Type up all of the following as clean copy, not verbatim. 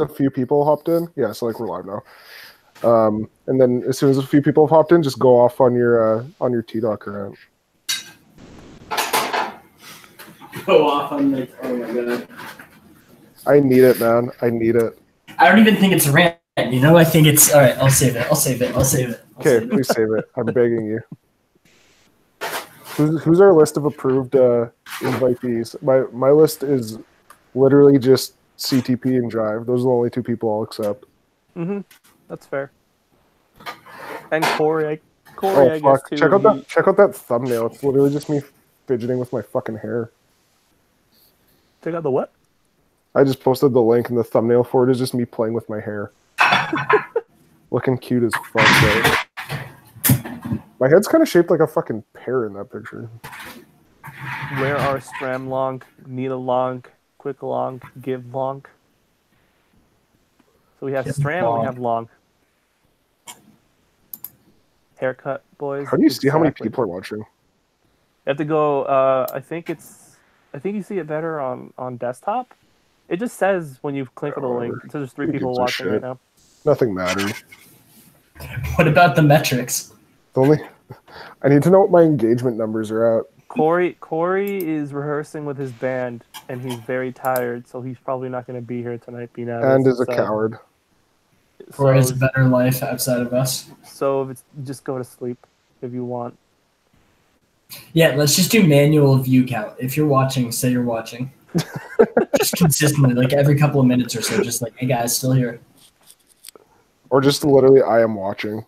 a few people hopped in, yeah, so like we're live now. And then as soon as a few people have hopped in, just go off on your T-Doc rant. Go off on like, oh my god. I need it, man. I need it. I don't even think it's a rant. You know, I think it's all right. I'll save it. Okay, please save it. I'm begging you. Who's our list of approved invitees? My list is literally just CTP and Drive. Those are the only two people I'll accept. That's fair. And Corey, Oh I fuck! guess too. Check out that thumbnail. It's literally just me fidgeting with my fucking hair. Check out the what? I just posted the link, and the thumbnail for it is just me playing with my hair. Looking cute as fuck, though. My head's kind of shaped like a fucking pear in that picture. Where are Stram long, need a long, quick long, give long? So we have Stram and we have long. Haircut, boys. How do you see how many people are watching? You have to go. I think you see it better on desktop. It just says when you click on the link. It says there's 3 people watching right now. Nothing matters. What about the metrics? I need to know what my engagement numbers are at. Corey is rehearsing with his band, and he's very tired, so he's probably not going to be here tonight. And is a coward. Or has a better life outside of us. So if it's just go to sleep if you want. Yeah, let's just do manual view count. If you're watching, say you're watching. Just consistently, like every couple of minutes or so, just like, hey guys, still here. Or just literally, I am watching.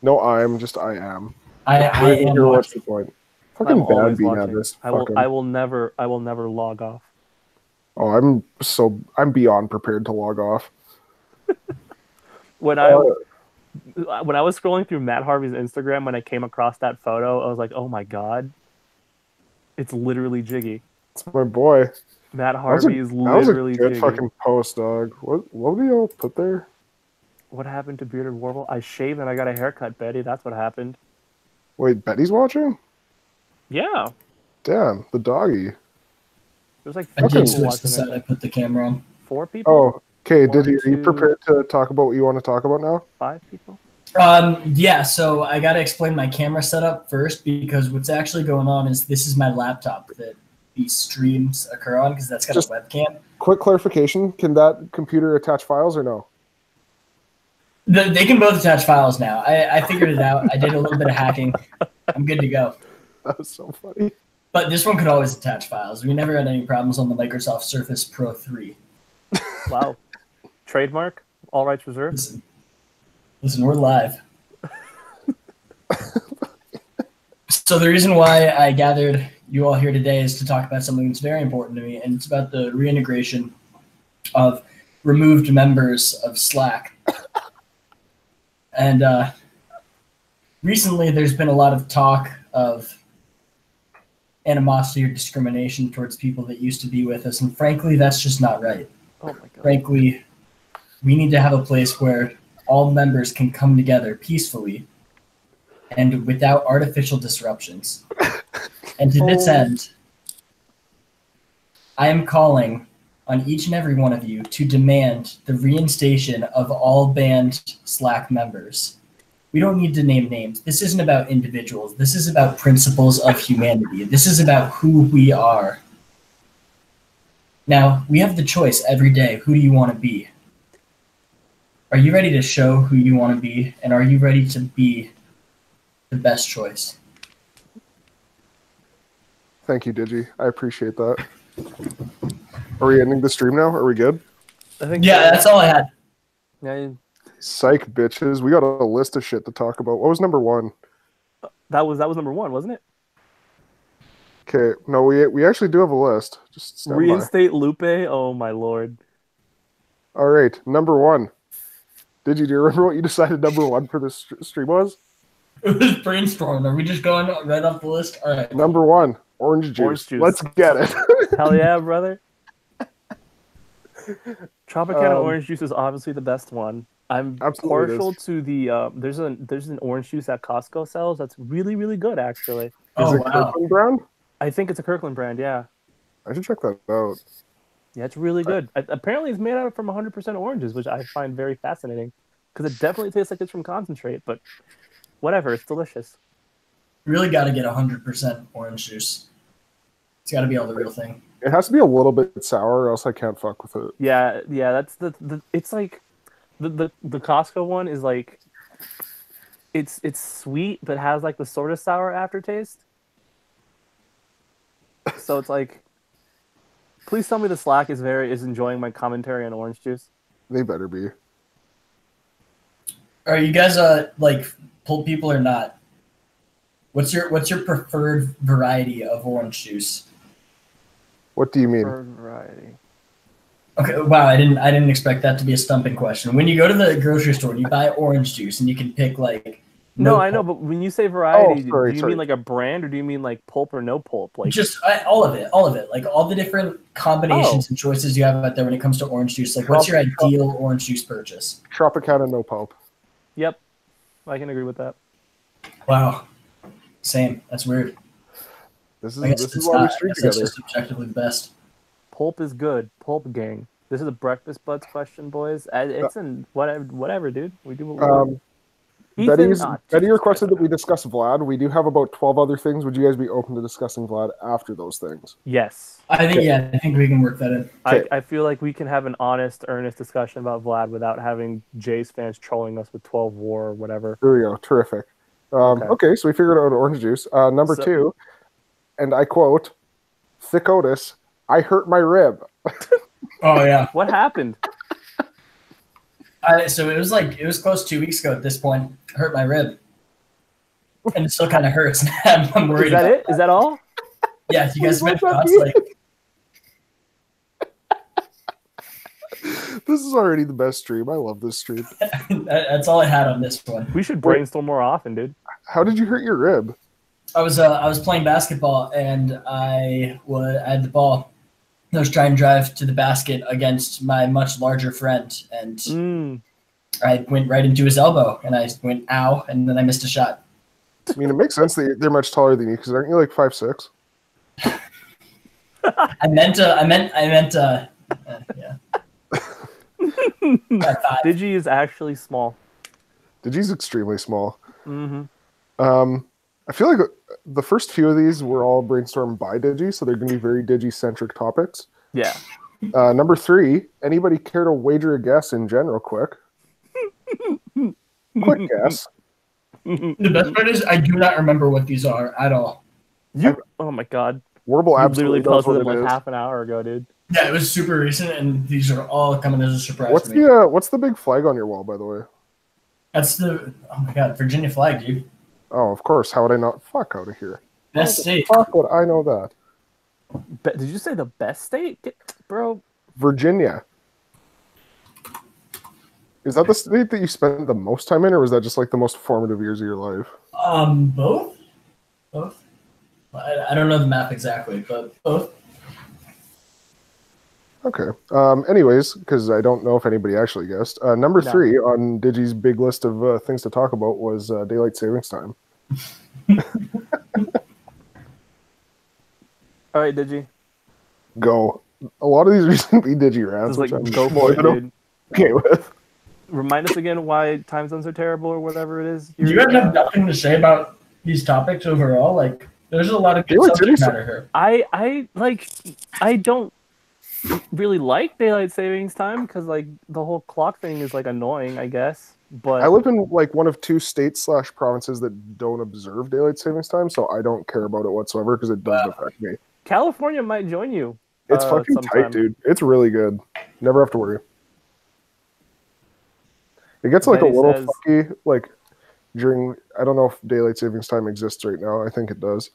No, just I am. I am what's the point? Fucking bad being at this. I will never log off. Oh, I'm beyond prepared to log off. When I was scrolling through Matt Harvey's Instagram, when I came across that photo, I was like, oh my god. It's literally Jiggy. It's my boy. Matt Harvey is literally Jiggy. That was a good Jiggy. fucking post, dog. What did y'all put there? What happened to Bearded Warble? I shaved and I got a haircut, Betty. That's what happened. Wait, Betty's watching? Yeah. Damn, the doggy. There's like I did switch the side. I put the camera on. 4 people? Oh, okay. One, are you prepared to talk about what you want to talk about now? 5 people? Yeah, so I got to explain my camera setup first, because what's actually going on is this is my laptop that these streams occur on, because that's got a webcam. Quick clarification. Can that computer attach files or no? They can both attach files now. I figured it out. I did a little bit of hacking. I'm good to go. That was so funny. But this one could always attach files. We never had any problems on the Microsoft Surface Pro 3. Wow. Trademark? All rights reserved? Listen, we're live. So the reason why I gathered you all here today is to talk about something that's very important to me, and it's about the reintegration of removed members of Slack. And recently there's been a lot of talk of animosity or discrimination towards people that used to be with us, and frankly, that's just not right. Oh my god. Frankly, we need to have a place where all members can come together peacefully and without artificial disruptions. And to this end, I am calling on each and every one of you to demand the reinstation of all banned Slack members. We don't need to name names. This isn't about individuals. This is about principles of humanity. This is about who we are. Now, we have the choice every day. Who do you want to be? Are you ready to show who you want to be? And are you ready to be the best choice? Thank you, Digi. I appreciate that. Are we ending the stream now? Are we good? I think that's all I had. Yeah, Psych, bitches. We got a list of shit to talk about. What was number 1? that was number 1, wasn't it? Okay. No, we actually do have a list. Just stand by. Reinstate Lupe? Oh my lord. All right. Number 1. Do you remember what you decided number 1 for this stream was? It was brainstorming. Are we just going right off the list? All right. Number 1, orange juice. Orange juice. Let's get it. Hell yeah, brother. Tropicana orange juice is obviously the best one. I'm partial to the there's an orange juice that Costco sells that's really, really good actually. Is it Kirkland brand? I think it's a Kirkland brand, yeah. I should check that out. Yeah, it's really good. Apparently, it's made out of from 100% oranges, which I find very fascinating because it definitely tastes like it's from concentrate. But whatever, it's delicious. You really got to get 100% orange juice. It's got to be all the real thing. It has to be a little bit sour, or else I can't fuck with it. Yeah. That's the. It's like the Costco one is like it's sweet but has like the sort of sour aftertaste. So it's like, please tell me the Slack is enjoying my commentary on orange juice. They better be. Are you guys like pulp people or not? What's your preferred variety of orange juice? What do you mean? Preferred variety. Okay, wow, I didn't expect that to be a stumping question. When you go to the grocery store, you buy orange juice and you can pick like No, I know, but when you say variety, do you mean like a brand or do you mean like pulp or no pulp? Like just all of it, like all the different combinations and choices you have out there when it comes to orange juice. Like, what's your ideal orange juice purchase? Tropicana no pulp. Yep, I can agree with that. Wow, same. That's weird. This is why we stream together. That's just objectively the best. Pulp is good. Pulp gang. This is a breakfast buds question, boys. It's in whatever, dude. We do what we want. Betty requested that we discuss Vlad. We do have about 12 other things. Would you guys be open to discussing Vlad after those things? Yes. I think we can work that in. I feel like we can have an honest, earnest discussion about Vlad without having Jays fans trolling us with 12 war or whatever. There we go. Terrific. Okay, so we figured out orange juice. Number 2, and I quote, Thick Otis, I hurt my rib. Oh, yeah. What happened? So it was close 2 weeks ago at this point. I hurt my rib. And it still kind of hurts. I'm worried. Is that it? Is that all? Yeah, you guys have thoughts? Like, this is already the best stream. I love this stream. That's all I had on this one. We should brainstorm more often, dude. How did you hurt your rib? I was playing basketball and I had the ball. I was trying to drive to the basket against my much larger friend, and I went right into his elbow, and I went ow, and then I missed a shot. I mean, it makes sense that they're much taller than you, because aren't you like 5'6"? I meant yeah. Digi is actually small. Digi's extremely small. Mm-hmm. I feel like the first few of these were all brainstormed by Digi, so they're going to be very Digi-centric topics. Yeah. Number 3, anybody care to wager a guess in general, quick? Quick guess. The best part is I do not remember what these are at all. Oh my god. Warble absolutely literally knows what posted it them like is. half an hour ago, dude. Yeah, it was super recent, and these are all coming as a surprise What's to me. what's the big flag on your wall, by the way? That's the Virginia flag, dude. Oh, of course. How would I not? Fuck out of here. Best state. Fuck would I know that? Did you say the best state? Bro. Virginia. Is that the state that you spent the most time in, or was that just like the most formative years of your life? Both. I don't know the map exactly, but both. Okay. Anyways, because I don't know if anybody actually guessed. Number 3 on Digi's big list of things to talk about was daylight savings time. All right, Digi. Go. A lot of these are going to be Digi rounds, which I'm go for it, dude. Okay with. Remind us again why time zones are terrible or whatever it is. Do you guys have nothing to say about these topics overall? Like, there's a lot of good subject matter here. I don't really like daylight savings time because like the whole clock thing is like annoying, I guess. But I live in like one of 2 states/provinces that don't observe daylight savings time, so I don't care about it whatsoever because it doesn't affect me. California might join you. It's fucking tight, dude. It's really good. Never have to worry. It gets like Betty a little says, fucky, like during. I don't know if daylight savings time exists right now. I think it does.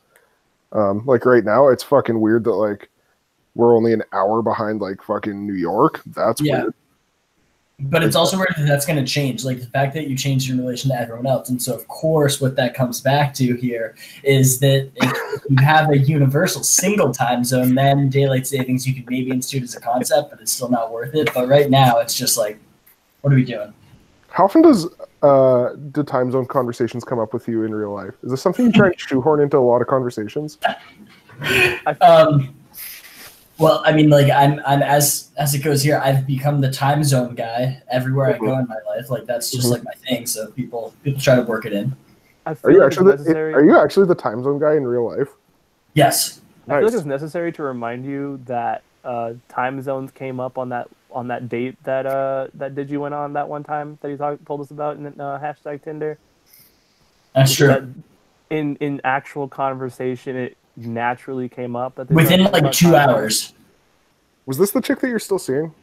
Like right now, it's fucking weird that like we're only an hour behind like fucking New York. That's weird. But it's also weird that that's going to change. Like the fact that you changed in relation to everyone else. And so, of course, what that comes back to here is that if you have a universal single time zone, then daylight savings you could maybe institute as a concept, but it's still not worth it. But right now, it's just like, what are we doing? How often do time zone conversations come up with you in real life? Is this something you try and shoehorn into a lot of conversations? Well, I mean, like I'm as it goes here, I've become the time zone guy everywhere I go in my life. Like that's just like my thing. So people try to work it in. I Are feel you like it's actually necessary. are you actually the time zone guy in real life? Yes. I feel like Nice. it's necessary to remind you that time zones came up on that date that Digi went on that one time that he told us about in hashtag Tinder. That's true. That in actual conversation, it naturally came up that they Within started talking like about 2 time zones. hours, Was this the chick that you're still seeing?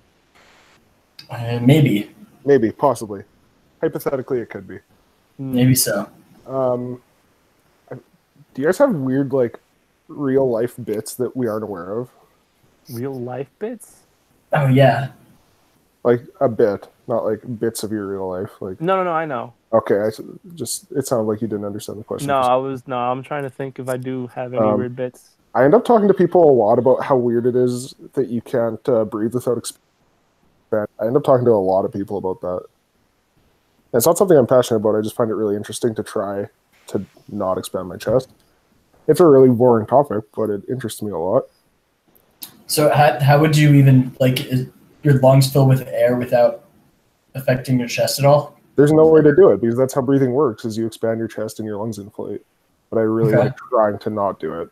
maybe, Maybe, possibly. Hypothetically, it could be. maybe so. Do you guys have weird, like, real life bits that we aren't aware of? Real life bits? Oh yeah. Like a bit, not like bits of your real life. Like, No, I know. okay, it sounded like you didn't understand the question. I'm trying to think if I do have any weird bits. I end up talking to people a lot about how weird it is that you can't breathe without expand. I end up talking to a lot of people about that. And it's not something I'm passionate about. I just find it really interesting to try to not expand my chest. It's a really boring topic, but it interests me a lot. So how would you even like your lungs fill with air without affecting your chest at all? There's no way to do it because that's how breathing works: is you expand your chest and your lungs inflate. But I really like trying to not do it.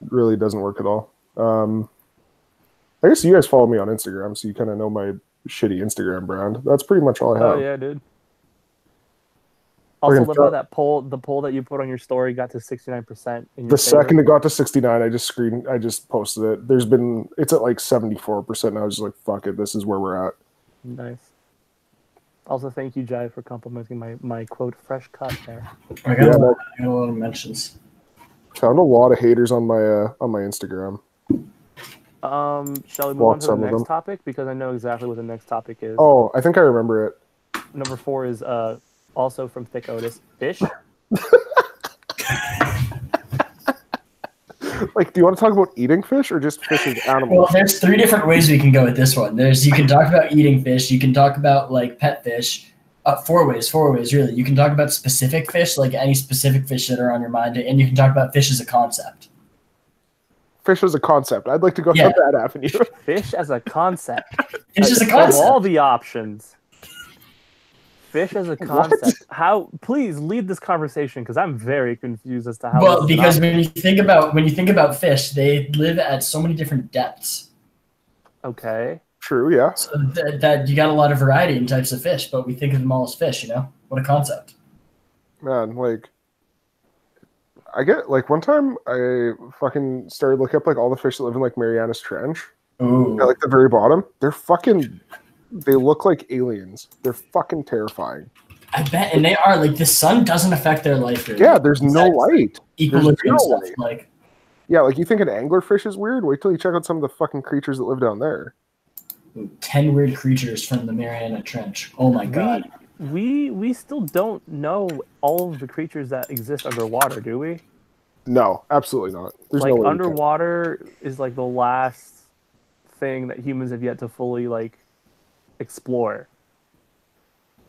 It really doesn't work at all. I guess you guys follow me on Instagram, so you kind of know my shitty Instagram brand. That's pretty much all I have. Oh yeah, dude. Also, love how the poll that you put on your story got to 69%. The second it got to 69, I just posted it. It's at like 74% now. I was just like, fuck it, this is where we're at. Nice. Also, thank you, Jai, for complimenting my quote fresh cut there. I got a lot of mentions. Found a lot of haters on my Instagram. Shall we move on to the next topic? Because I know exactly what the next topic is. Oh, I think I remember it. Number 4 is also from Thick Otis, fish. Like, do you want to talk about eating fish or just fish as animals? Well, there's 3 different ways we can go with this one. You can talk about eating fish. You can talk about like pet fish. 4 ways really. You can talk about specific fish, like any specific fish that are on your mind, and you can talk about fish as a concept. Fish as a concept. I'd like to go down that avenue. Fish as a concept. Fish as a concept. Of all the options. Fish as a concept. How? Please lead this conversation because I'm very confused as to how. Well, because when you think about fish, they live at so many different depths. Okay. True. Yeah. So that you got a lot of variety in types of fish, but we think of them all as fish. You know, what a concept. Man, like, I get like one time I fucking started looking up like all the fish that live in like Marianas Trench. Ooh. At like the very bottom, they look like aliens. They're fucking terrifying. I bet, and they are like the sun doesn't affect their life. Really. Yeah, there's no light. Equilibrium stuff, like. Yeah, like you think an anglerfish is weird? Wait till you check out some of the fucking creatures that live down there. 10 weird creatures from the Mariana Trench. Oh my god. We still don't know all of the creatures that exist underwater, do we? No, absolutely not. There's like no underwater is like the last thing that humans have yet to fully like explore.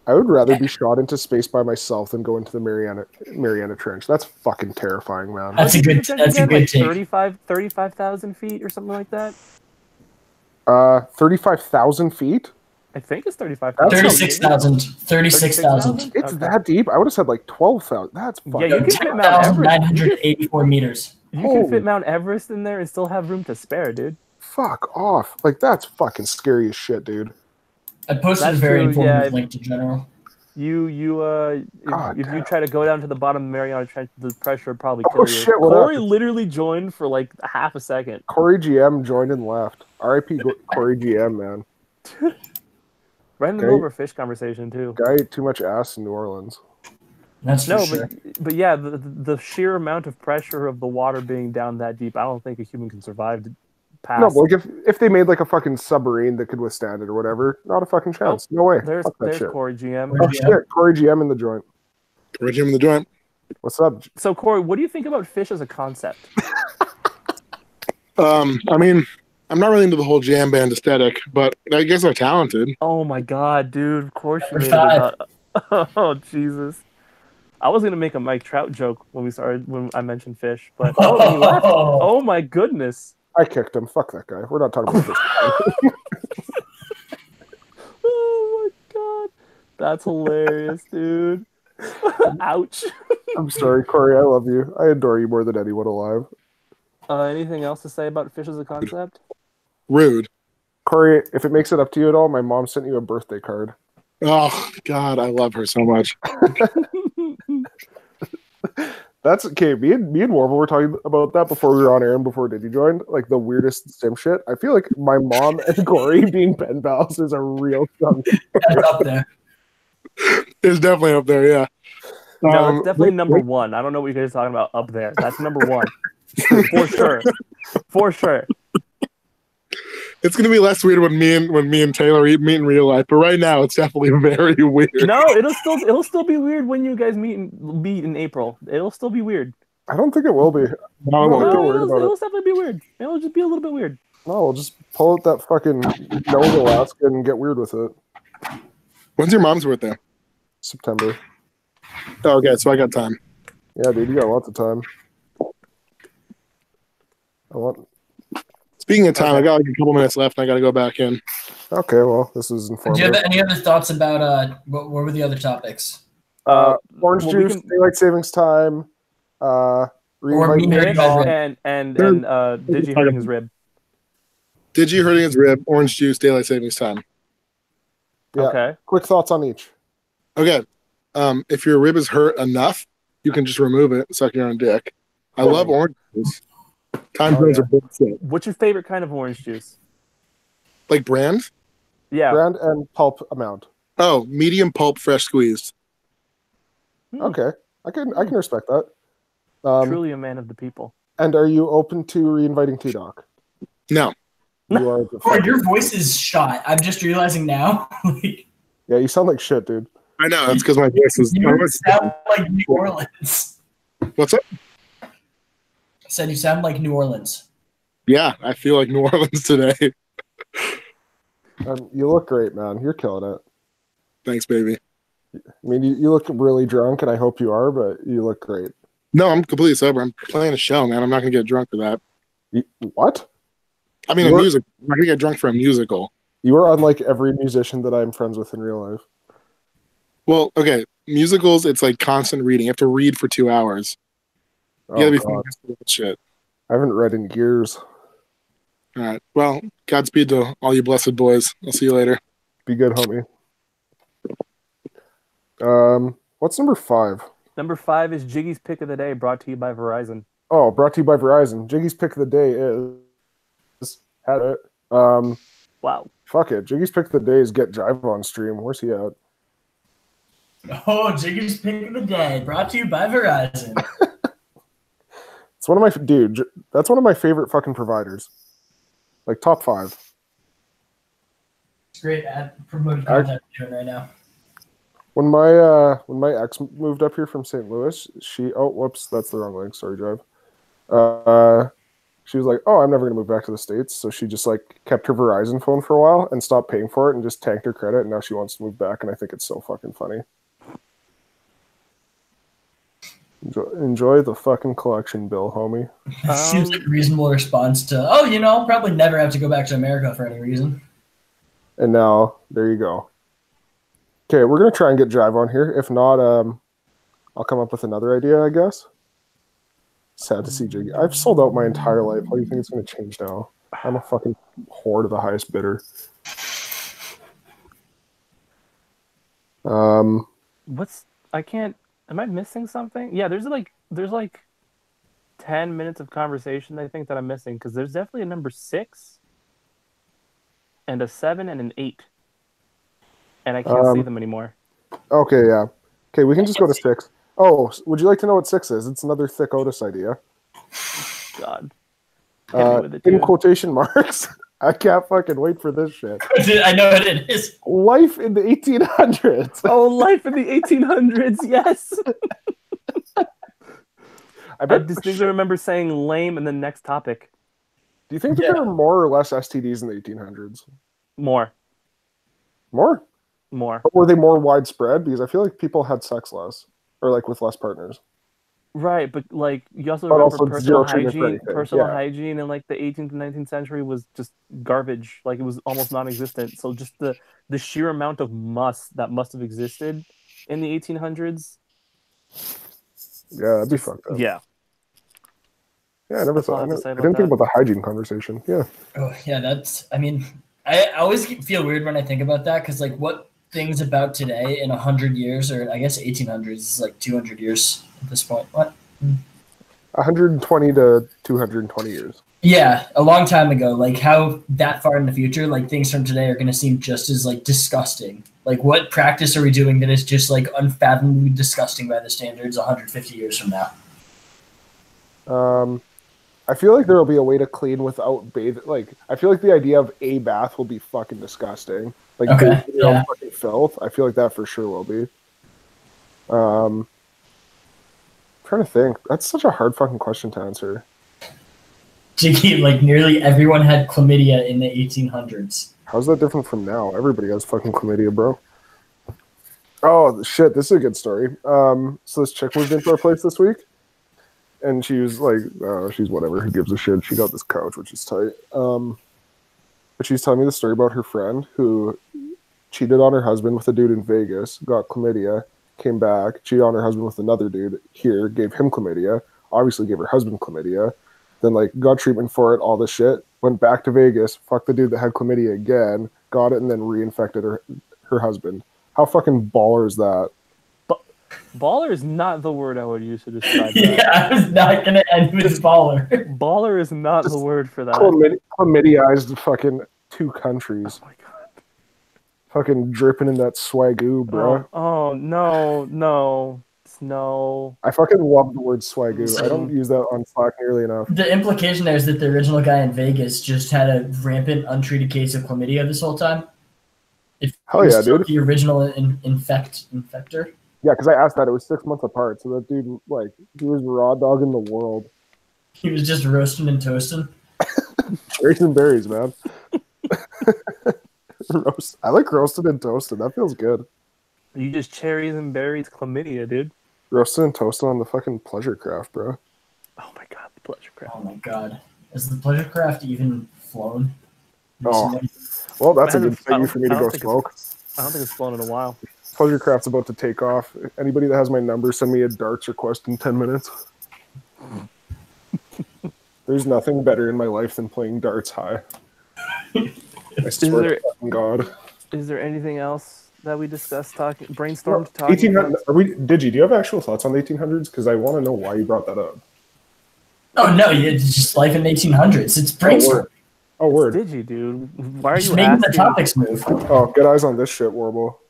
I would rather be shot into space by myself than go into the Mariana Trench. That's fucking terrifying, man. That's a good like take. 35,000 feet or something like that. 35,000 feet? I think it's 35,000. 36,000. 36,000. It's that deep? I would have said like 12,000. That's fucking... Yeah, you can fit Mount Everest. 984 meters. You can fit Mount Everest in there and still have room to spare, dude. Fuck off. Like, that's fucking scary as shit, dude. I posted a very informative link to general. If you try to go down to the bottom of the Mariana Trench, the pressure would probably kill you. Shit, Corey literally joined for like half a second. Corey GM joined and left. R.I.P. Corey GM, man. Right in the middle of our fish conversation too. Guy ate too much ass in New Orleans. That's for sure. but yeah, the sheer amount of pressure of the water being down that deep, I don't think a human can survive past. No, but like if they made like a fucking submarine that could withstand it or whatever, not a fucking chance. No way. There's Corey GM. Oh shit, Corey GM in the joint. Corey GM in the joint. What's up? So Corey, what do you think about fish as a concept? I mean, I'm not really into the whole jam band aesthetic, but I guess they're talented. Oh my god, dude! Of course you made it. Oh Jesus! I was gonna make a Mike Trout joke when I mentioned fish, but he left. Oh my goodness! I kicked him. Fuck that guy. We're not talking about this. Oh my god, that's hilarious, dude. Ouch. I'm sorry, Corey. I love you. I adore you more than anyone alive. Anything else to say about fish as a concept? Rude. Corey, if it makes it up to you at all, my mom sent you a birthday card. Oh God, I love her so much. That's okay. Me and Warble were talking about that before we were on air and before Diddy joined. Like the weirdest sim shit. I feel like my mom and Corey being pen pals is a real thing. That's up there. It's definitely up there. Yeah. No, that's definitely number one. I don't know what you guys are talking about up there. That's number one. For sure. For sure. It's gonna be less weird when me and Taylor meet in real life, but right now it's definitely very weird. No, it'll still be weird when you guys meet in April. It'll still be weird. I don't think it will be. No, It'll definitely be weird. It'll just be a little bit weird. No, we'll just pull out that fucking nose Alaska and get weird with it. When's your mom's birthday? September. Oh, okay, so I got time. Yeah, dude, you got lots of time. Speaking of time, I got like a couple minutes left and I gotta go back in. Okay, well, this is informative. Do you have any other thoughts about what were the other topics? Orange juice, daylight savings time, Or reinvite me hurting my rib. and Digi hurting his rib. Digi hurting his rib, orange juice, daylight savings time. Yeah. Okay. Quick thoughts on each. Okay. If your rib is hurt enough, you can just remove it and suck your own dick. I love orange juice. Time zones are bullshit. What's your favorite kind of orange juice? Like brand? Yeah. Brand and pulp amount. Oh, medium pulp, fresh squeezed. Okay, I can respect that. Truly a man of the people. And are you open to reinviting T-Doc? No. You are. Oh, your voice is shot. I'm just realizing now. Yeah, you sound like shit, dude. I know. That's because my voice is. You sound like New Orleans. What's up? I said you sound like New Orleans. Yeah, I feel like New Orleans today. You look great, man. You're killing it. Thanks, baby. I mean, you look really drunk, and I hope you are, but you look great. No, I'm completely sober. I'm playing a show, man. I'm not going to get drunk for that. What? I mean, a music. I'm not going to get drunk for a musical. You are unlike every musician that I'm friends with in real life. Well, okay. Musicals, it's like constant reading. You have to read for 2 hours. You gotta be focused on that shit. I haven't read in years. All right. Well, Godspeed to all you blessed boys. I'll see you later. Be good, homie. What's number 5? Number 5 is Jiggy's Pick of the Day, brought to you by Verizon. Oh, brought to you by Verizon. Jiggy's Pick of the Day is had it. Wow. Fuck it. Jiggy's Pick of the Day is Get Jive on stream. Where's he at? Oh, Jiggy's Pick of the Day, brought to you by Verizon. It's one of my that's one of my favorite fucking providers. Like top 5. It's great ad promoted content you're doing right now. When my ex moved up here from St. Louis, whoops, that's the wrong link. Sorry, Jive. She was like, "Oh, I'm never gonna move back to the States," so she just like kept her Verizon phone for a while and stopped paying for it and just tanked her credit, and now she wants to move back, and I think it's so fucking funny. Enjoy the fucking collection bill, homie. Seems like a reasonable response to, I'll probably never have to go back to America for any reason. And now, there you go. Okay, we're going to try and get Jive on here. If not, I'll come up with another idea, I guess. Sad to see Jiggy. I've sold out my entire life. How do you think it's going to change now? I'm a fucking whore to the highest bidder. Am I missing something? Yeah, there's like 10 minutes of conversation I think that I'm missing, because there's definitely a number 6 and a 7 and an 8. And I can't see them anymore. Okay, yeah. Okay, we can just go to 6. Oh, would you like to know what 6 is? It's another thick Otis idea. God. Hit me with it, in dude. quotation marks. I can't fucking wait for this shit. I know it is. Life in the 1800s. Oh, life in the 1800s, yes. I distinctly remember saying lame in the next topic. Do you think that there were more or less STDs in the 1800s? More. More? More. But were they more widespread? Because I feel like people had sex less, or like with less partners. Right, but like you also But remember also personal zero treatment for hygiene. anything. Personal Yeah. hygiene in like the 18th and 19th century was just garbage. Like it was almost non-existent. So just the sheer amount of that must have existed in the 1800s. Yeah, that'd be Just fucked up. yeah, Yeah, I never that's all I thought. have to say I about didn't think that. about the hygiene conversation. Yeah. Oh yeah, that's. I mean, I always feel weird when I think about that because like what things about today in 100 years, or I guess 1800s is like 200 years at this point. What? 120 to 220 years. Yeah, a long time ago. Like how that far in the future, like things from today are going to seem just as like disgusting. Like what practice are we doing that is just like unfathomably disgusting by the standards 150 years from now? I feel like there will be a way to clean without bathing. Like, I feel like the idea of a bath will be fucking disgusting. Like, Okay, bathing in your own yeah. fucking filth. I feel like that for sure will be. Trying to think. That's such a hard fucking question to answer. Jiggy, like nearly everyone had chlamydia in the 1800s. How's that different from now? Everybody has fucking chlamydia, bro. Oh shit, this is a good story. So this chick moved into our place this week, and she was like, she's whatever, who gives a shit. She got this couch, which is tight. But she's telling me the story about her friend who cheated on her husband with a dude in Vegas, got chlamydia, came back, cheated on her husband with another dude here, gave him chlamydia, obviously gave her husband chlamydia, then like got treatment for it, all this shit, went back to Vegas, fucked the dude that had chlamydia again, got it, and then reinfected her husband. How fucking baller is that? Baller is not the word I would use to describe that. Yeah, I was not gonna end with baller. Baller is not the word for that. Chlamydiaized fucking 2 countries. Oh my god. Fucking dripping in that swagoo, bro. Oh no. I fucking love the word swagoo. I don't use that on Slack nearly enough. The implication there is that the original guy in Vegas just had a rampant, untreated case of chlamydia this whole time. Hell yeah, dude. The original infector. Yeah, because I asked that. It was 6 months apart. So that dude, like, he was raw dogging the world. He was just roasting and toasting. Cherries and berries, man. I like roasted and toasted. That feels good. You just cherries and berries chlamydia, dude. Roasted and toasted on the fucking pleasure craft, bro. Oh my god, the pleasure craft. Oh my god. Is the pleasure craft even flown? Oh. Well, that's a good venue for me to go smoke. I don't think it's flown in a while. Pleasure craft's about to take off. Anybody that has my number, send me a darts request in 10 minutes. There's nothing better in my life than playing darts high. I swear to fucking God. Is there anything else that we discussed, brainstormed talking 1800, about? Digi, do you have actual thoughts on the 1800s? Because I want to know why you brought that up. Oh no, it's just life in the 1800s. It's brainstorm. Oh, word. Digi, dude. Why are Just you making asking? the topics move. Oh, get eyes on this shit, Warble.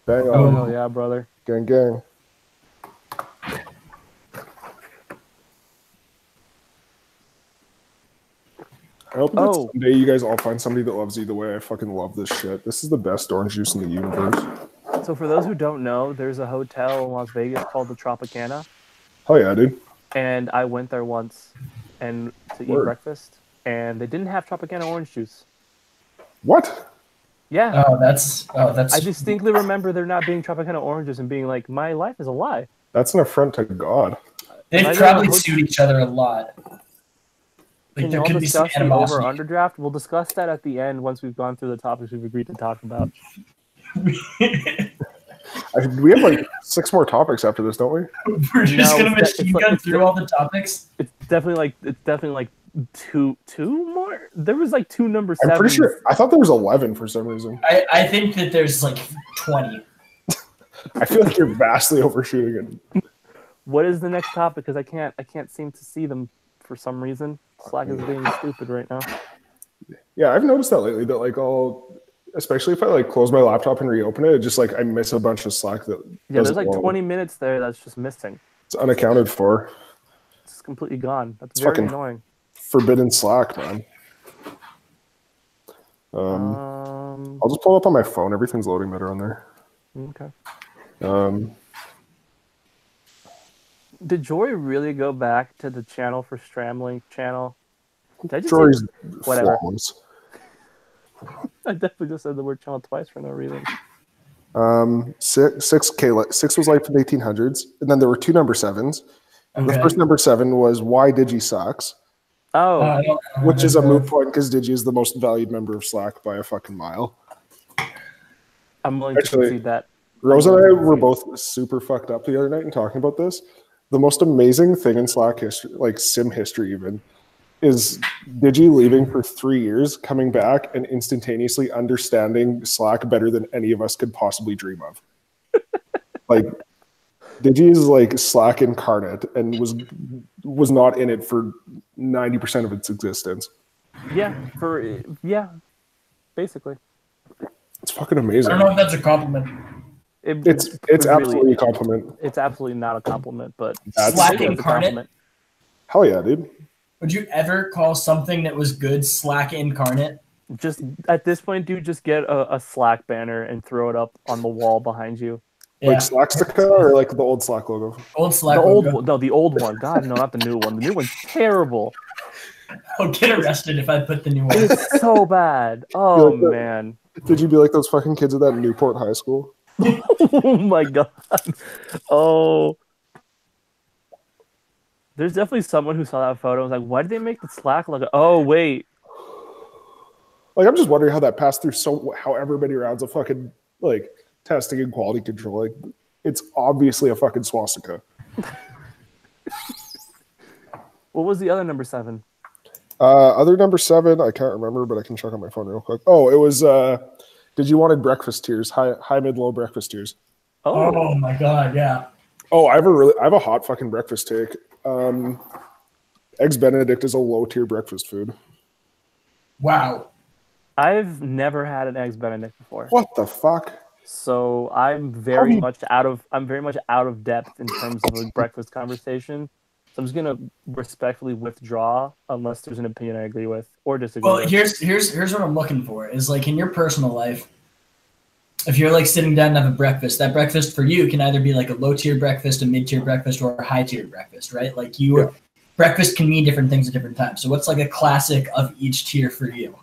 Bang on. Oh, hell yeah, brother. Gang, gang. I hope that someday you guys all find somebody that loves you the way I fucking love this shit. This is the best orange juice in the universe. So for those who don't know, there's a hotel in Las Vegas called the Tropicana. Hell yeah, dude. And I went there once to eat breakfast, and they didn't have Tropicana orange juice. What? Yeah. Oh, that's. I distinctly remember there not being Tropicana oranges and being like, my life is a lie. That's an affront to God. They've probably sued each other a lot. Like, there could be some animosity. Over underdraft. We'll discuss that at the end once we've gone through the topics we've agreed to talk about. We have like 6 more topics after this, don't we? We're just gonna machine gun through all the topics. It's definitely like two more. There was like 2 number 7s. I'm pretty sure. I thought there was 11 for some reason. I think that there's like 20. I feel like you're vastly overshooting it. What is the next topic? Because I can't seem to see them for some reason. Slack is being stupid right now. Yeah, I've noticed that lately. That like especially if I like close my laptop and reopen it, just like I miss a bunch of Slack that. Yeah, there's like 20 minutes there that's just missing. It's unaccounted for. It's completely gone. That's very annoying. Forbidden Slack, man. I'll just pull it up on my phone. Everything's loading better on there. Okay. Did Jory really go back to the channel for Stramling channel? Did I just Jory's whatever? Flaws. I definitely just said the word channel twice for no reason. 6 was life in the 1800s, and then there were 2 number 7s. The Okay. first number 7 was why Digi sucks, Oh, which is a moot point because Digi is the most valued member of Slack by a fucking mile. I'm willing to Actually, concede that. Rose and I were both super fucked up the other night and talking about this. The most amazing thing in Slack history, like sim history even, is Digi leaving for 3 years, coming back, and instantaneously understanding Slack better than any of us could possibly dream of. Like, Digi is like Slack incarnate and was not in it for 90% of its existence. Yeah, basically. It's fucking I amazing. don't know if that's a compliment. It's really- absolutely a compliment. It's absolutely not a compliment, but Slack it's a incarnate? compliment. Hell yeah, dude. Would you ever call something that was good Slack incarnate? Just at this point, dude, just get a Slack banner and throw it up on the wall behind you. Like Slackstica or like the old Slack logo? Old Slack The logo. old, no, the old one. God, no, not the new one. The new one's terrible. I'll get arrested if I put the new one. It's so bad. Oh like that? man. Did you be like those fucking kids at that Newport High School? Oh my god. Oh. There's definitely someone who saw that photo and was like, why did they make the Slack logo? Oh wait. Like, I'm just wondering how that passed through however many rounds of fucking like testing and quality control. Like, it's obviously a fucking swastika. What was the other number 7? Other number 7, I can't remember, but I can check on my phone real quick. Oh, it was did you wanted breakfast tiers, high, mid, low breakfast tiers. Oh my god, yeah. Oh, I have a hot fucking breakfast take. Eggs Benedict is a low tier breakfast food. Wow. I've never had an Eggs Benedict before. What the fuck? So I'm very much out of depth in terms of a breakfast conversation. So I'm just gonna respectfully withdraw unless there's an opinion I agree with or disagree Well, with. here's what I'm looking for is like in your personal life, if you're like sitting down to have a breakfast, that breakfast for you can either be like a low tier breakfast, a mid tier breakfast, or a high tier breakfast, right? Like breakfast can mean different things at different times. So what's like a classic of each tier for you?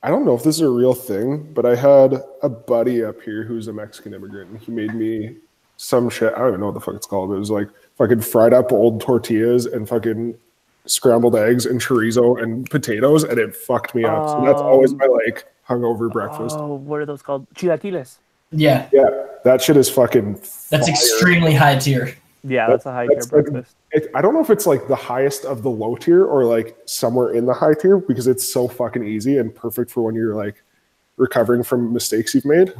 I don't know if this is a real thing, but I had a buddy up here who's a Mexican immigrant, and he made me some shit. I don't even know what the fuck it's called. It was like fucking fried up old tortillas and fucking scrambled eggs and chorizo and potatoes, and it fucked me up. So that's always my like hungover breakfast. Oh, what are those called? Chilaquiles. Yeah. Yeah, that shit is fucking That's fire. extremely high tier. Yeah, that's a high tier breakfast. I don't know if it's like the highest of the low tier or like somewhere in the high tier because it's so fucking easy and perfect for when you're like recovering from mistakes you've made.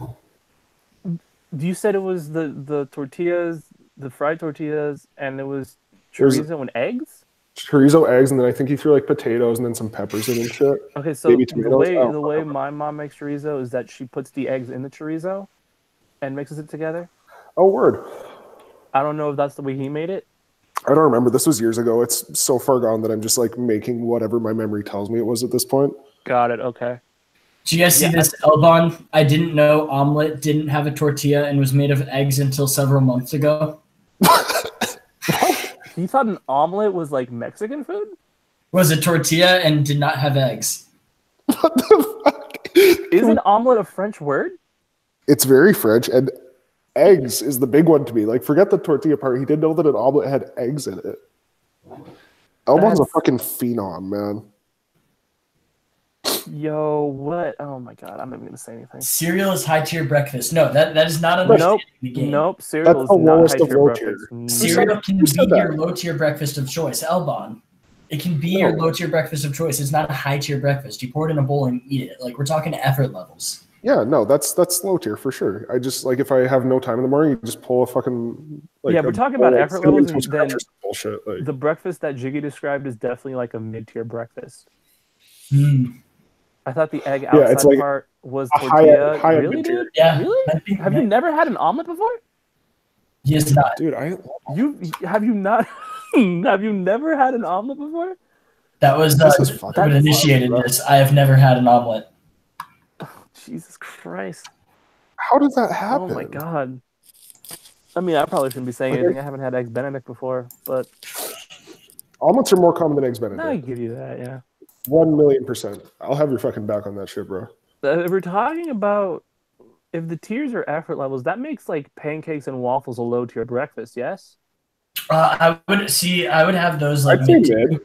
You said it was the tortillas, the fried tortillas, and it was chorizo and eggs? Chorizo, eggs, and then I think he threw like potatoes and then some peppers in and shit. Okay, so Maybe the tomatoes. way my mom makes chorizo is that she puts the eggs in the chorizo and mixes it together. Oh, word. I don't know if that's the way he made it. I don't remember. This was years ago. It's so far gone that I'm just like making whatever my memory tells me it was at this point. Got it. Okay. Do you guys see this, Elbon? I didn't know omelet didn't have a tortilla and was made of eggs until several months ago. You thought an omelet was like Mexican food? Was a tortilla and did not have eggs. What the fuck? Isn't omelet a French word? It's very French, and eggs is the big one to me. Like, forget the tortilla part. He didn't know that an omelet had eggs in it. Elbon's a fucking phenom, man. Yo, what? Oh my god, I'm not even gonna say anything. Cereal is high tier breakfast. No, that is not Nope. the game. Nope. Cereal That's is the not lowest high of tier low breakfast. tier. Cereal can Who said be your that? low tier breakfast of choice. Elbon. It can be your low tier breakfast of choice. It's not a high tier breakfast. You pour it in a bowl and eat it. Like we're talking effort levels. Yeah, no, that's low tier for sure. I just like if I have no time in the morning, you just pull a fucking like. Yeah, we're talking about effort levels, and then bullshit. Like, the breakfast that Jiggy described is definitely like a mid-tier breakfast. I thought the egg outside it's like part was a tortilla. high Really, mid-tier. dude? Yeah. Really? Have you never had an omelet before? He is not. dude, Have you not? Have you never had an omelet before? That was This is fucking what initiated fun, this. I have never had an omelet. Jesus Christ! how did that happen? Oh my god! I mean, I probably shouldn't be saying anything. I haven't had eggs Benedict before, but Omelets are more common than eggs Benedict. I give you that. Yeah. 1,000,000%. I'll have your fucking back on that shit, bro. If we're talking about if the tiers are effort levels, that makes like pancakes and waffles a low tier breakfast. Yes. I would have those like I'd say mid-tier. mid.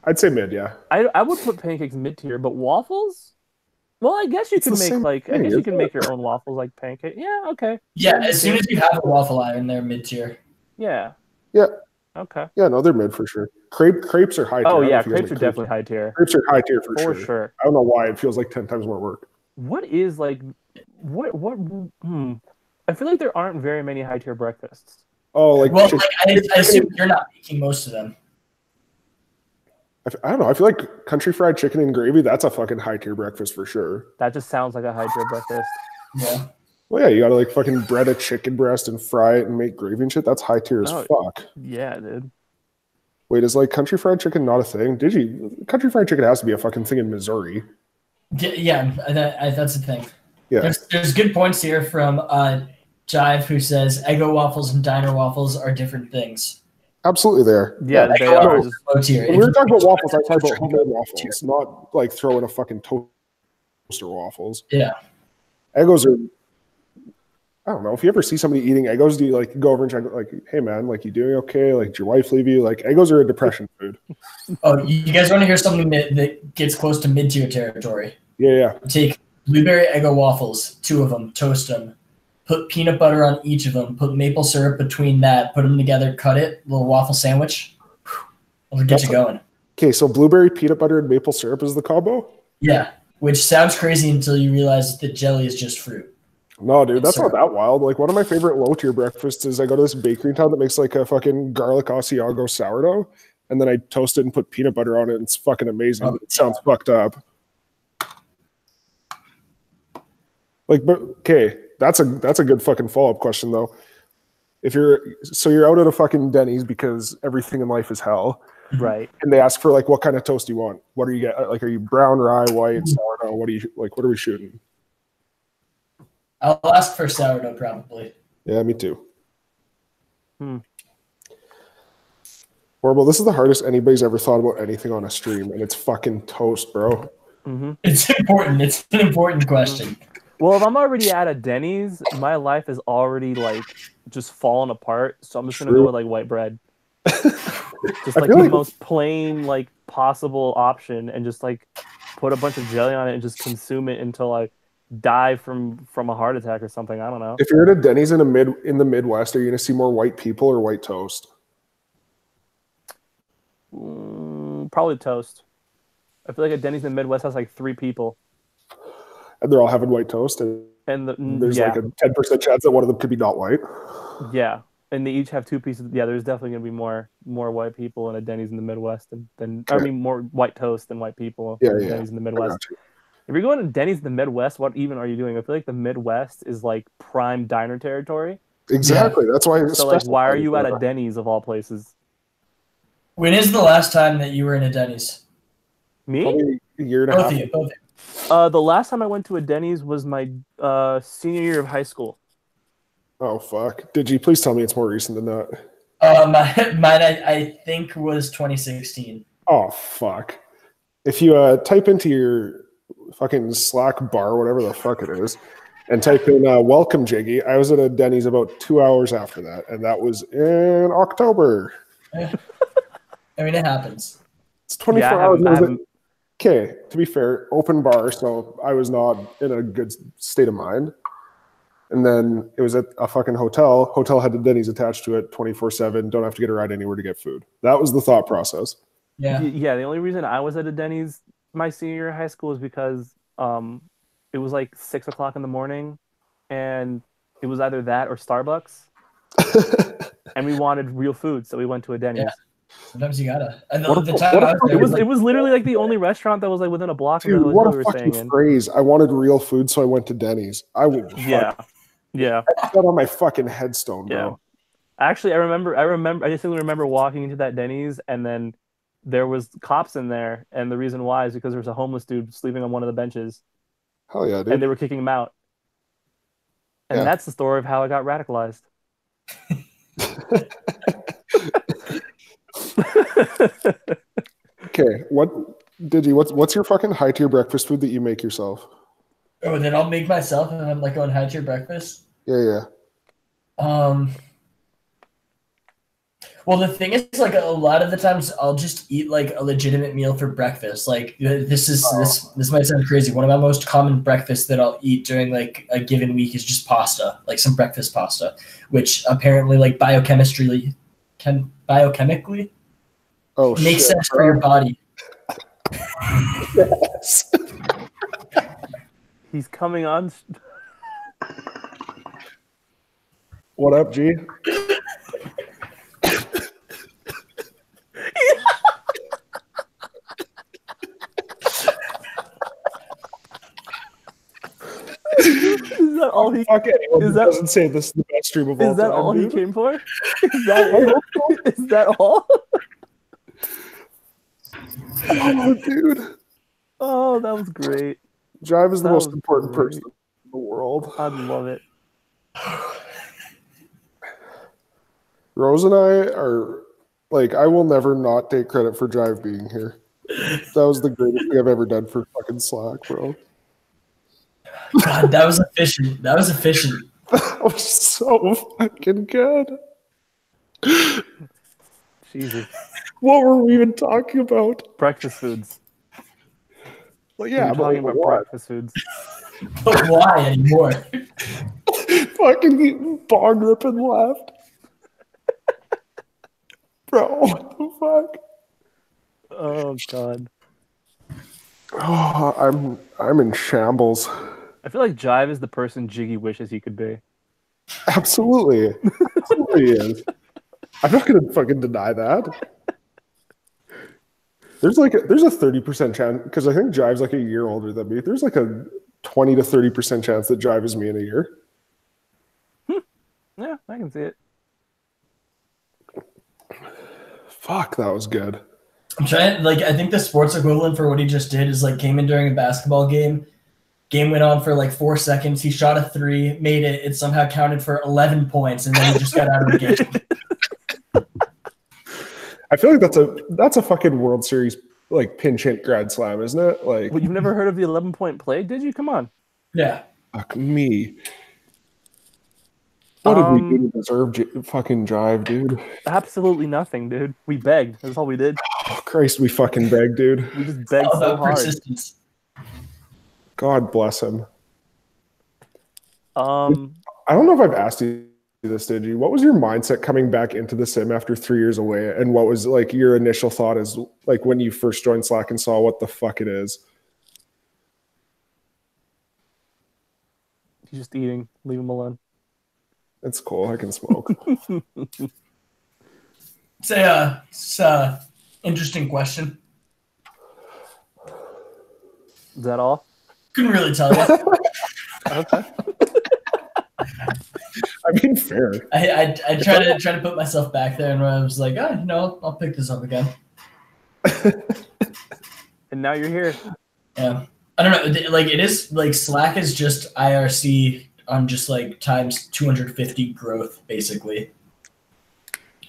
I'd say mid, yeah. I would put pancakes mid tier, but waffles. Well, I guess you It's could the make same like I thing, guess you isn't can make your own waffles like pancake. Yeah. Okay. Yeah, as soon as you have a waffle iron, they're mid-tier. Yeah. Yeah. Okay. Yeah, no, they're mid for sure. Crepes are high tier. Oh I don't know yeah, if you guys crepes are make definitely high tier. Crepes are high tier for For sure. sure. I don't know why it feels like 10 times more work. What is like what I feel like there aren't very many high tier breakfasts. Oh, like, Well, like, I assume you're not making most of them. I don't know. I feel like country fried chicken and gravy, that's a fucking high tier breakfast for sure. That just sounds like a high tier breakfast. Yeah. Well, yeah, you gotta like fucking bread a chicken breast and fry it and make gravy and shit. That's high tier as Oh. fuck. Yeah, dude. Wait, is like country fried chicken not a thing? Country fried chicken has to be a fucking thing in Missouri. Yeah, that's the thing. Yeah. There's good points here from Jive, who says Eggo waffles and diner waffles are different things. Absolutely there. Yeah, they Eggo are. waffles are low tier. When we were talking about waffles, I talked about homemade waffles, not like throwing a fucking toaster waffles. Yeah. Eggos are, I don't know. If you ever see somebody eating Eggos, do you like go over and check, like, hey man, like, you doing okay? Like, did your wife leave you? Like, Eggos are a depression food. Oh, you guys want to hear something that gets close to mid-tier territory? Yeah. Take blueberry Eggo waffles, 2 of them, toast them, put peanut butter on each of them, put maple syrup between that, put them together, cut it, little waffle sandwich. It'll get you going. Okay, so blueberry, peanut butter, and maple syrup is the combo? Yeah, which sounds crazy until you realize that jelly is just fruit. No, dude, that's not that wild. Like, one of my favorite low-tier breakfasts is I go to this bakery in town that makes like a fucking garlic Asiago sourdough, and then I toast it and put peanut butter on it, and it's fucking amazing. Oh, It sounds fucked up. Like, but okay, that's a good fucking follow-up question though. If you're out at a fucking Denny's because everything in life is hell, Right. and they ask for like what kind of toast you want. What are you get? Like, are you brown, rye, white, sourdough? What are you like? What are we shooting? I'll ask for sourdough probably. Yeah, me too. Horrible. This is the hardest anybody's ever thought about anything on a stream, and it's fucking toast, bro. It's important. It's an important question. Well, if I'm already at a Denny's, my life is already like just falling apart. So I'm just gonna go with like white bread. Just like the most plain like possible option, and just like put a bunch of jelly on it and just consume it until I die from a heart attack or something. I don't know. If you're at a Denny's in the Midwest, are you gonna see more white people or white toast? Probably toast. I feel like a Denny's in the Midwest has like 3 people. And they're all having white toast, and there's like a 10% chance that one of them could be not white. Yeah, and they each have 2 pieces. Yeah, there's definitely gonna be more white people in a Denny's in the Midwest than I mean more white toast than white people. Yeah, in Denny's in the Midwest. If you're going to Denny's in the Midwest, what even are you doing? I feel like the Midwest is like prime diner territory. Exactly. That's why. So like, why are you at a Denny's of all places? When is the last time that you were in a Denny's? Me? Probably a year and a Both half. of you. Both of you. The last time I went to a Denny's was my senior year of high school. Oh fuck! Did you please tell me it's more recent than that? Mine I think was 2016. Oh fuck! If you type into your fucking Slack bar, whatever the fuck it is, and type in "welcome Jiggy," I was at a Denny's about 2 hours after that, and that was in October. I mean, it happens. It's 24 hours. Okay, to be fair, open bar, so I was not in a good state of mind. And then it was at a fucking hotel. Hotel had the Denny's attached to it 24/7. Don't have to get a ride anywhere to get food. That was the thought process. Yeah. Yeah, the only reason I was at a Denny's my senior year of high school is because it was like 6 o'clock in the morning, and it was either that or Starbucks. And we wanted real food, so we went to a Denny's. Yeah. Sometimes you gotta. It was literally like the only restaurant that was like within a block of the hotel we were staying in. Phrase! I wanted real food, so I went to Denny's. I would. Yeah. I put that on my fucking headstone, bro. Yeah. Actually, I distinctly remember walking into that Denny's, and then there was cops in there, and the reason why is because there was a homeless dude sleeping on one of the benches. Hell yeah, dude! And they were kicking him out. And that's the story of how I got radicalized. Okay, what's your fucking high tier breakfast food that you make yourself? Oh, then I'll make myself and I'm like going high tier breakfast. Yeah. Well, the thing is, like, a lot of the times I'll just eat like a legitimate meal for breakfast. Like, this might sound crazy. One of my most common breakfasts that I'll eat during like a given week is just pasta, like some breakfast pasta, which apparently, like, biochemically Oh, makes shit, sense for bro. your body. Yes. He's coming on. What up, G? Is that all he? Fuck anyone Is who that- doesn't say this is the best stream of all Is that time, all he dude. came for? Is that it? Is that all? Oh, dude. Oh, that was great. Jive is the That most was important great. person in the world. I love it. Rose and I are like, I will never not take credit for Jive being here. That was the greatest thing I've ever done for fucking Slack, bro. God, that was efficient. That was efficient. That was so fucking good. Jesus. What were we even talking about? Breakfast foods. Well, We yeah, were but talking like, about what? breakfast foods. But why anymore? Fucking bong ripping left. Bro, what the fuck? Oh God. Oh, I'm in shambles. I feel like Jive is the person Jiggy wishes he could be. Absolutely. Absolutely is. I'm not gonna fucking deny that. There's a 30% chance, because I think Jive's like a year older than me. There's like a 20 to 30% chance that Jive is me in a year. Yeah, I can see it. Fuck, that was good. I'm trying, like, I think the sports equivalent for what he just did is like came in during a basketball game. Game went on for like 4 seconds. He shot a 3, made it. It somehow counted for 11 points, and then he just got out of the game. I feel like that's a fucking World Series like pinch hit grand slam, isn't it? Like, Well, you've never heard of the 11-point play, did you? Come on. Yeah. fuck me. What did we do to deserve fucking Jive, dude? Absolutely nothing, dude. We begged. That's all we did. Oh, Christ, we fucking begged, dude. We just begged All so about hard. persistence. God bless him. Um, I don't know if I've asked you this, did you? What was your mindset coming back into the sim after 3 years away? And what was like your initial thought is like when you first joined Slack and saw what the fuck it is? he's just eating. Leave him alone. It's cool. I can smoke. It's a interesting question. Is that all? Couldn't really tell you. Okay. I mean, fair. I try to put myself back there, and I was like, I'll pick this up again. And now you're here. Yeah. I don't know. Like, it is like Slack is just IRC on just like times 250 growth, basically.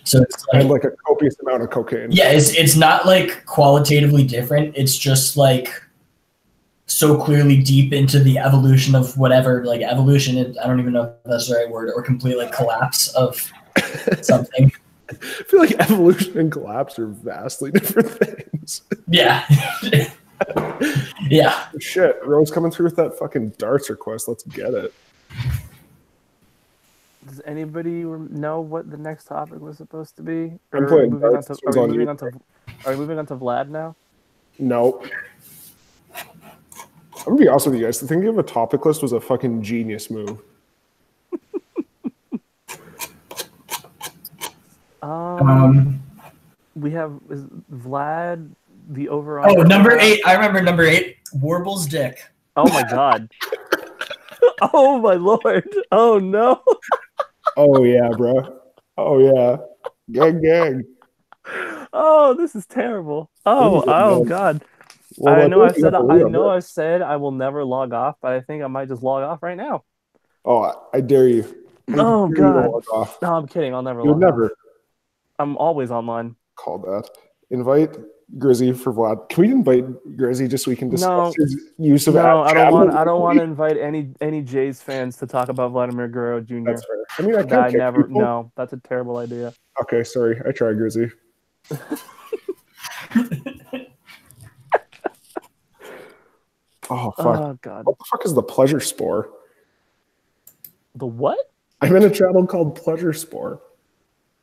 So it's And like, like a copious amount of cocaine. yeah, it's not like qualitatively different. It's just like so clearly deep into the evolution of whatever, like evolution. I don't even know if that's the right word, or complete like collapse of something. I feel like evolution and collapse are vastly different things. Yeah. Yeah. Shit, Rose coming through with that fucking darts request. Let's get it. Does anybody know what the next topic was supposed to be? I'm Or playing moving on darts. to, This one's are we on moving you. on to Are we moving on to Vlad now? Nope. I'm gonna be honest with you guys. Thinking of a topic list was a fucking genius move. We have is Vlad the overall. Oh, number 8. I remember number 8. Warble's dick. Oh my god. Oh my lord. Oh no. Oh yeah, bro. Oh yeah. Gang gang. Oh, this is terrible. Oh, This is oh bad. god. Well, I know I think you said have to I read know it. I said I will never log off, but I think I might just log off right now. Oh, I dare you. I Oh, dare you to God. log off. No, I'm kidding. I'll never You would log off. never I'm always online. call that. Invite Grizzy for Vlad. Can we invite Grizzy just so we can discuss No. his use of No, I don't want. Chapman? I don't want to invite any Jays fans to talk about Vladimir Guerrero Jr. That's fair. I mean, I That can't I kick never. people. No, that's a terrible idea. Okay, sorry. I tried, Grizzy. Oh, fuck. Oh God. What the fuck is the pleasure spore? The what? I'm in a channel called Pleasure Spore.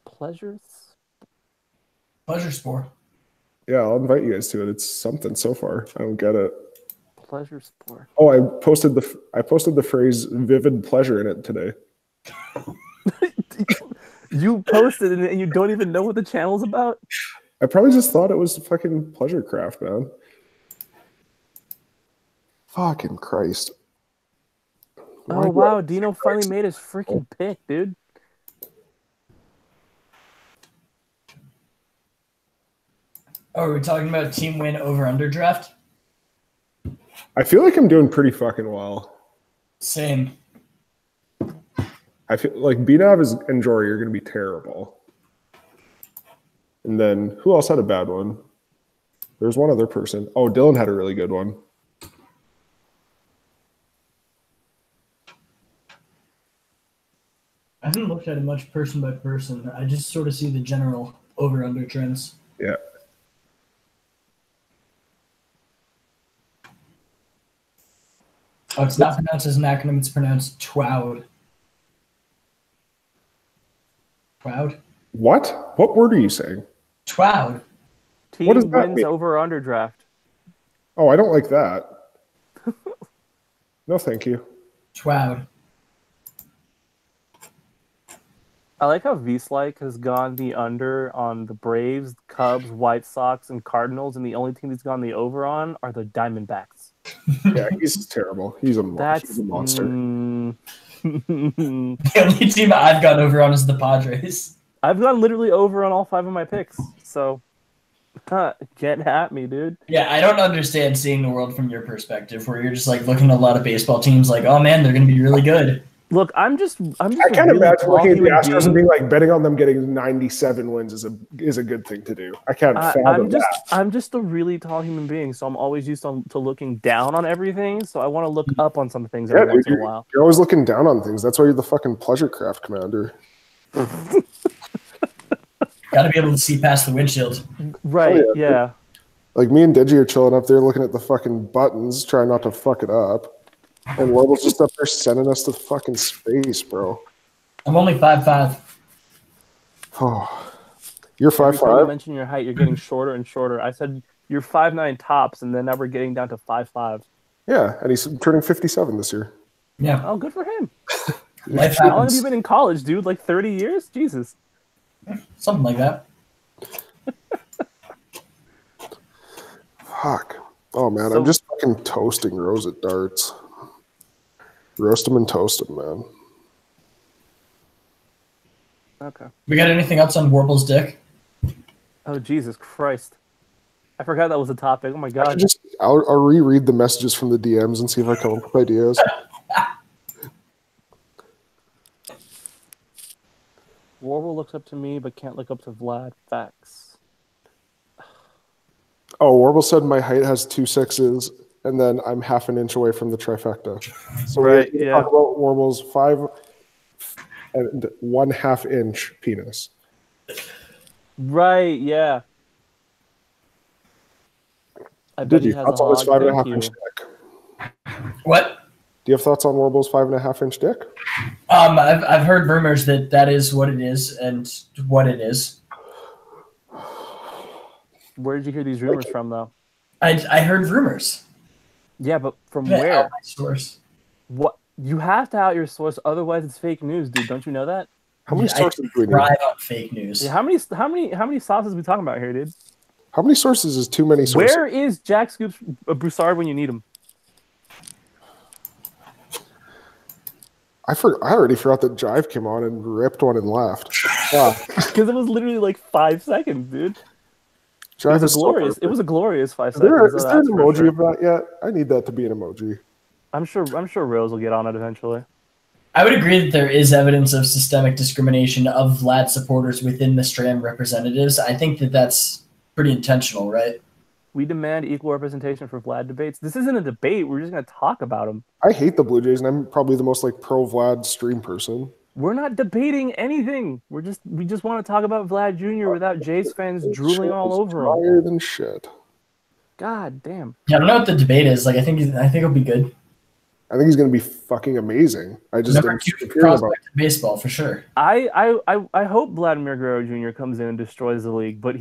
Pleasures? Pleasure spore. Yeah, I'll invite you guys to it. It's something so far. I don't get it. Pleasure sport. Oh, I posted the phrase "vivid pleasure" in it today. You posted it and you don't even know what the channel's about? I probably just thought it was fucking pleasure craft, man. Fucking Christ. Oh wow, Dino finally made his freaking pick, dude. Oh, are we talking about team win over under draft? I feel like I'm doing pretty fucking well. Same. I feel like BNav and Jory are going to be terrible. And then who else had a bad one? There's one other person. Oh, Dylan had a really good one. I haven't looked at it much person by person. I just sort of see the general over under trends. Yeah. Oh, it's not pronounced as an acronym, it's pronounced TWOUD. TWOUD? What? What word are you saying? TWOUD. Team What does that wins mean? over or under draft. Oh, I don't like that. No, thank you. TWOUD. I like how Vslike has gone the under on the Braves, Cubs, White Sox, and Cardinals, and the only team he's gone the over on are the Diamondbacks. Yeah, he's terrible. He's a monster. The only team I've gone over on is the Padres. I've gone literally over on all 5 of my picks, so get at me, dude. Yeah, I don't understand seeing the world from your perspective, where you're just like looking at a lot of baseball teams like, oh man, they're going to be really good. Look, I'm just. I a can't really imagine tall looking at the human Astros and being. being like betting on them getting 97 wins is a good thing to do. I can't fathom that. I'm just a really tall human being, so I'm always used to looking down on everything. So I want to look up on some things every once in a while. You're always looking down on things. That's why you're the fucking pleasure craft commander. Got to be able to see past the windshield. Right? Oh, yeah. Like me and Digi are chilling up there looking at the fucking buttons, trying not to fuck it up. And Warble's just up there sending us to fucking space, bro. I'm only 5'5". Oh, you're Every time you 5'5"? mention your height, you're getting shorter and shorter. I said you're 5'9" tops, and then now we're getting down to 5'5". Yeah, and he's turning 57 this year. Yeah. Oh, good for him. Life How long have happens. you been in college, dude? Like 30 years? Jesus. Something like that. Fuck. Oh, man, So- I'm just fucking toasting Rose at darts. Roast him and toast him, man. Okay. We got anything else on Warble's dick? Oh, Jesus Christ. I forgot that was a topic. Oh, my God. I'll reread the messages from the DMs and see if I come up with ideas. Warble looks up to me, but can't look up to Vlad. Facts. Oh, Warble said my height has 2 6s, and then I'm half an inch away from the trifecta. So Right, we yeah. talk about Warble's 5 and 1/2 inch penis. Right, yeah. I bet Did he you? has Thoughts a on his hog. 5.5 Thank inch you. dick? What? Do you have thoughts on Warble's 5.5 inch dick? I've heard rumors that is what it is and what it is. Where did you hear these rumors from, though? I heard rumors. Yeah, but from Yeah, where? out my source. What? You have to out your source, otherwise it's fake news, dude. Don't you know that? How many I sources do we need? thrive on fake news. Yeah, how many sauces are we talking about here, dude? How many sources is too many sources? Where is Jack Scoops Broussard when you need him? I already forgot that Jive came on and ripped one and left. Wow. Because it was literally like 5 seconds, dude. Jive It is so glorious. perfect. It was a glorious 5 Is there, seconds. is so there an that's for emoji sure. of that yet? I need that to be an emoji. I'm sure Rose will get on it eventually. I would agree that there is evidence of systemic discrimination of Vlad supporters within the Stram representatives. I think that that's pretty intentional, right? We demand equal representation for Vlad debates. This isn't a debate. We're just going to talk about him. I hate the Blue Jays, and I'm probably the most like pro Vlad stream person. We're not debating anything. We just want to talk about Vlad Jr. without Jays fans drooling all over him. Drier than shit. God damn. Yeah, I don't know what the debate is. Like, I think it'll be good. I think he's going to be fucking amazing. I just Number didn't two hear about prospect in baseball for sure. I hope Vladimir Guerrero Jr. comes in and destroys the league, but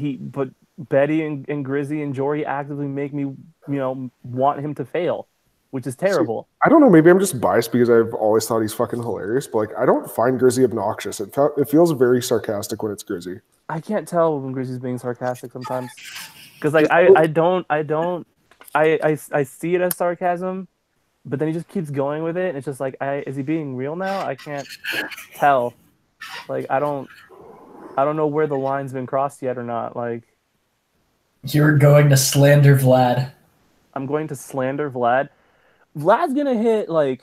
Betty and Grizzy and Jory actively make me, want him to fail, which is terrible. I don't know. Maybe I'm just biased because I've always thought he's fucking hilarious. But like, I don't find Grizzy obnoxious. It feels very sarcastic when it's Grizzy. I can't tell when Grizzy's being sarcastic sometimes, because like I see it as sarcasm, but then he just keeps going with it, and it's just like, is he being real now? I can't tell. Like, I don't know where the line's been crossed yet or not. Like, You're going to slander Vlad. I'm going to slander Vlad. Vlad's gonna hit like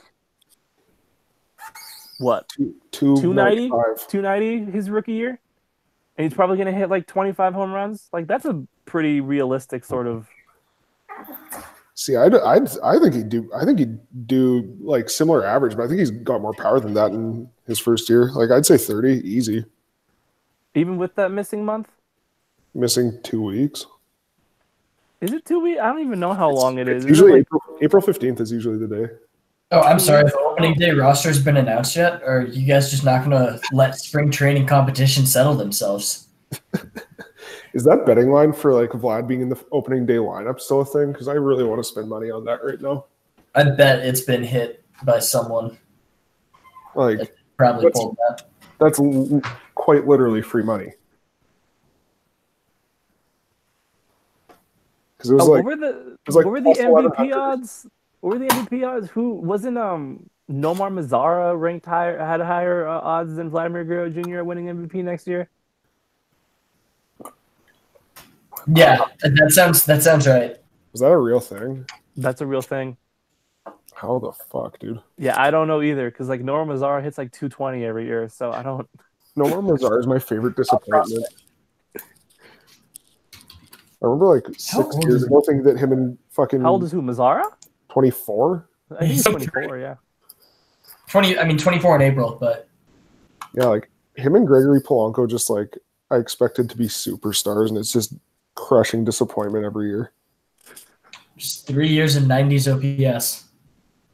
what? 290? 290 his rookie year? And he's probably gonna hit like 25 home runs. Like, that's a pretty realistic sort of. See, I think he'd do. I think he'd do like similar average, but I think he's got more power than that in his first year. Like, I'd say 30, easy. Even with that missing month? Missing 2 weeks. Is it 2 weeks? I don't even know how long it is. Usually April 15th is usually the day. Oh, I'm sorry. The opening day roster has been announced yet? Or are you guys just not going to let spring training competition settle themselves? Is that betting line for like Vlad being in the opening day lineup still a thing? Because I really want to spend money on that right now. I bet it's been hit by someone. Like, probably pulled that. That's quite literally free money. Because it was what were the MVP odds? What were the MVP odds? Who wasn't Nomar Mazara ranked higher, had higher odds than Vladimir Guerrero Jr. winning MVP next year? Yeah, that sounds right. Was that a real thing? That's a real thing. How the fuck, dude? Yeah, I don't know either, because like Nomar Mazara hits like 220 every year, so I don't. Nomar Mazara is my favorite disappointment. I remember like 6 years ago thinking that him and fucking. How old is who? Mazara? 24. I think he's 24. Yeah. 24 in April, but. Yeah, like him and Gregory Polanco, just like I expected to be superstars, and it's just crushing disappointment every year. Just 3 years and 90s OPS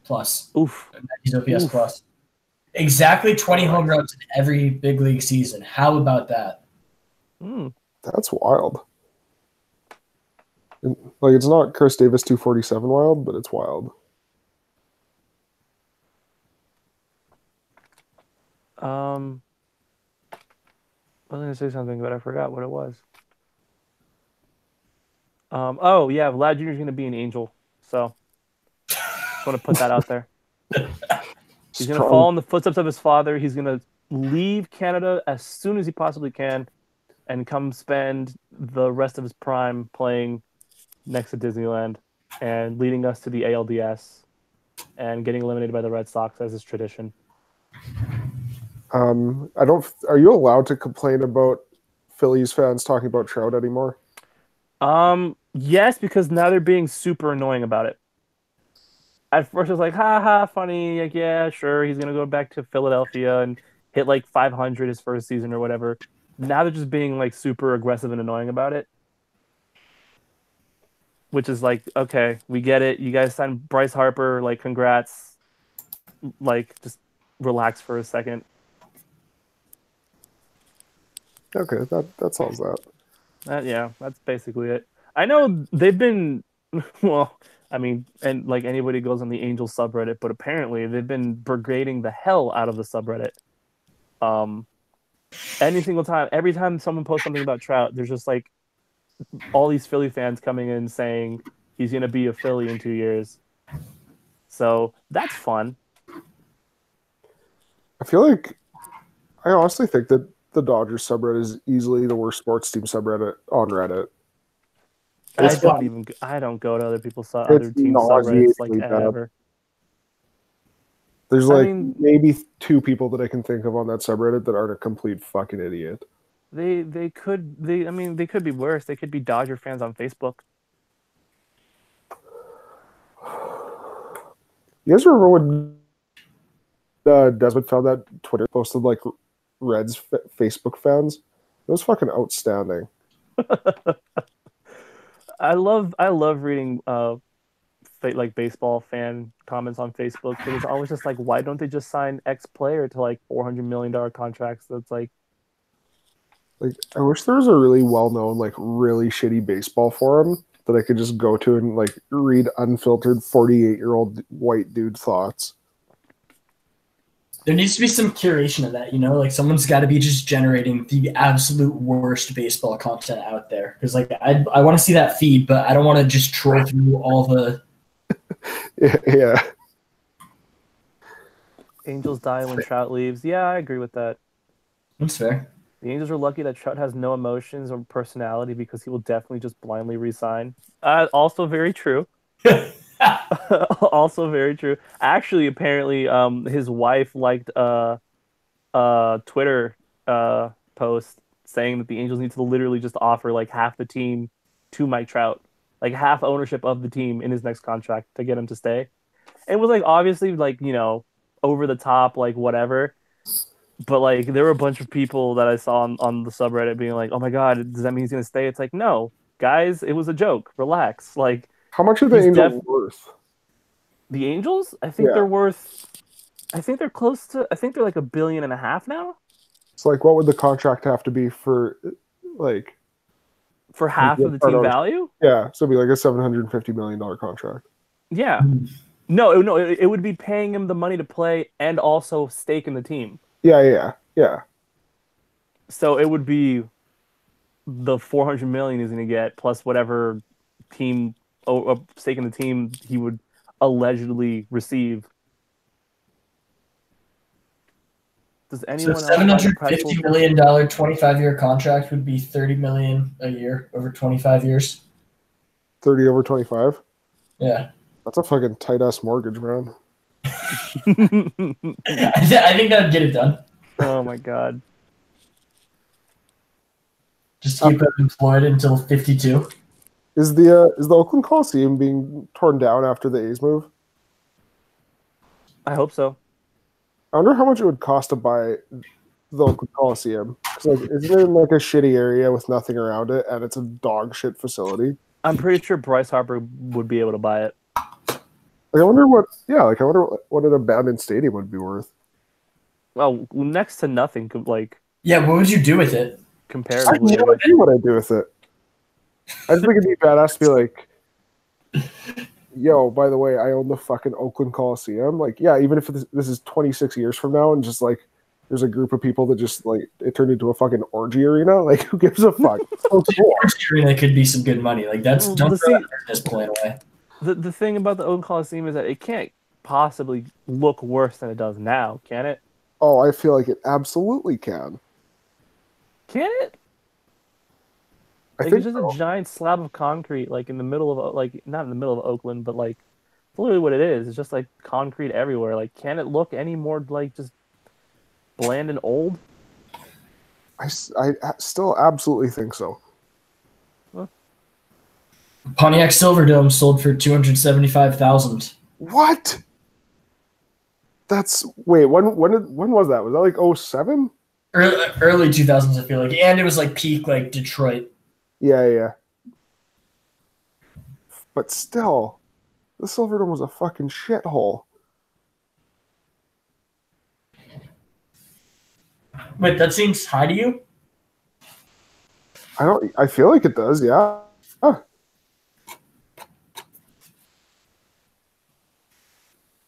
plus. Oof. 90s OPS plus. Exactly 20 home runs in every big league season. How about that? That's wild. Like, it's not Chris Davis 247 wild, but it's wild. I was going to say something, but I forgot what it was. Oh, yeah, Vlad Jr. is going to be an Angel. So, just want to put that out there. He's going to follow in the footsteps of his father. He's going to leave Canada as soon as he possibly can and come spend the rest of his prime playing next to Disneyland and leading us to the ALDS and getting eliminated by the Red Sox as is tradition. Are you allowed to complain about Phillies fans talking about Trout anymore? Yes, because now they're being super annoying about it. At first, it was like, ha, funny. Like, yeah, sure, he's going to go back to Philadelphia and hit like 500 his first season or whatever. Now they're just being like super aggressive and annoying about it. Which is like, okay, we get it. You guys signed Bryce Harper. Like, congrats. Like, just relax for a second. Okay, that solves that. Yeah, that's basically it. I know they've been, well, I mean, and like anybody goes on the Angels subreddit, but apparently they've been brigading the hell out of the subreddit. Any single time, every time someone posts something about Trout, there's just like all these Philly fans coming in saying he's going to be a Philly in 2 years. So that's fun. I honestly think that the Dodgers subreddit is easily the worst sports team subreddit on Reddit. I don't go to other people's other teams subreddits like ever. There's maybe 2 people that I can think of on that subreddit that aren't a complete fucking idiot. They could I mean they could be worse. They could be Dodger fans on Facebook. You guys remember when Desmond found that Twitter posted like Reds Facebook fans? It was fucking outstanding. I love reading like baseball fan comments on Facebook because it's always just like, why don't they just sign X player to like $400 million contracts? That's like I wish there was a really well known, like really shitty baseball forum that I could just go to and like read unfiltered 48-year-old white dude thoughts. There needs to be some curation of that, you know? Like someone's got to be just generating the absolute worst baseball content out there. Because like I want to see that feed, but I don't want to just troll through all the. Yeah. Angels die when Trout leaves. Yeah, I agree with that. That's fair. The Angels are lucky that Trout has no emotions or personality because he will definitely just blindly resign. Also very true. Also very true. Actually, apparently, his wife liked a Twitter post saying that the Angels need to literally just offer like half the team to Mike Trout, like half ownership of the team in his next contract to get him to stay. It was like obviously like, you know, over the top, like whatever. But like there were a bunch of people that I saw on the subreddit being like, "Oh my god, does that mean he's gonna stay?" It's like, no, guys, it was a joke. Relax. Like, how much are the Angels worth? The Angels? I think they're worth. I think they're close to. I think they're like $1.5 billion now. So like, what would the contract have to be for, like, for half of the team value? Yeah, so it'd be like a $750 million contract. Yeah. No, it would be paying him the money to play and also stake in the team. Yeah. So it would be the $400 million he's going to get plus whatever team stake in the team he would allegedly receive. Does anyone so $750 million 25-year contract would be $30 million a year over 25 years. 30 over 25? Yeah. That's a fucking tight ass mortgage, man. I think that would get it done. Oh my god. Just keep them employed until 52. Is the Oakland Coliseum being torn down after the A's move? I hope so. I wonder how much it would cost to buy the Oakland Coliseum. Like, isn't it in like a shitty area with nothing around it, and it's a dog shit facility? I'm pretty sure Bryce Harper would be able to buy it. Like, I wonder what an abandoned stadium would be worth. Well, next to nothing. Like, yeah, what would you do with it? Comparatively, I have no idea what I'd do with it. I just think it'd be badass to be like, yo, by the way, I own the fucking Oakland Coliseum. Like, yeah, even if this is 26 years from now and just like there's a group of people that just like it turned into a fucking orgy arena, like who gives a fuck? So cool. Orgy arena could be some good money. Like that's don't throw that business plan away. The thing about the Oakland Coliseum is that it can't possibly look worse than it does now, can it? Oh, I feel like it absolutely can. Can it? Like, it's just a giant slab of concrete, like in the middle of, like not in the middle of Oakland, but like literally what it is. It's just like concrete everywhere. Like, can it look any more like just bland and old? I still absolutely think so. Huh? Pontiac Silverdome sold for $275,000. What? That's when was that? Was that like 2007? Early 2000s, I feel like, and it was like peak like Detroit. Yeah. But still, the Silverdome was a fucking shithole. Wait, that seems high to you? I feel like it does, yeah.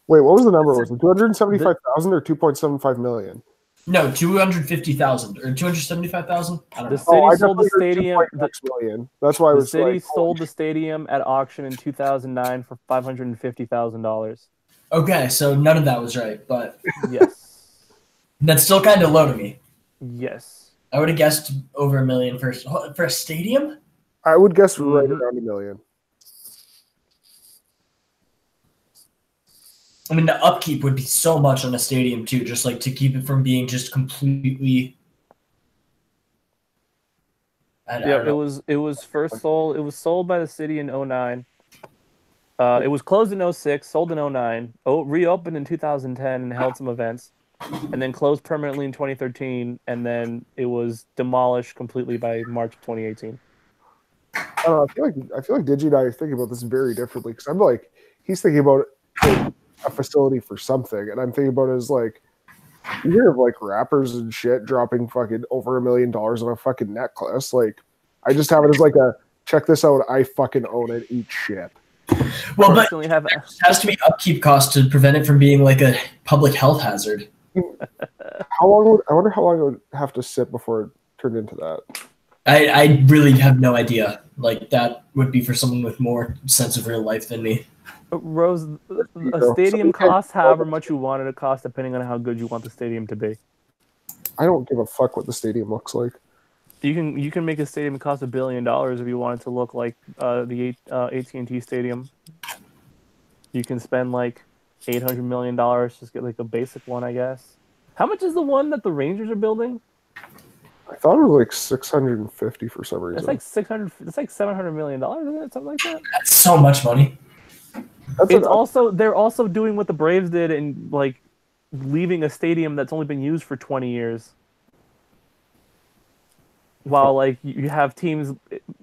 Wait, what was the number? Was it 275,000 or 2.75 million? No, 250,000 or 275,000. I don't know. The city sold the stadium. Million. That's why the city sold the stadium at auction in 2009 for $550,000. Okay, so none of that was right, but yes, that's still kind of low to me. Yes, I would have guessed over $1 million for a stadium. I would guess right around $1 million. I mean, the upkeep would be so much on a stadium too, just like to keep it from being just completely I Yeah, don't know. it was first sold. It was sold by the city in '09. It was closed in '06, sold in '09, reopened in 2010 and held some events, and then closed permanently in 2013, and then it was demolished completely by March of 2018. I don't know. I feel like Digi and I are thinking about this very differently because I'm like, he's thinking about like a facility for something, and I'm thinking about it as like you hear of like rappers and shit dropping fucking over $1 million on a fucking necklace. Like, I just have it as like a check this out. I fucking own it. Eat shit. Well, but Personally, have there has to be upkeep costs to prevent it from being like a public health hazard. I wonder how long it would have to sit before it turned into that. I really have no idea. Like that would be for someone with more sense of real life than me. Rose, a stadium costs however much you want it to cost, depending on how good you want the stadium to be. I don't give a fuck what the stadium looks like. You can make a stadium cost $1 billion if you want it to look like the AT&T Stadium. You can spend like $800 million just get like a basic one, I guess. How much is the one that the Rangers are building? I thought it was like 650 for some reason. It's like 600. It's like $700 million, isn't it? Something like that. That's so much money. They're also doing what the Braves did and like leaving a stadium that's only been used for 20 years. While like you have teams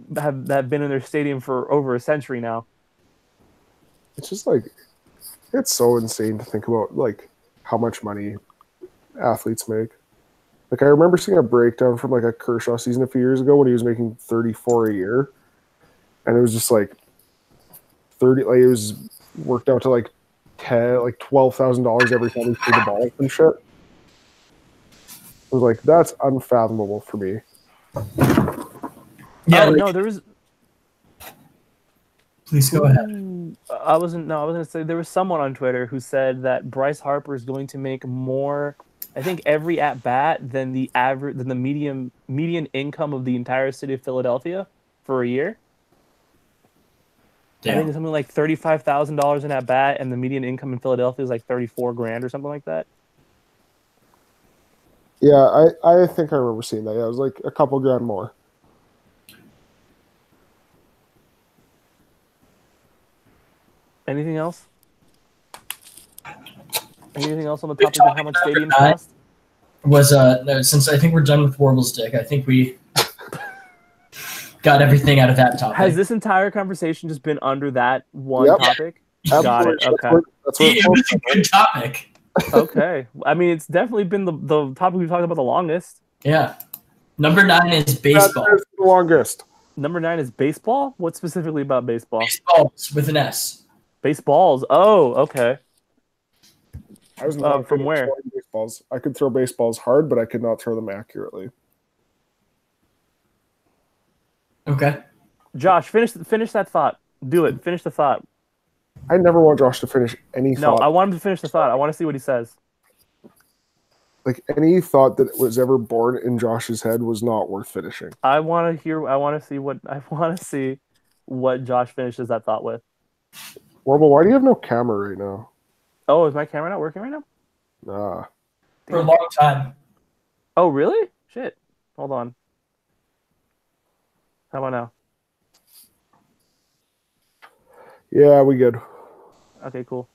that have been in their stadium for over a century now. It's just like it's so insane to think about like how much money athletes make. Like I remember seeing a breakdown from like a Kershaw season a few years ago when he was making 34 a year, and it was just like 30. Like it was worked out to like $12,000 every time he threw the ball and shit. I was like, that's unfathomable for me. Yeah, no, there was. Please go ahead. I wasn't gonna say there was someone on Twitter who said that Bryce Harper is going to make more, I think, every at bat than the median income of the entire city of Philadelphia for a year. Damn. I think it's something like $35,000 in at bat, and the median income in Philadelphia is like 34 grand or something like that. Yeah, I think I remember seeing that. Yeah, it was like a couple grand more. Anything else? Anything else on the topic of how much stadiums cost? Was no, since I think we're done with Warble's dick, I think we got everything out of that topic. Has this entire conversation just been under that one topic? Got it. Okay. It was a good topic. Okay. I mean, it's definitely been the topic we've talked about the longest. Yeah. Number 9 is baseball. That's the longest. Number 9 is baseball? What specifically about baseball? Baseballs with an S. Baseballs. Oh, okay. I was not from where? Baseballs. I could throw baseballs hard, but I could not throw them accurately. Okay. Josh, finish that thought. Do it. Finish the thought. I never want Josh to finish any thought. No, I want him to finish the thought. I want to see what he says. Like any thought that was ever born in Josh's head was not worth finishing. I want to see what Josh finishes that thought with. Warble, why do you have no camera right now? Oh, is my camera not working right now? Nah. For a long time. Oh, really? Shit. Hold on. How about now? Yeah, we good. Okay, cool.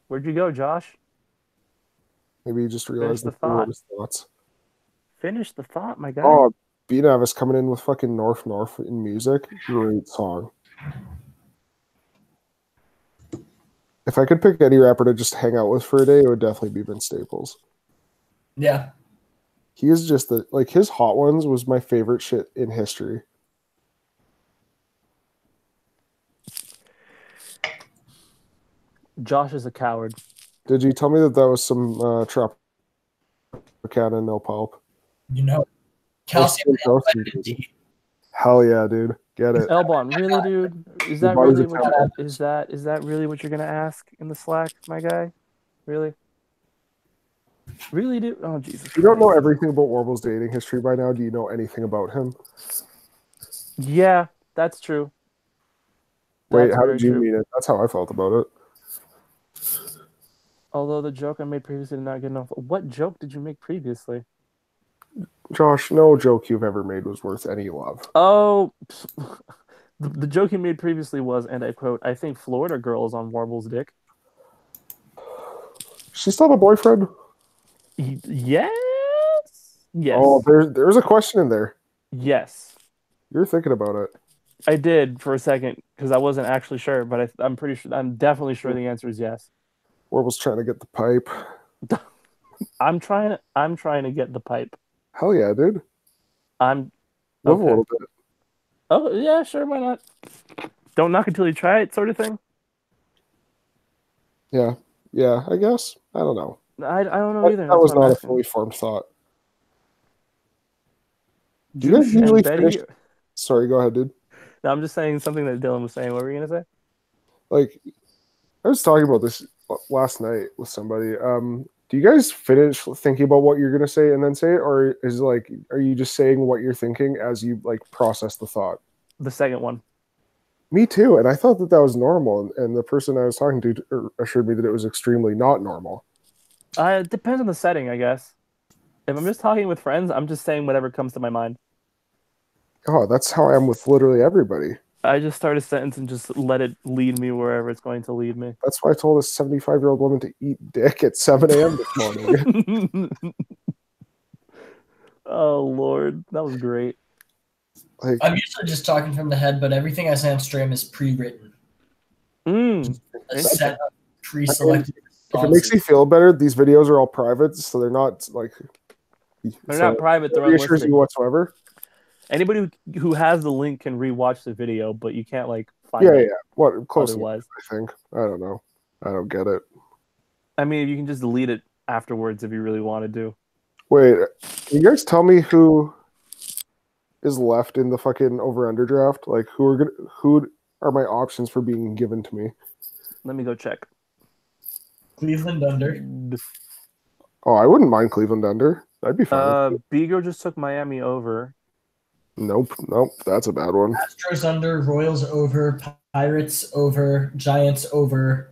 Where'd you go, Josh? Maybe you just realized the thought. His thoughts. Finish the thought, my guy. Oh, B Navis coming in with fucking North in music. Great song. If I could pick any rapper to just hang out with for a day, it would definitely be Vince Staples. Yeah. He is just his Hot Ones was my favorite shit in history. Josh is a coward. Did you tell me that was some Tropicana no pulp? You know, calcium. Hell yeah, dude. Get it. Elbon, really, dude? Is that really what you're gonna ask in the Slack, my guy? Really? Really, dude? Oh, Jesus. You don't know everything about Warble's dating history by now. Do you know anything about him? Yeah, that's true. Wait, how did you mean it? That's how I felt about it. Although the joke I made previously did not get enough. What joke did you make previously? Josh, no joke you've ever made was worth any love. Oh, the joke he made previously was, and I quote, "I think Florida girl is on Warble's dick." She still have a boyfriend? Yes. Yes. Oh, there's a question in there. Yes. You're thinking about it. I did for a second because I wasn't actually sure, but I'm pretty sure. I'm definitely sure the answer is yes. Warble's trying to get the pipe. I'm trying to get the pipe. Hell yeah, dude. I'm Live okay. a little bit. Oh yeah, sure, why not? Don't knock until you try it, sort of thing. Yeah, I guess. I don't know. I don't know either. That was not a fully formed thought. Do you guys Juice usually and Betty. finish? Sorry, go ahead, dude. No, I'm just saying something that Dylan was saying. What were you gonna say? Like, I was talking about this last night with somebody. Do you guys finish thinking about what you're gonna say and then say it, or is it like, are you just saying what you're thinking as you like process the thought? The second one. Me too, and I thought that was normal, and the person I was talking to assured me that it was extremely not normal. It depends on the setting, I guess. If I'm just talking with friends, I'm just saying whatever comes to my mind. Oh, that's how I am with literally everybody. I just start a sentence and just let it lead me wherever it's going to lead me. That's why I told a 75-year-old woman to eat dick at 7 a.m. this morning. Oh, Lord. That was great. Like, I'm usually just talking from the head, but everything I say on stream is pre-written. A set of pre-selected if it makes you feel better, these videos are all private, so they're not like... They're not private, they're reassures unlisted. you whatsoever. Anybody who has the link can rewatch the video, but you can't like find it. Yeah. What close otherwise? I think. I don't know. I don't get it. I mean, you can just delete it afterwards if you really wanted to. Wait, can you guys tell me who is left in the fucking over/under draft? Like, who are my options for being given to me? Let me go check. Cleveland under. Oh, I wouldn't mind Cleveland under. That'd be fine. Beagle just took Miami over. Nope. That's a bad one. Astros under, Royals over, Pirates over, Giants over,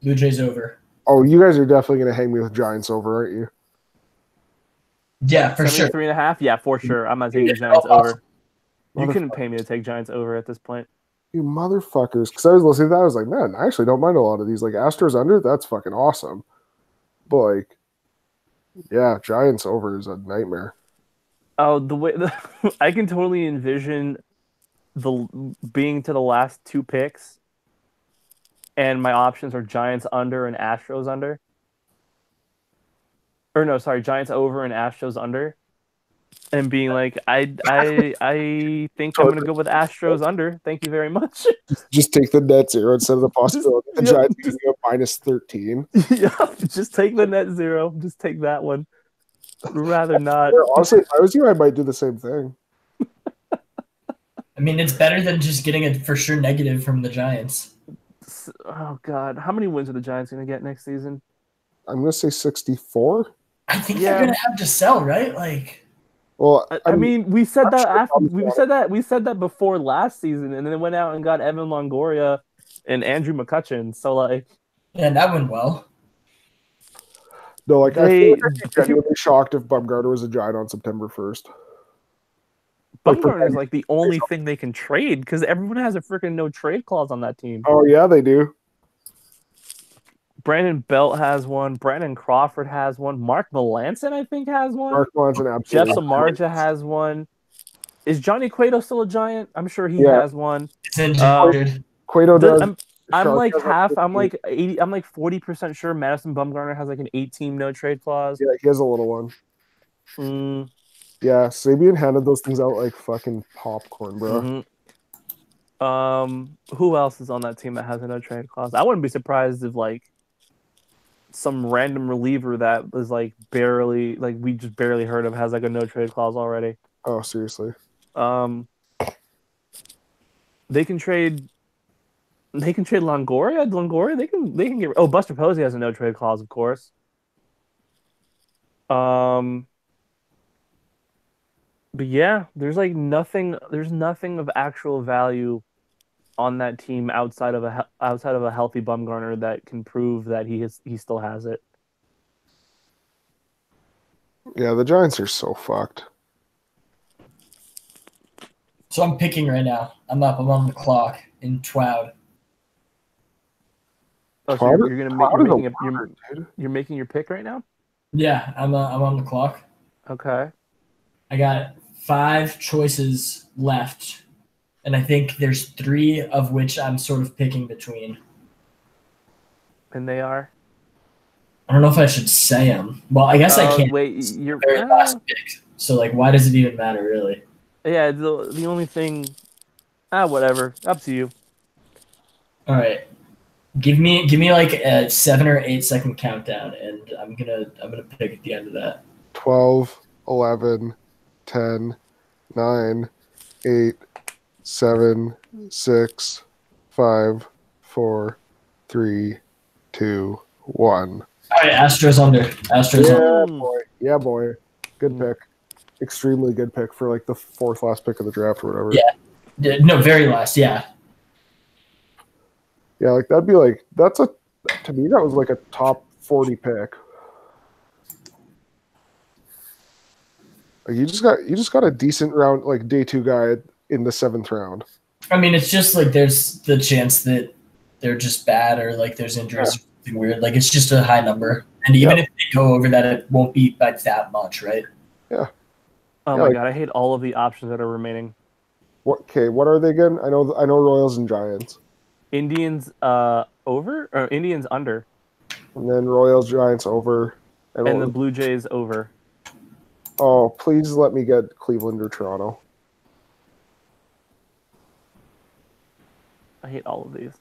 Blue Jays over. Oh, you guys are definitely going to hang me with Giants over, aren't you? Yeah, for sure. 3.5? Yeah, for sure. I'm not taking Giants over. You couldn't pay me to take Giants over at this point. You motherfuckers. Because I was listening to that, I was like, man, I actually don't mind a lot of these. Like, Astros under, that's fucking awesome. But, like, yeah, Giants over is a nightmare. Oh, I can totally envision being to the last two picks, and my options are Giants under and Astros under. Or no, sorry, Giants over and Astros under, and being like, I think I'm gonna go with Astros under. Thank you very much. Just take the net zero instead of the possibility the Giants giving you a -13. Yeah, just take the net zero. Just take that one. Rather not. Honestly, if I was you, I might do the same thing. I mean, it's better than just getting a for sure negative from the Giants. Oh God, how many wins are the Giants gonna get next season? I'm gonna say 64. I think they're gonna have to sell, right? Like, well, I mean, we said that after we said that before last season, and then went out and got Evan Longoria and Andrew McCutchen. So like, yeah, that went well. No, like I'd be genuinely shocked if Bumgarner was a Giant on September 1st. Bumgarner is like the only thing they can trade because everyone has a freaking no trade clause on that team. Oh yeah, they do. Brandon Belt has one. Brandon Crawford has one. Mark Melanson, I think, has one. Mark Melanson, absolutely. Jeff Samardzija has one. Is Johnny Cueto still a Giant? I'm sure he has one. Cueto does. I'm like half. I'm like 80. I'm like 40% sure Madison Bumgarner has like an 8-team no trade clause. Yeah, he has a little one. Yeah, Sabian handed those things out like fucking popcorn, bro. Who else is on that team that has a no trade clause? I wouldn't be surprised if like some random reliever that was like barely, like we just barely heard of, has like a no trade clause already. Oh, seriously. They can trade. They can trade Longoria. Longoria. They can get. Oh, Buster Posey has a no trade clause, of course. But yeah, there's like nothing. There's nothing of actual value on that team outside of a healthy Bumgarner that can prove that he still has it. Yeah, the Giants are so fucked. So I'm picking right now. I'm up. I'm on the clock in Twoud. Oh, so you're gonna make you're making your pick right now? Yeah, I'm on the clock. Okay. I got 5 choices left, and I think there's 3 of which I'm sort of picking between. And they are? I don't know if I should say them. Well, I guess I can't. Wait, you're Very last pick. So like, why does it even matter, really? Yeah, the only thing, whatever, up to you. All right, give me like a 7 or 8 second countdown, and I'm gonna pick at the end of that. 12, 11, 10, 9, 8, 7, 6, 5, 4, 3, 2, 1. All right, Astros under. Astros under. Yeah, boy. Yeah, boy. Good pick. Extremely good pick for like the 4th last pick of the draft or whatever. Yeah. No, very last. Yeah. Yeah, like that'd be like to me that was like a top 40 pick. Like you just got a decent round like day 2 guy in the 7th round. I mean, it's just like there's the chance that they're just bad or like there's injuries or something weird. Like it's just a high number, and even if they go over that, it won't be by that much, right? Yeah. Oh my god, I hate all of the options that are remaining. What are they again? I know Royals and Giants. Indians over or Indians under. And then Royals, Giants over. And the Blue Jays over. Oh, please let me get Cleveland or Toronto. I hate all of these.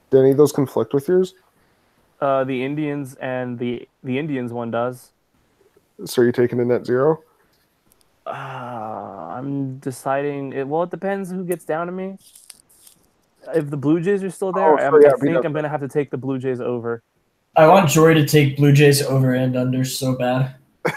Do any of those conflict with yours? The Indians and the Indians one does. So you're taking a net zero? I'm deciding. It depends who gets down to me. If the Blue Jays are still there, I think I'm going to have to take the Blue Jays over. I want Jory to take Blue Jays over and under so bad. I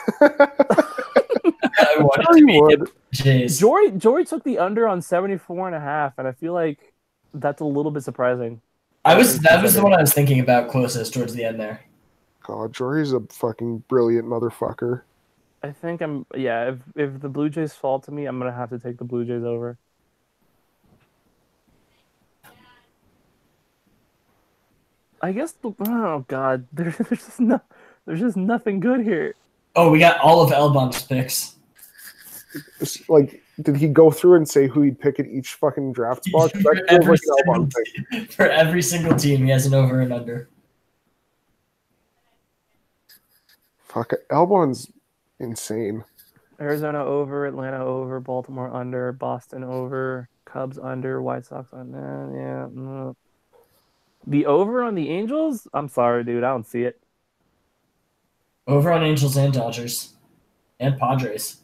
want it to be Jays. Jory took the under on 74.5, and I feel like that's a little bit surprising. That was the one I was thinking about closest towards the end there. God, Jory's a fucking brilliant motherfucker. I think if the Blue Jays fall to me, I'm going to have to take the Blue Jays over. I guess oh god, there's just nothing good here. Oh, we got all of Elbon's picks. Like, did he go through and say who he'd pick at each fucking draft spot? For every single team, he has an over and under. Fuck, Elbon's insane. Arizona over, Atlanta over, Baltimore under, Boston over, Cubs under, White Sox under. Yeah. The over on the Angels? I'm sorry, dude. I don't see it. Over on Angels and Dodgers. And Padres.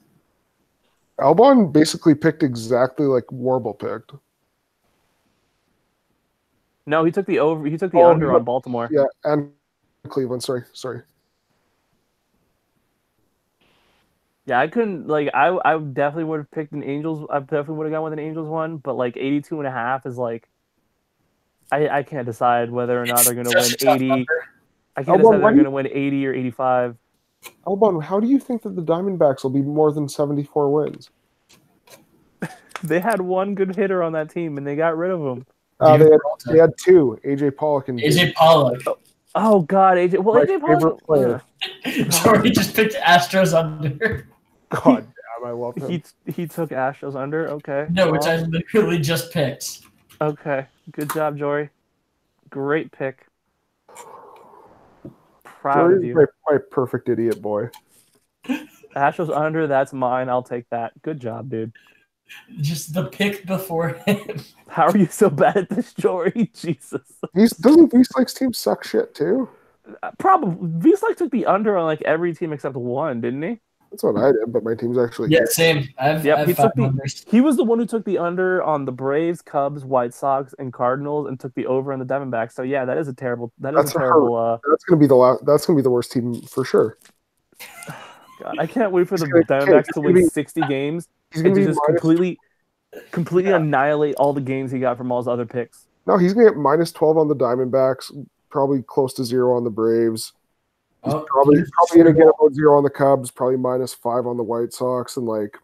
Albon basically picked exactly like Warble picked. No, he took the over. He took the under on Baltimore. Yeah, and Cleveland. Sorry. Yeah, I couldn't I definitely would have picked an Angels. I definitely would have gone with an Angels one, but like 82.5 is like I can't decide whether or not they're going to win 80. I can't decide if they're going to win 80 or 85. Albon, how do you think that the Diamondbacks will be more than 74 wins? They had one good hitter on that team, and they got rid of him. They had 2, AJ Pollock and AJ Pollock. Oh God, AJ. Well, AJ Pollock. Jory just picked Astros under. God damn, I love him. He took Astros under. Okay. No, which I literally just picked. Okay. Good job, Jory. Great pick. Proud of you. My perfect idiot boy. Astros under, that's mine. I'll take that. Good job, dude. Just the pick before him. How are you so bad at this, Jory? Jesus. Doesn't Vslake's team suck shit too? Probably. Vslake took the under on like every team except one, didn't he? That's what I did, but my team's actually good. Same. He was the one who took the under on the Braves, Cubs, White Sox, and Cardinals, and took the over on the Diamondbacks. So yeah, that's gonna be the worst team for sure. God, I can't wait for the Diamondbacks to win 60 games and to just completely completely annihilate all the games he got from all his other picks. No, he's gonna get -12 on the Diamondbacks, probably close to 0 on the Braves. He's probably gonna get about 0 on the Cubs, probably -5 on the White Sox, and like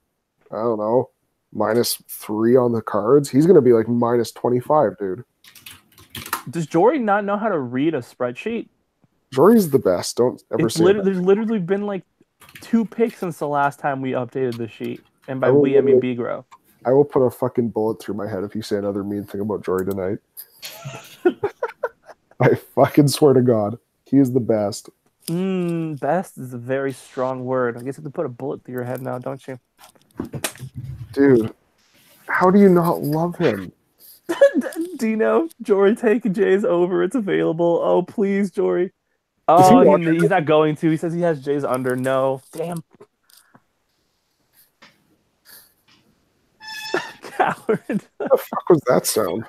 I don't know, -3 on the Cards. He's gonna be like -25, dude. Does Jory not know how to read a spreadsheet? Jory's the best. Don't ever say that. There's literally been like 2 picks since the last time we updated the sheet, and by I will we I mean literally- Bigro. I will put a fucking bullet through my head if you say another mean thing about Jory tonight. I fucking swear to God, he is the best. Best is a very strong word. I guess you have to put a bullet through your head now, don't you? Dude, how do you not love him? Dino, Jory, take Jay's over. It's available. Oh, please, Jory. Is he Oh, watching? he's not going to. He says he has Jay's under. No. Damn. Coward. What the fuck was that sound?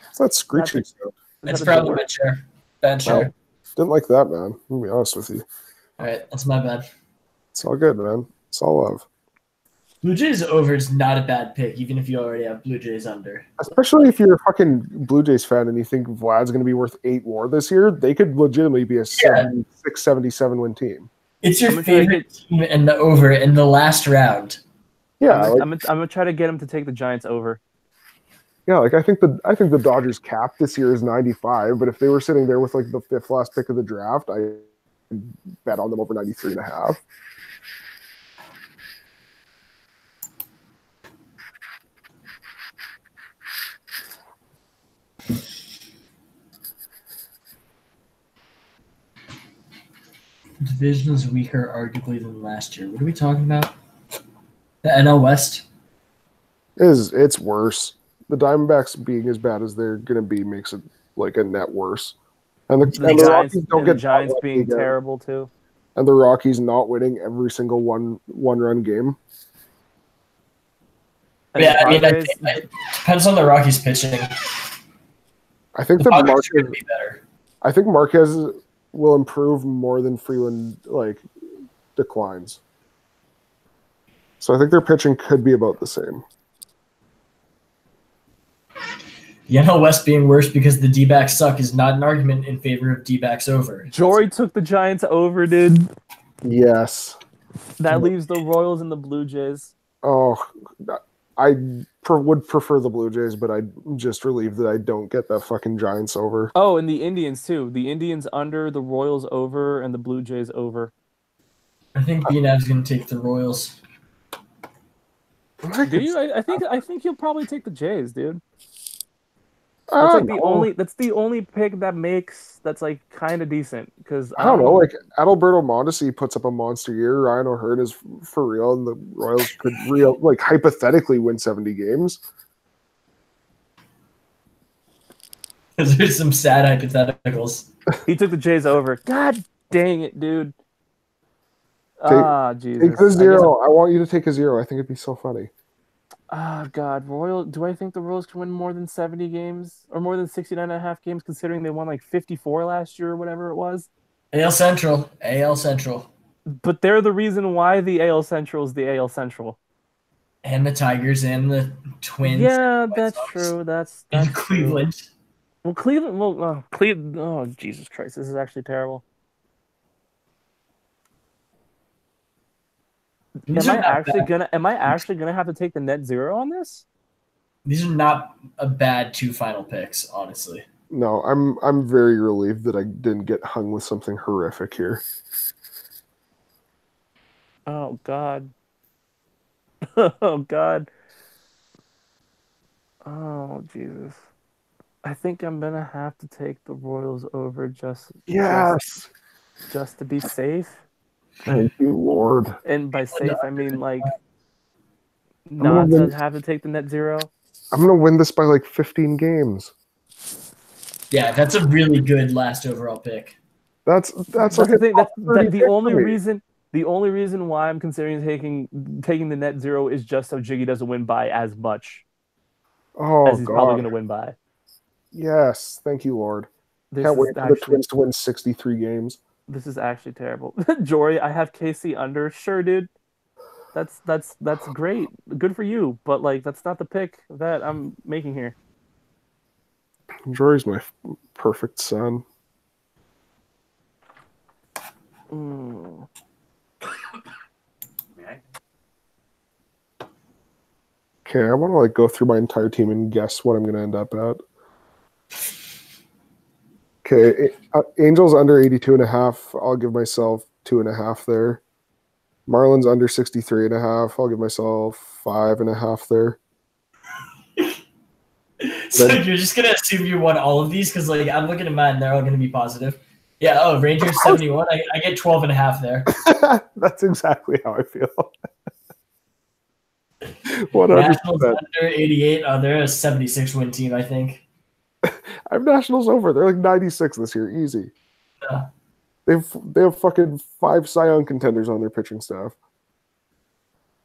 What's that screeching sound? It's probably my chair. Bad chair. Wow. Didn't like that, man. I'm gonna be honest with you. All right, that's my bad. It's all good, man. It's all love. Blue Jays over is not a bad pick, even if you already have Blue Jays under. Especially if you're a fucking Blue Jays fan and you think Vlad's going to be worth 8 WAR this year, they could legitimately be a 76, 77 win team. It's your favorite team in the over in the last round. Yeah, I'm gonna try to get him to take the Giants over. Yeah, like I think the Dodgers cap this year is 95, but if they were sitting there with like the 5th last pick of the draft, I bet on them over 93.5. Division is weaker, arguably, than last year. What are we talking about? The NL West? It's worse. The Diamondbacks being as bad as they're going to be makes it like a net worse. And the Giants, Rockies don't get the Giants that being again. terrible too. And the Rockies not winning every single one-run game. And Yeah, I mean, Padres- it depends on the Rockies pitching. I think The that Padres Marquez, could be better. I think Marquez will improve more than Freeland like declines. So I think their pitching could be about the same. The NL West being worse because the D-backs suck is not an argument in favor of D-backs over. Jory took the Giants over, dude. Yes. That leaves the Royals and the Blue Jays. Oh, I would prefer the Blue Jays, but I'm just relieved that I don't get that fucking Giants over. Oh, and the Indians too. The Indians under, the Royals over, and the Blue Jays over. I think BNAV's going to take the Royals. Do you? I think he'll probably take the Jays, dude. I That's like don't the know. only. That's the only pick that's like kind of decent because I don't know. Like Adalberto Mondesi puts up a monster year. Ryan O'Hearn is for real, and the Royals could like hypothetically win 70 games. There's some sad hypotheticals. He took the Jays over. God dang it, dude. Jesus. Take the 0. I want you to take a 0. I think it'd be so funny. God, Do I think the Royals can win more than 70 games or more than 69.5 games, considering they won like 54 last year or whatever it was? AL Central. But they're the reason why the AL Central is the AL Central. And the Tigers and the Twins. Yeah, that's true. That's And true. Cleveland. Well, Cleveland. Well, Cleveland. Oh, Jesus Christ! This is actually terrible. These Am are I not actually bad. gonna have to take the net zero on this? These are not a bad 2 final picks, honestly. No, I'm very relieved that I didn't get hung with something horrific here. Oh God. Oh God. Oh Jesus. I think I'm gonna have to take the Royals over just to be safe. Thank you, Lord. And by safe, I mean like gonna not to win. have to take the net zero. I'm gonna win this by like 15 games. Yeah, that's a really good last overall pick. That's That's like the thing. top 30 The pick only for me. reason. The only reason why I'm considering taking the net zero is just so Jiggy doesn't win by as much Oh as he's probably God. going to win by. Yes, thank you, Lord. This Can't is wait for the actually Twins to win 63 games. this is actually terrible. Jory, I have KC under. Sure, dude. That's great. Good for you, but like that's not the pick that I'm making here. Jory's my perfect son. Mm. Okay, I want to like go through my entire team and guess what I'm going to end up at. Okay, Angels under 82.5. I'll give myself 2.5 there. Marlins under 63.5. I'll give myself 5.5 there. So you're just gonna assume you won all of these because like I'm looking at mine, they're all gonna be positive. Yeah. Oh, Rangers 71. I get 12.5 there. That's exactly how I feel. 100%. Nationals under 88. Oh, they're a 76 win team, I think. I have Nationals over. They're like 96 this year, easy. Yeah. They have fucking 5 Cy Young contenders on their pitching staff.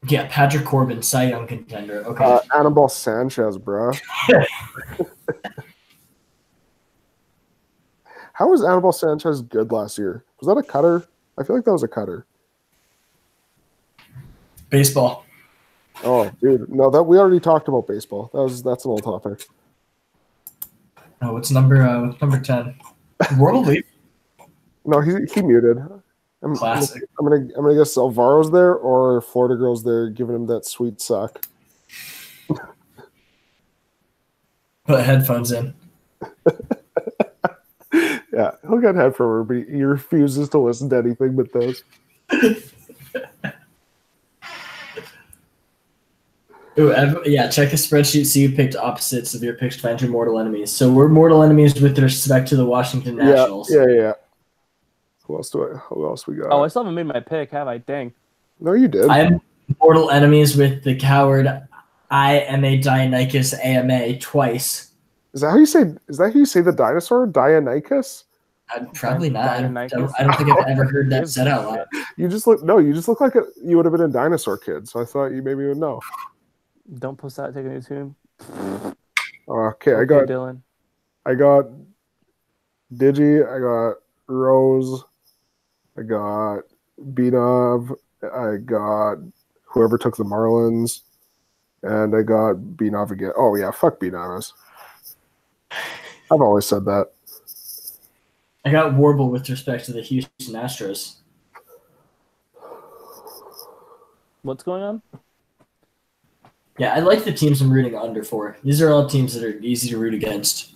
Yeah, Patrick Corbin, Cy Young contender. Okay. Anibal Sanchez, bro. How was Anibal Sanchez good last year? Was that a cutter? I feel like that was a cutter. Baseball. Oh, dude, no, that we already talked about baseball. That's an old topic. Oh, what's number 10? World League. No, he muted. Classic. I'm gonna guess Alvaro's there or Florida Girl's there, giving him that sweet suck. Put headphones in. Yeah, he'll get headphones, but he refuses to listen to anything but this. Ooh, yeah, check the spreadsheet. See who picked opposites of your picks to find your mortal enemies. So we're mortal enemies with respect to the Washington Nationals. Yeah. Who else we got? Oh, I still haven't made my pick, have I? Dang. No, you did. I'm mortal enemies with the coward Dionychus AMA twice. Is that how you say the dinosaur? Dionychus? Probably not. I don't think I've ever heard that said out loud. You just look like you would have been a dinosaur kid, so I thought you maybe would know. Don't post that, take a new tune. Okay, I got Dylan. I got Digi, I got Rose, I got Benov, I got whoever took the Marlins, and I got Benov again. Oh yeah, fuck Benov. I've always said that. I got Warble with respect to the Houston Astros. What's going on? Yeah, I like the teams I'm rooting under for. These are all teams that are easy to root against.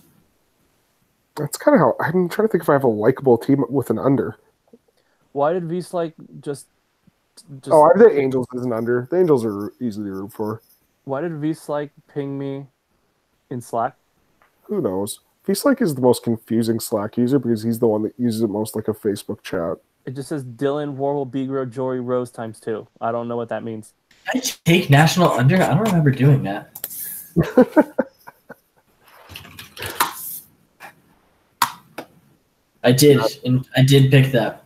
That's kind of how I'm trying to think if I have a likable team with an under. Why did Vs just Oh, I have the Angels as an under. The Angels are easy to root for. Why did Vs ping me in Slack? Who knows? Vslike is the most confusing Slack user because he's the one that uses it most like a Facebook chat. It just says Dylan, Warble, Bigro, Jory, Rose ×2. I don't know what that means. Did I take National under? I don't remember doing that. I did, and I did pick that.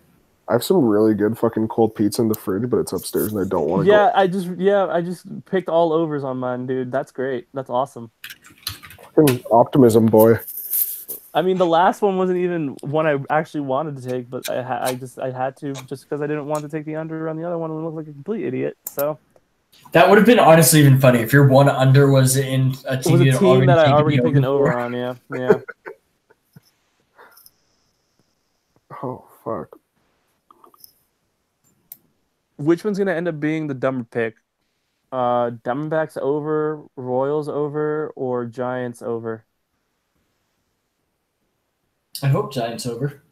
I have some really good fucking cold pizza in the fridge, but it's upstairs and I don't want to go. I just picked all overs on mine, dude. That's great. That's awesome. Fucking optimism, boy. I mean, the last one wasn't even one I actually wanted to take, but I had to just because I didn't want to take the under on the other one and look like a complete idiot. So that would have been honestly even funny if your one under was in a team, that I already picked an over on. Yeah. Oh fuck. Which one's gonna end up being the dumber pick? Diamondbacks over, Royals over, or Giants over? I hope Giants over.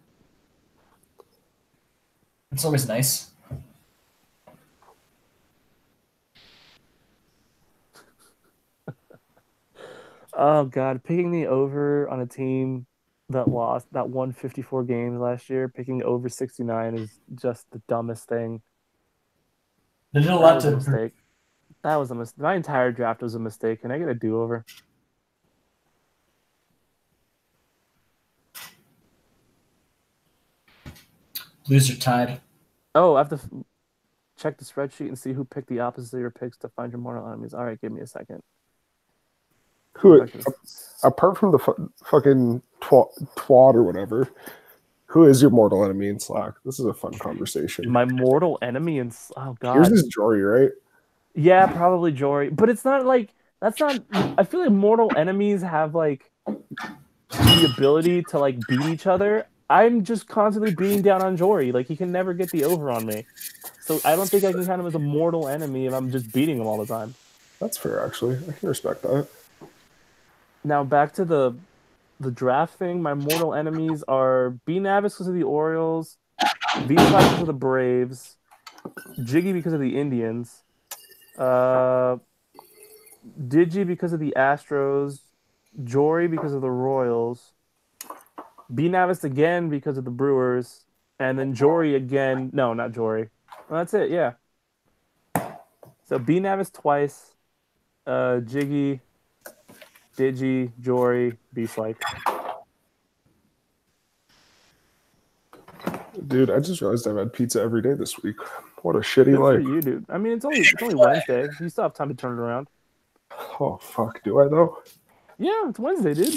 It's always nice. Oh god, picking the over on a team that won 54 games last year, picking over 69 is just the dumbest thing. They did a lot to mistake. That was a mistake. My entire draft was a mistake. Can I get a do-over? Blues are tied. Oh, I have to check the spreadsheet and see who picked the opposite of your picks to find your mortal enemies. All right, give me a second. Who, apart from the fucking twat or whatever, who is your mortal enemy in Slack? This is a fun conversation. My mortal enemy in oh god. Yours is Jory, right? Yeah, probably Jory. But it's not like that's not. I feel like mortal enemies have like the ability to like beat each other. I'm just constantly beating down on Jory. Like he can never get the over on me. So I don't think I can count him as a mortal enemy if I'm just beating him all the time. That's fair, actually. I can respect that. Now back to the draft thing. My mortal enemies are B Navis because of the Orioles, V because of the Braves, Jiggy because of the Indians, uh, Digi because of the Astros, Jory because of the Royals, B Navis again because of the Brewers, and then Jory again. No, not Jory. Well, that's it. Yeah. So B Navis twice, Jiggy, Digi, Jory, Beast like. Dude, I just realized I've had pizza every day this week. What a shitty Good for life. you, dude. I mean, it's only Wednesday. You still have time to turn it around. Oh, fuck. Do I, though? Yeah, it's Wednesday, dude.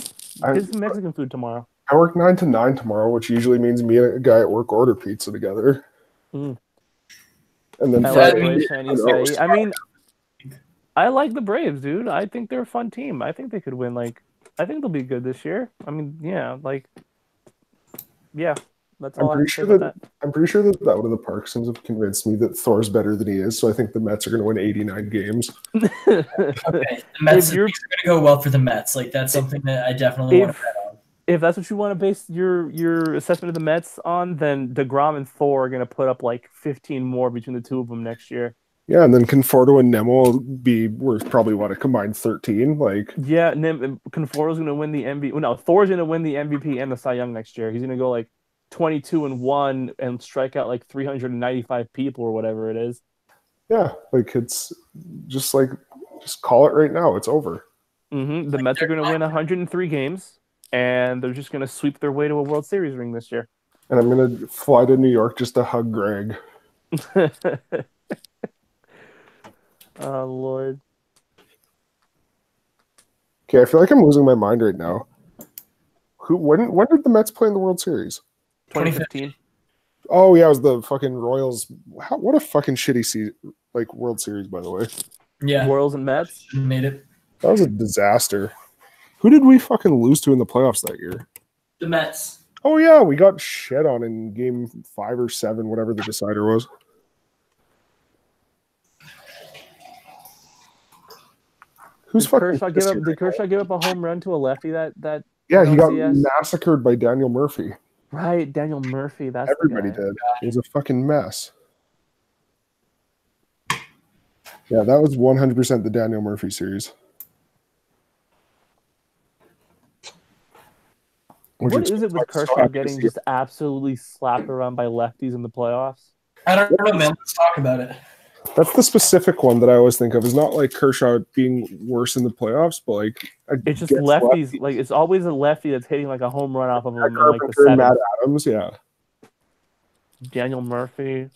Get some Mexican food tomorrow. I work 9 to 9 tomorrow, which usually means me and a guy at work order pizza together. Mm. And then I like the way Chinese say. I mean, I like the Braves, dude. I think they're a fun team. I think they could win. Like, I think they'll be good this year. I mean, yeah, like, yeah. That's all I have to say about that. I'm pretty sure that one of the Parkinsons have convinced me that Thor's better than he is, so I think the Mets are going to win 89 games. Okay, the Mets things are going to go well for the Mets. Like that's something that I definitely want to bet on. If that's what you want to base your assessment of the Mets on, then DeGrom and Thor are going to put up like 15 more between the two of them next year. Yeah, and then Conforto and Nemo will be worth probably what, a combined 13. Like, yeah, Conforto's going to win the MVP. Well, no, Thor's going to win the MVP and the Cy Young next year. He's going to go like 22-1 and strike out like 395 people or whatever it is. Yeah, like it's just call it right now. It's over. Mm-hmm. The Mets are going to win 103 games, and they're just going to sweep their way to a World Series ring this year. And I'm going to fly to New York just to hug Greg. Oh, Lord. Okay, I feel like I'm losing my mind right now. When did the Mets play in the World Series? 2015. Oh yeah, it was the fucking Royals. What a fucking shitty World Series, by the way. Yeah, Royals and Mets made it. That was a disaster. Who did we fucking lose to in the playoffs that year? The Mets. Oh yeah, we got shit on in game 5 or 7, whatever the decider was. Did Kershaw give up a home run to a lefty that yeah, he got massacred by Daniel Murphy. Right, Daniel Murphy. That's everybody did. It was a fucking mess. Yeah, that was 100% the Daniel Murphy series. What is it with Kershaw getting just absolutely slapped around by lefties in the playoffs? I don't know, man. Let's talk about it. That's the specific one that I always think of. It's not like Kershaw being worse in the playoffs, but like it's just lefties. Like it's always a lefty that's hitting like a home run off of him. Like the seventh. Matt Adams, yeah. Daniel Murphy.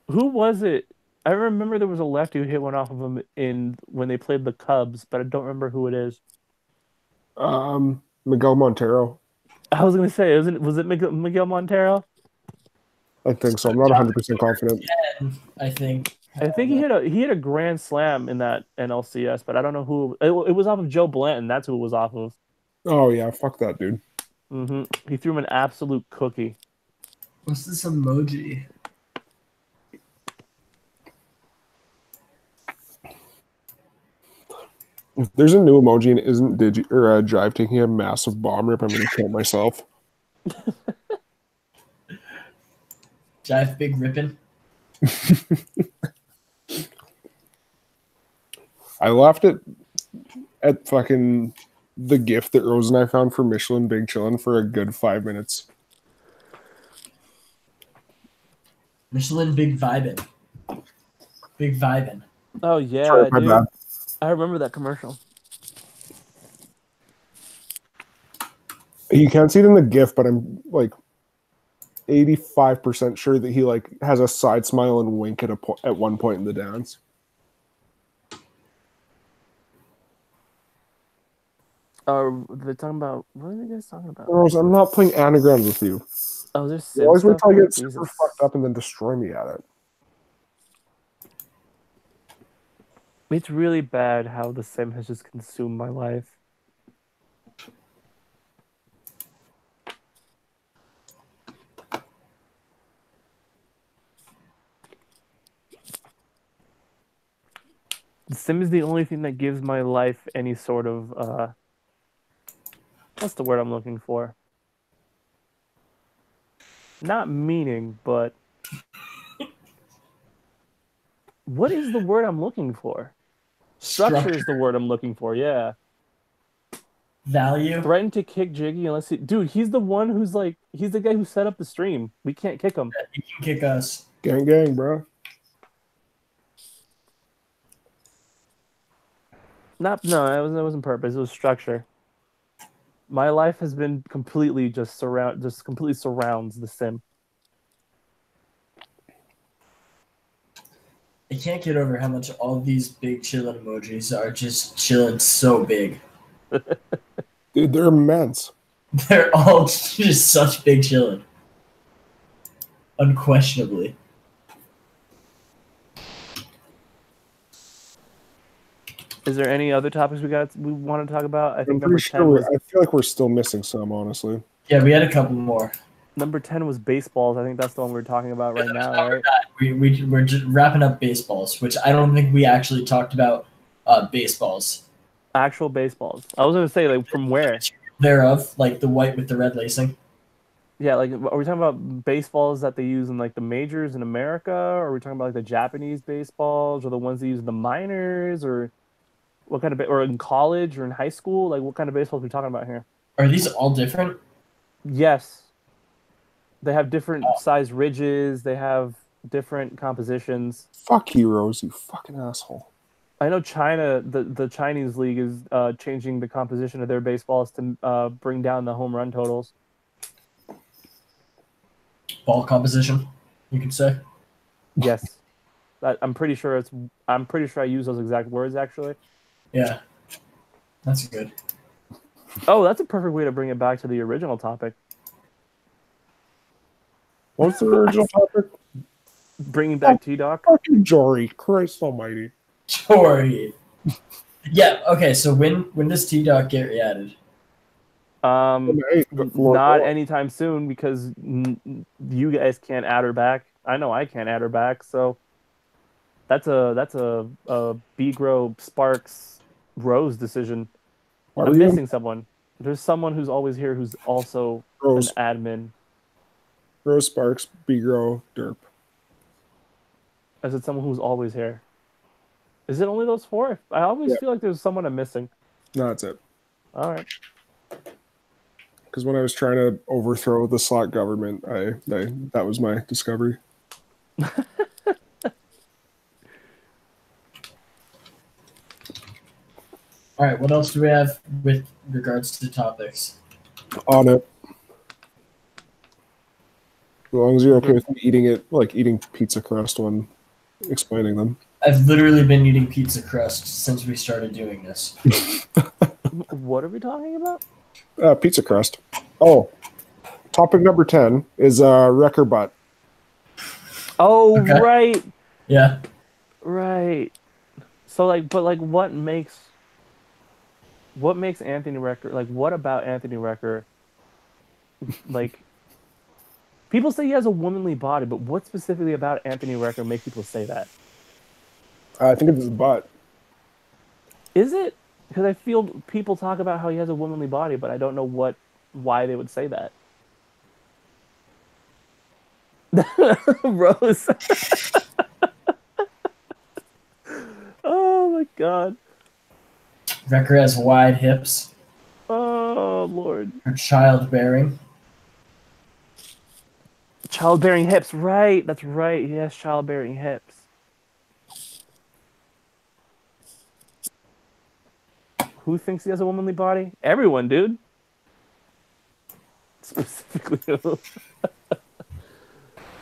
Who was it? I remember there was a lefty who hit one off of him when they played the Cubs, but I don't remember who it is. Miguel Montero. I was gonna say, was it Miguel Montero? I think so. I'm not 100% confident. I think he hit a grand slam in that NLCS, but I don't know who. It was off of Joe Blanton. That's who it was off of. Oh yeah, fuck that dude. Mm-hmm. He threw him an absolute cookie. What's this emoji? If there's a new emoji and it isn't Jive taking a massive bomb rip, I'm gonna kill myself. Jive big ripping. I laughed at fucking the gift that Rose and I found for Michelin Big Chillin' for a good 5 minutes. Michelin Big Vibin'. Big Vibin'. Oh yeah, sorry, dude. I remember that commercial. You can't see it in the GIF, but I'm like 85% sure that he like has a side smile and wink at one point in the dance. They're talking about what are they guys talking about? Rose, I'm not playing anagrams with you. Oh, there's you always wait till I get super fucked up and then destroy me at it. It's really bad how The Sim has just consumed my life. The Sim is the only thing that gives my life any sort of what's the word I'm looking for? Not meaning, but what is the word I'm looking for? Structure is the word I'm looking for. Yeah. Value. Threaten to kick Jiggy unless he... Dude, he's the one who's like... He's the guy who set up the stream. We can't kick him. He can kick us. Gang, gang, bro. No, that wasn't purpose. It was structure. My life has been completely completely surrounds the Sim. I can't get over how much all these big chillin' emojis are just chilling so big. Dude, they're immense. They're all just such big chillin'. Unquestionably. Is there any other topics we want to talk about? I think I'm pretty sure. I feel like we're still missing some, honestly. Yeah, we had a couple more. Number 10 was baseballs. I think that's the one we're talking about right now, right? We're just wrapping up baseballs, which I don't think we actually talked about baseballs. Actual baseballs. I was going to say, like, from where? Thereof, like the white with the red lacing. Yeah, like, are we talking about baseballs that they use in, like, the majors in America? Or are we talking about, like, the Japanese baseballs? Or the ones they use in the minors? Or what kind of... Or in college or in high school? Like, what kind of baseballs are we talking about here? Are these all different? Yes. They have different size ridges. They have different compositions. Fuck heroes, you fucking asshole. I know China, the Chinese league is changing the composition of their baseballs to bring down the home run totals. Ball composition, you could say. Yes, I'm pretty sure I use those exact words actually. Yeah, that's good. Oh, that's a perfect way to bring it back to the original topic. What's the original topic? Bringing back T-Doc. Fucking Jory, Christ almighty. Jory. Yeah, okay, so when does T-Doc get re-added? Not anytime soon because you guys can't add her back. I know I can't add her back, so that's a B-Grow Sparks Rose decision. I'm missing someone. There's someone who's always here who's also Rose. an admin. Rose Sparks, B-Grow, Derp. Is it someone who's always here? Is it only those four? I always feel like there's someone I'm missing. No, that's it. All right. Because when I was trying to overthrow the slot government, that was my discovery. All right, what else do we have with regards to topics? On it. As long as you're okay with me eating it, like eating pizza crust when explaining them. I've literally been eating pizza crust since we started doing this. What are we talking about? Pizza crust. Oh, topic number 10 is wrecker butt. Oh, okay. Right. Yeah. Right. So, like, but like, what makes Anthony Recker, like, what about Anthony Recker, like, people say he has a womanly body, but what specifically about Anthony Recker make people say that? I think it's his butt. Is it? Because I feel people talk about how he has a womanly body, but I don't know why they would say that. Rose. Oh my god. Recker has wide hips. Oh Lord. For childbearing. Childbearing hips, right? That's right. He has childbearing hips. Who thinks he has a womanly body? Everyone, dude. Specifically who?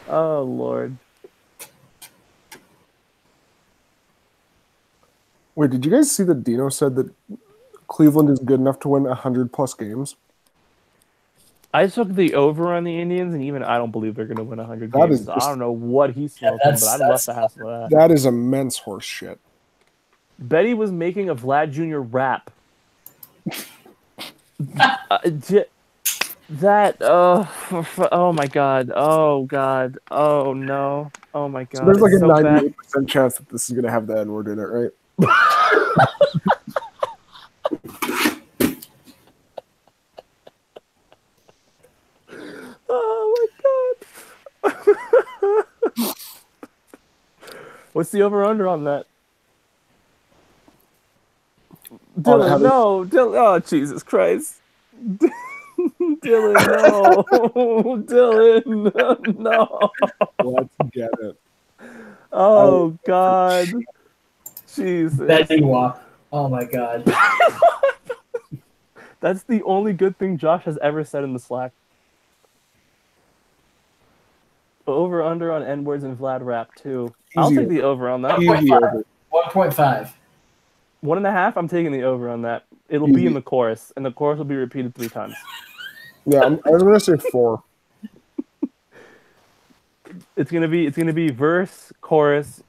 Oh, Lord. Wait, did you guys see that Dino said that Cleveland is good enough to win 100+ games? I took the over on the Indians, and even I don't believe they're going to win 100 games. I don't know what he's smoking, but I'd love to have some of that. That is immense horse shit. Betty was making a Vlad Jr. rap. That oh my god, oh god, oh no, oh my god, So there's like it's a so bad. 98% chance that this is gonna have the N-word in it, right? Oh my god. What's the over/under on that? Dylan, no, Dylan. Oh Jesus Christ, Dylan, no, Dylan, no. Let's get it. Oh God, Jesus. Betty Wap. Oh my god. That's the only good thing Josh has ever said in the Slack. Over/under on N-words and Vlad rap too. I'll take the over on that. 1.5. 1.5. 1.5. I'm taking the over on that. It'll be in the chorus, and the chorus will be repeated 3 times. Yeah, I'm gonna say 4. It's gonna be verse, chorus,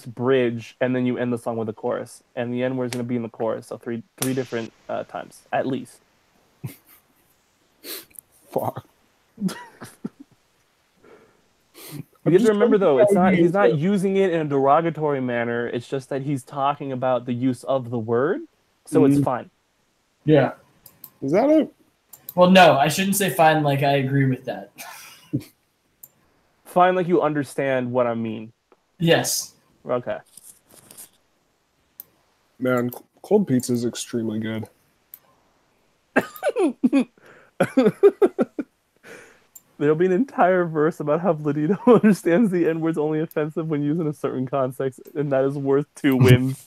bridge, and then you end the song with a chorus. And the N-word's gonna be in the chorus, so three different times at least. Fuck. You have to remember though, he's not using it in a derogatory manner. It's just that he's talking about the use of the word, so it's fine. Yeah. Is that it? Well, no, I shouldn't say fine. Like I agree with that. Fine, like you understand what I mean. Yes. Okay. Man, cold pizza is extremely good. There'll be an entire verse about how Vladito understands the N-word's only offensive when used in a certain context, and that is worth 2 wins.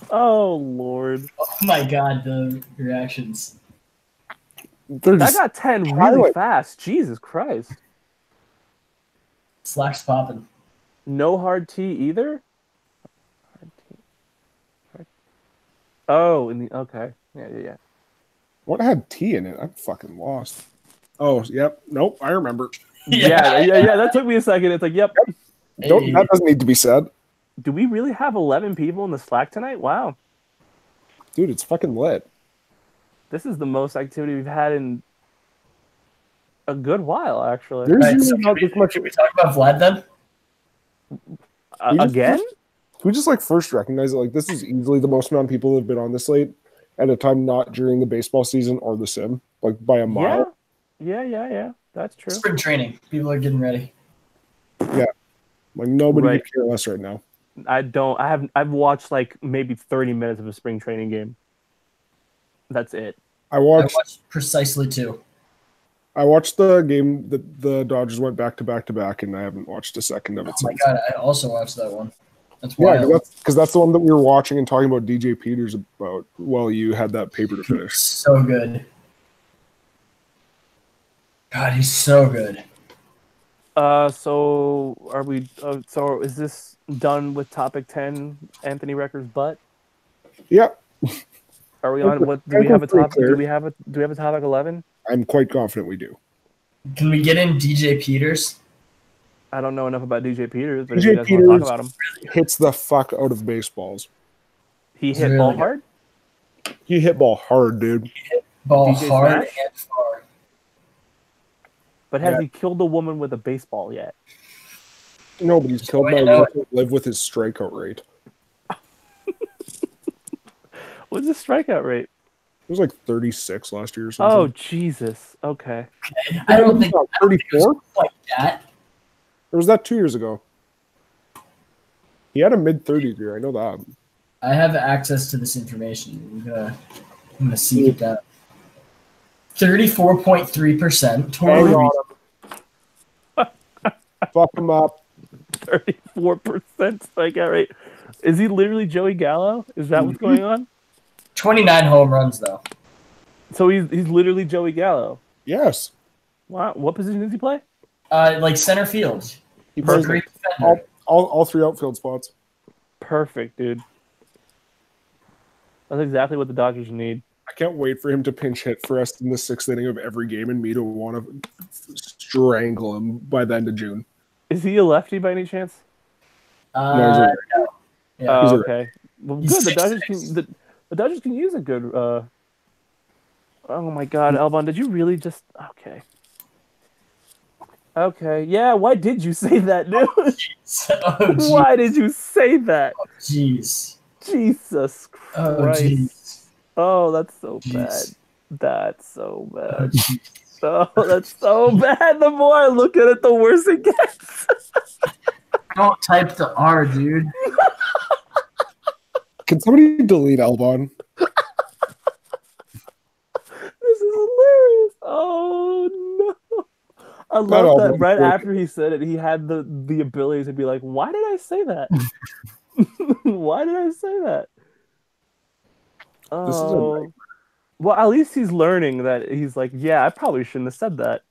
Oh, Lord. Oh my god, the reactions. That got 10 really fast. Jesus Christ. Slack's popping. No hard T either? Hard T. Oh, okay. Yeah. What had tea in it? I'm fucking lost. Oh, yep. Nope, I remember. Yeah. That took me a second. It's like, yep. That doesn't need to be said. Do we really have 11 people in the Slack tonight? Wow. Dude, it's fucking lit. This is the most activity we've had in a good while, actually. There's So not this much. Should we talk about Vlad then? Again? Can we just like first recognize it? Like this is easily the most amount of people that have been on this late at a time not during the baseball season or the sim, like by a mile. Yeah. That's true. Spring training. People are getting ready. Yeah, like nobody could care less right now. I've watched like maybe 30 minutes of a spring training game. That's it. I watched precisely 2. I watched the game that the Dodgers went back to back, and I haven't watched a second of it. Oh my god, I also watched that one. That's why. Yeah, because that's the one that we were watching and talking about DJ Peters about while you had that paper to finish. So good. God, he's so good. So are we? So is this done with topic 10? Anthony Recker's butt. Yeah. Are we on? What do we have a topic? Do we have a topic 11? I'm quite confident we do. Can we get in DJ Peters? I don't know enough about DJ Peters, but DJ if you guys Peters want to talk about him, hits the fuck out of baseballs. He hit really ball good. hard. He hit ball hard, dude. Ball DJ hard Smash? and far. But has he killed a woman with a baseball yet? Nobody's killed by live with his strikeout rate. What's his strikeout rate? It was like 36 last year or something. Oh Jesus! Okay. I don't think 34 like that. Or was that 2 years ago? He had a mid-30s year. I know that. I have access to this information. I'm gonna seek it out. 34.3%. Totally. Fuck him up. 34% strikeout rate. Is he literally Joey Gallo? Is that what's going on? 29 home runs though. So he's literally Joey Gallo. Yes. Wow. What position does he play? Like center field. He He's a plays great defender. all 3 outfield spots. Perfect, dude. That's exactly what the Dodgers need. I can't wait for him to pinch hit for us in the 6th inning of every game and me to want to strangle him by the end of June. Is he a lefty by any chance? No, he's a- No. Yeah. Oh, He's a- okay. Well, He's good. The Dodgers 6'6". can the Dodgers can use a good. Oh my God, Elbon, did you really just? Okay. Okay. Yeah. Why did you say that, dude? Oh, jeez. Why did you say that? Jeez. Jesus Oh, Christ. jeez. Oh, that's so bad. Jeez. That's so Oh, bad. jeez. Oh, that's so bad. The more I look at it, the worse it gets. Don't type the R, dude. Can somebody delete Albon? This is hilarious. Oh no. I Not love that Albon. right after he said it, he had the ability to be like, why did I say that? Why did I say that? This is a Oh. Well, at least he's learning that he's like, yeah, I probably shouldn't have said that.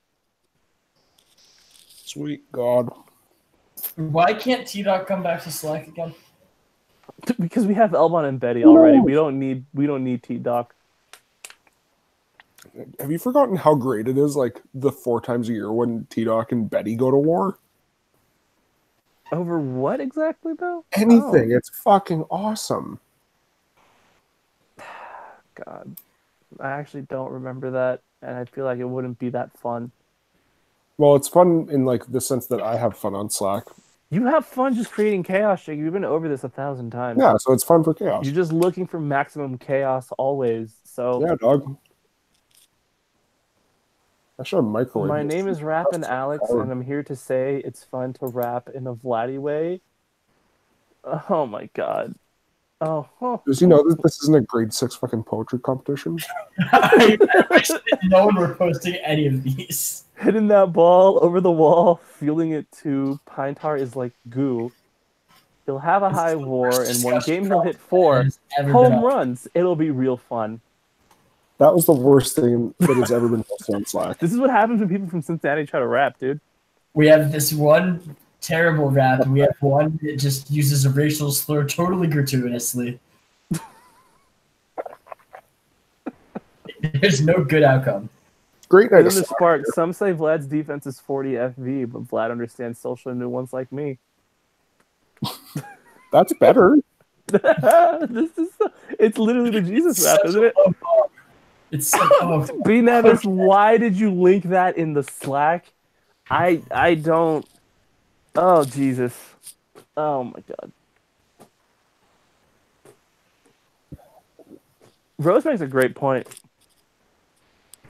Sweet God. Why can't T-Dog come back to Slack again? Because we have Elbon and Betty already. We don't need T-Doc. Have you forgotten how great it is, like, the 4 times a year when T-Doc and Betty go to war? Over what exactly though? Anything. It's fucking awesome. Oh, God. I actually don't remember that, and I feel like it wouldn't be that fun. Well, it's fun in, like, the sense that I have fun on Slack. You have fun just creating chaos, Jake. You've been over this 1,000 times. Yeah, so it's fun for chaos. You're just looking for maximum chaos always. So Yeah, dog. I should have microwave. my this. name is Rappin' Alex, and I'm here to say it's fun to rap in a Vladdy way. Oh my God. Oh, Does you know that this isn't a grade 6 fucking poetry competition? I wish that no one were posting any of these. hitting that ball over the wall, feeling it too. Pine tar is like goo. He'll have a high war, and one game he'll hit 4 Has ever been home on. runs. It'll be real fun. That was the worst thing that has ever been posted on Slack. This is what happens when people from Cincinnati try to rap, dude. We have this one terrible rap, and we have one that just uses a racial slur totally gratuitously. There's no good outcome. Great And night. then of the Spark. Some say Vlad's defense is 40 FV, but Vlad understands social nuance like me. That's better. It's literally the Jesus rap, Such isn't a it? low bar. It's so B Nevis, why did you link that in the Slack? I don't. Oh Jesus. Oh my God. Rose makes a great point.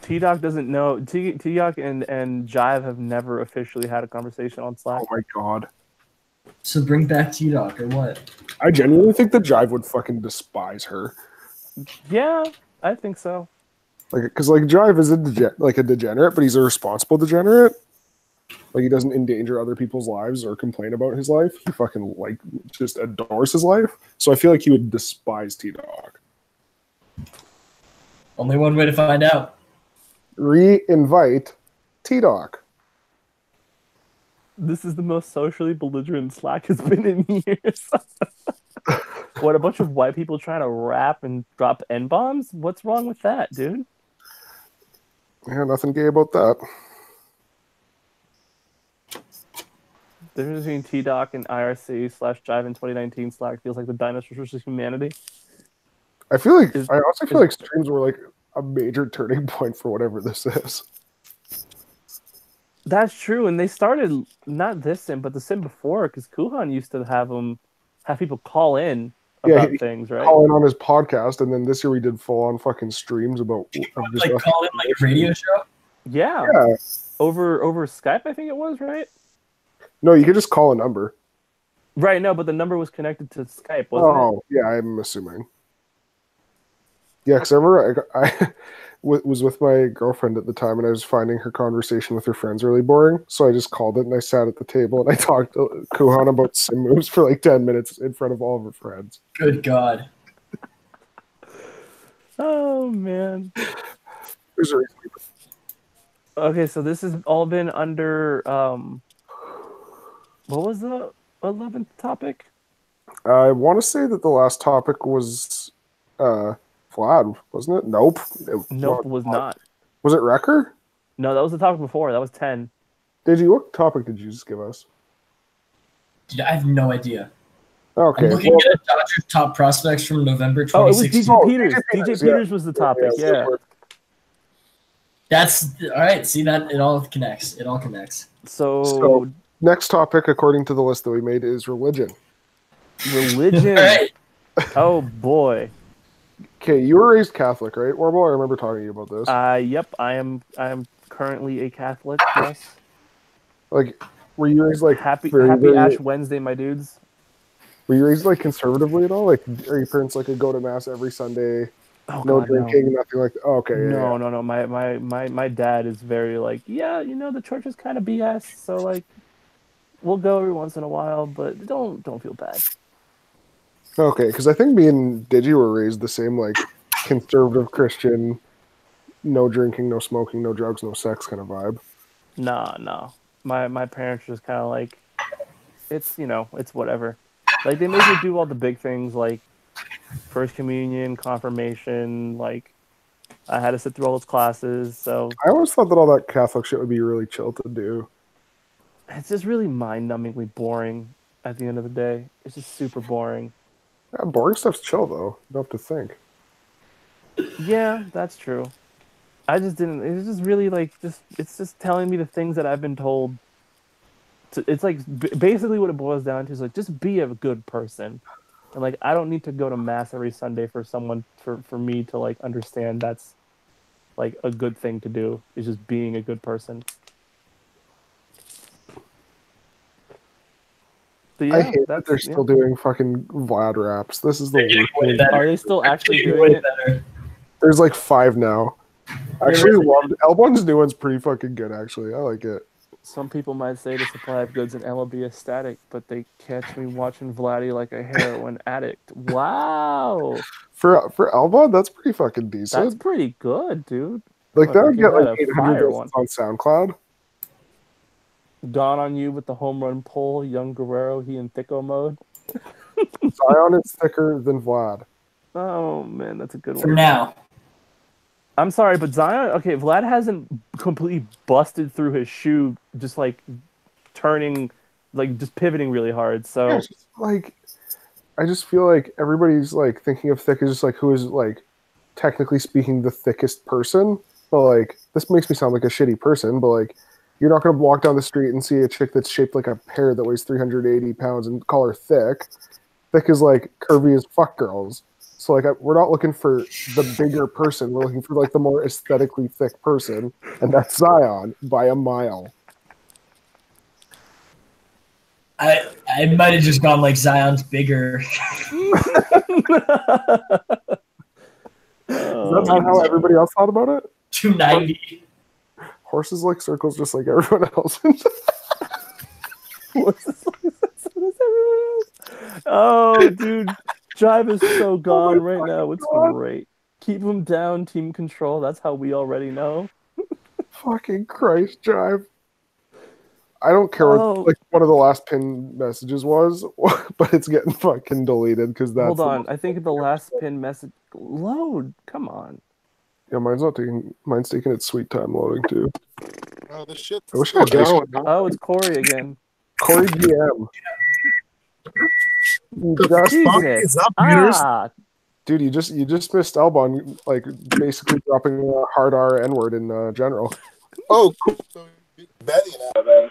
T-Doc doesn't know. T-Doc and Jive have never officially had a conversation on Slack. Oh my God. So bring back T-Doc or what? I genuinely think that Jive would fucking despise her. Yeah, I think so. Like, because like Jive is a degenerate, but he's a responsible degenerate. Like he doesn't endanger other people's lives or complain about his life. He fucking like just adores his life. So I feel like he would despise T-Dog. Only one way to find out. Re-invite T-Dog. This is the most socially belligerent Slack has been in years. What, a bunch of white people trying to rap and drop N-bombs? What's wrong with that, dude? Yeah, nothing gay about that. The difference between T-Doc and IRC/Jive in 2019 Slack feels like the dinosaurs versus humanity. I feel like Is- I also feel like streams were like a major turning point for whatever this is. That's true, and they started not this sim, but the sim before, because Kuhan used to have people call in about things, right? Calling on his podcast, and then this year we did full on fucking streams about Like call in like a radio show? Yeah. Yeah. Over Skype, I think it was, right? No, you could just call a number. Right, no, but the number was connected to Skype, wasn't it? Oh, yeah, I'm assuming. Yeah, because I remember I was with my girlfriend at the time, and I was finding her conversation with her friends really boring. So I just called it, and I sat at the table, and I talked to Kuhan about sim moves for like 10 minutes in front of all of her friends. Good God. Oh man. There's a reason. Okay, so this has all been under what was the 11th topic? I want to say that the last topic was Vlad, wasn't it? Nope. Nope, was not. Was it Wrecker? No, that was the topic before. That was 10. What topic did you just give us? Dude, I have no idea. Okay. I'm looking at Dodgers top prospects from November Oh, it was 2016. DJ Peters. DJ DJ Peters, Peters was the topic. Yeah. That's all right. See that it all connects. It all connects. So next topic, according to the list that we made, is religion. Religion. All right. Oh boy. Okay, you were raised Catholic, right, Warble? I remember talking to you about this. Yep. I am currently a Catholic. Yes. Like, were you raised like Happy very, Ash Wednesday, my dudes. Were you raised like conservatively at all? Like, are your parents like a go to mass every Sunday? Oh, No God, drinking, nothing like that. Oh, okay. No. My dad is very like, yeah, the church is kind of BS, so like, we'll go every once in a while, but don't feel bad. Okay, because I think me and Digi were raised the same, like conservative Christian, no drinking, no smoking, no drugs, no sex kind of vibe. No. My parents just kind of like, it's it's whatever. Like they make me do all the big things like first communion, confirmation. Like I had to sit through all those classes, so I always thought that all that Catholic shit would be really chill to do. it's just really mind-numbingly boring. At the end of the day, it's just super boring. Yeah, boring stuff's chill though. You don't have to think. Yeah, that's true. I just didn't. It's just really like it's just telling me the things that I've been told. It's like basically what it boils down to is like just be a good person, and like I don't need to go to mass every Sunday for me to like understand that's like a good thing to do. Is just being a good person. But yeah, I hate that they're still doing fucking Vlad raps. This is the worst thing. Are they still actually doing it? There's like 5 now. Actually, Elbon's new one's pretty fucking good. Actually, I like it. Some people might say the supply of goods in MLB is static, but they catch me watching Vladdy like a heroin addict. Wow. For Elbon, that's pretty fucking decent. That's pretty good, dude. Like that would get like a 800 one on SoundCloud. Dawn on you with the home run pull, young Guerrero, he in thicko mode. Zion is thicker than Vlad. Oh man, that's a good one. For now. I'm sorry, but Zion, okay, Vlad hasn't completely busted through his shoe, just like turning, like just pivoting really hard. So, yeah, just, like, I just feel like everybody's like thinking of thick as just like who is like technically speaking the thickest person. But like, this makes me sound like a shitty person, but like, you're not going to walk down the street and see a chick that's shaped like a pear that weighs 380 pounds and call her thick. Thick is like curvy as fuck girls. So like we're not looking for the bigger person. We're looking for like the more aesthetically thick person, and that's Zion by a mile. I might have just gone like Zion's bigger. Is that not how everybody else thought about it? 290. Horses like circles just like everyone else. Oh, dude. Jive is so gone right now. It's great. Keep him down, team control. That's how we already know. Fucking Christ, Jive. I don't care what like one of the last pinned messages was, but it's getting fucking deleted because that's. Hold on, I think the last pinned message load. Come on. Yeah, mine's not taking. Mine's taking its sweet time loading too. Oh, this shit. I wish I had going. Oh, it's Corey again. Corey GM. Jesus. Dude, you just missed Albon, like basically dropping a hard R N-word in general. Oh, cool. So Betty now.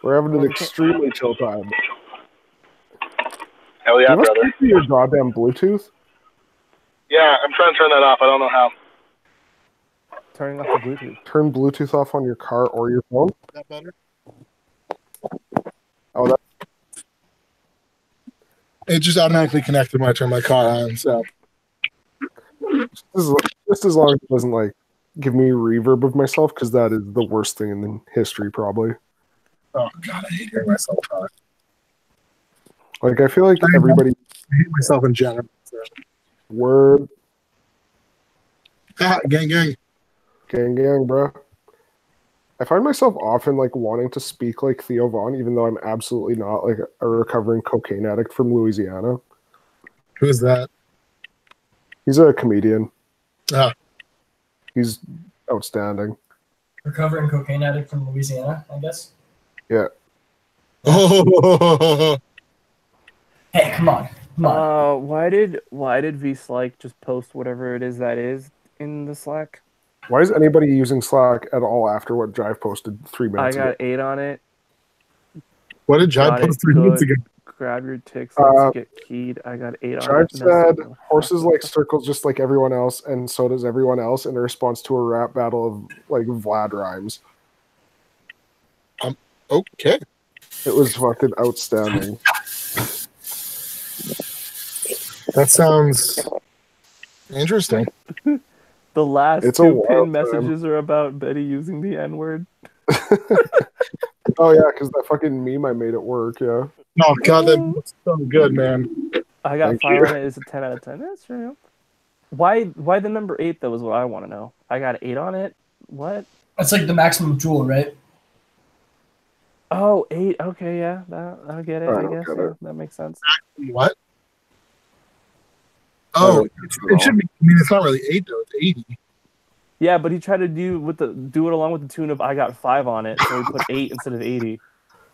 We're having an extremely chill time. Hell yeah, you must brother. your goddamn Bluetooth. Yeah, I'm trying to turn that off. I don't know how. Turning off the Bluetooth. Turn Bluetooth off on your car or your phone. Is that better? Oh, that. It just automatically connected when I turned my car on. So just as long as it doesn't like give me reverb of myself, because that is the worst thing in history, probably. Oh god, I hate hearing myself talk. Like I feel like everybody. I hate myself in general. So. Word. Gang, bro. I find myself often like wanting to speak like Theo Vaughn, even though I'm absolutely not like a recovering cocaine addict from Louisiana. Who is that? He's a comedian. Ah. He's outstanding. Recovering cocaine addict from Louisiana, I guess. Yeah. Oh, Hey, come on. Come on. Why did V-Slike just post whatever it is that is in the Slack? Why is anybody using Slack at all after what Jive posted 3 I minutes ago? got 8 on it. what did Jai Got it post 3 minutes good. ago? Grab your ticks. Uh, Let's get keyed. I got 8 on Jive it. That's said horses like circles just like everyone else, and so does everyone else in response to a rap battle of like Vlad rhymes. Okay. It was fucking outstanding. That sounds interesting. The last It's a 2 wild pin time. messages are about Betty using the N-word. Oh yeah, because that fucking meme I made at work. Yeah. Oh god, that looks so good, man. I got Thank 5 you. on it. It's a 10 out of 10. That's true. Why the number 8 though is what I want to know. I got 8 on it. What? That's like the maximum jewel, right? Oh, 8. Okay, yeah. I get it. I I don't guess get yeah, it. that makes sense. What? I Oh, don't get it at it should be. I mean, it's not really 8 though. It's 80. Yeah, but he tried to do it along with the tune of I got 5 on it, so he put 8 instead of 80.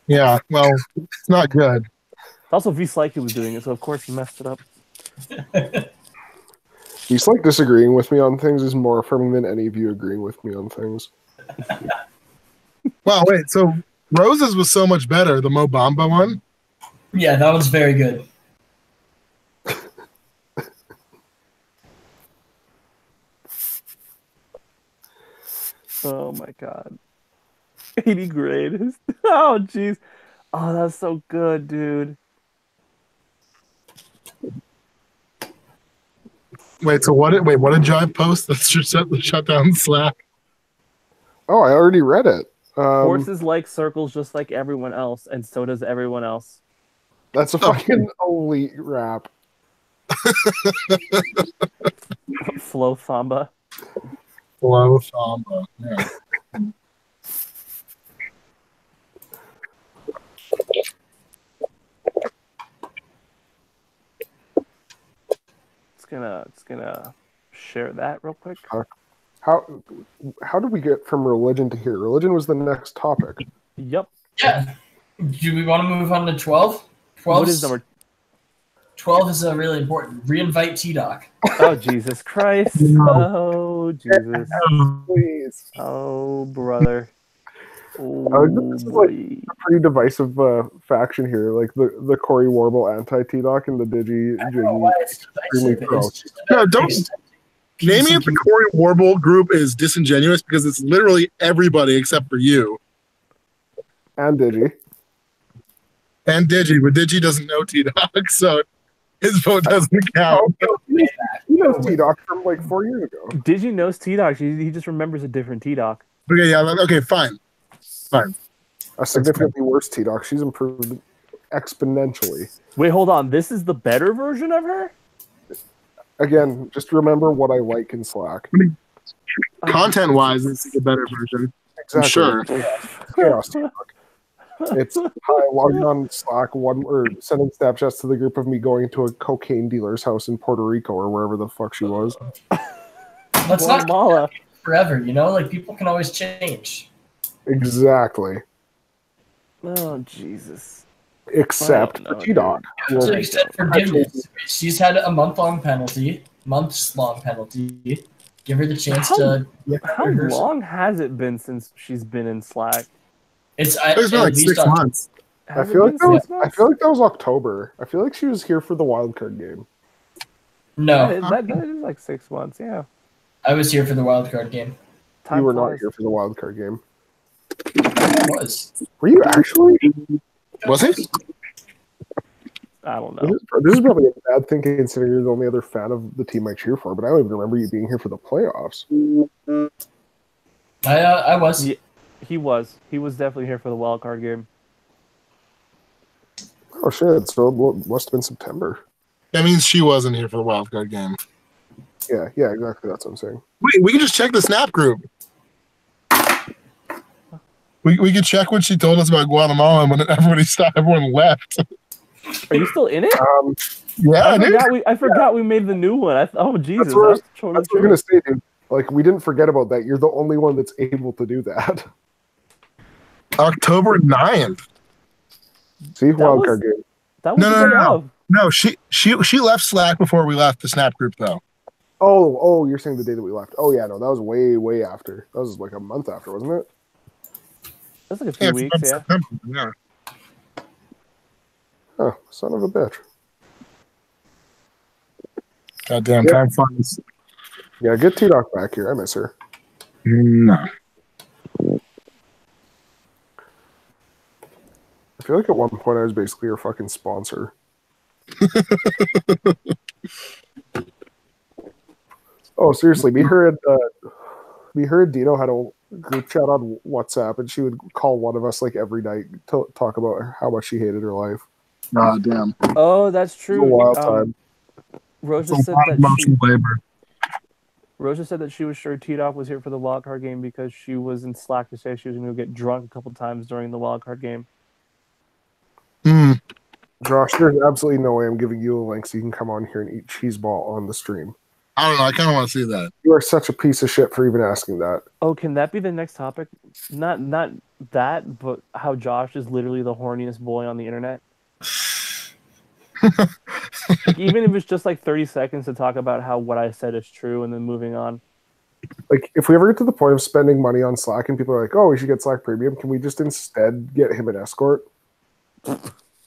Yeah. Well, it's not good. It's also V-Slike who was doing it, so of course he messed it up. He's like disagreeing with me on things is more affirming than any of you agreeing with me on things. Wow. Wait. So Roses was so much better. The Mo Bamba one. Yeah, that was very good. Oh my god. 80 grade. Oh jeez. Oh, that's so good, dude. Wait. So what? What did Jive post? That's just shut down Slack. Oh, I already read it. Horses like circles just like everyone else, and so does everyone else. That's a fucking elite rap. Flow Thamba. Flow Samba. Yeah. It's gonna share that real quick. How did we get from religion to here? Religion was the next topic. Yep. Yeah. Do we want to move on to 12? 12 What is number? 12 is really important. Reinvite T-Doc. Oh Jesus Christ! Oh Jesus! Please. Oh brother! Oh, This is like a pretty divisive faction here. Like the Corey Warble anti-T-Doc and the Digi I don't know why it's extremely divisive. pro. It's just No, don't- Naming it the PCP. Corey Warble group is disingenuous because it's literally everybody except for you And Digi. and Digi, but Digi doesn't know T-Doc, so his vote doesn't count. He knows T-Doc from like 4 years ago. Did you know T-Doc? He just remembers a different T-Doc. Okay, yeah, okay, fine. A significantly worse T-Doc. She's improved exponentially. Wait, hold on. This is the better version of her? Again, just remember what I like in Slack. Content-wise, it's a better version. I'm Exactly. sure. Chaos T-Doc. It's hi, logging on Slack or sending Snapchats to the group of me going to a cocaine dealer's house in Puerto Rico or wherever the fuck she was. Let's not Guatemala. forever, you know? Like, people can always change. Exactly. Oh Jesus! Except I don't know, for T-Doc. To Well, extend forgiveness. She's had a months-long penalty. Give her the chance to get How her. long has it been since she's been in Slack? It's It's been at like least 6 on- months. I Has it feel been like that was, 6 months? I feel like that was October. I feel like she was here for the wild card game. No, That is like 6 months. Yeah. I was here for the wild card game. Time You were not flies. here for the wild card game. I was. Were you actually? Was it? I don't know. This is probably a bad thing considering you're the only other fan of the team I cheer for, but I don't even remember you being here for the playoffs. I was. Yeah. He was definitely here for the wild card game. Oh shit! So it must have been September. That means she wasn't here for the wild card game. Yeah, exactly. That's what I'm saying. Wait, we can just check the Snap group. We could check when she told us about Guatemala and when everyone left. Are you still in it? Yeah, I dude. forgot we made the new one. Oh Jesus! That's what I was That's totally gonna true. say, dude. Like we didn't forget about that. You're the only one that's able to do that. October 9th. See, That wildcard was game. that was the day of. No, she left Slack before we left the Snap group though. Oh, you're saying the day that we left. Oh yeah, no, that was way after. That was like a month after, wasn't it? That's like a few weeks, yeah. September, yeah. Oh, son of a bitch. Goddamn, Yep. time flies. Yeah, get T-Doc back here. I miss her. No. I feel like at one point I was basically her fucking sponsor. Oh, seriously, me, her, and Dino had a group chat on WhatsApp, and she would call one of us like every night to talk about how much she hated her life. Oh, damn. Oh, that's It was a true. wild time. Rosa It's a said lot of that she emotional labor. Rosa said that she was sure T-Dog was here for the wildcard game because she was in Slack to say she was going to get drunk a couple times during the wildcard game. Josh, there's absolutely no way I'm giving you a link so you can come on here and eat cheese ball on the stream. I don't know. I kind of want to see that. You are such a piece of shit for even asking that. Oh, can that be the next topic? Not that, but how Josh is literally the horniest boy on the internet. Like, even if it's just like 30 seconds to talk about how what I said is true and then moving on. Like, if we ever get to the point of spending money on Slack and people are like, oh, we should get Slack Premium, can we just instead get him an escort?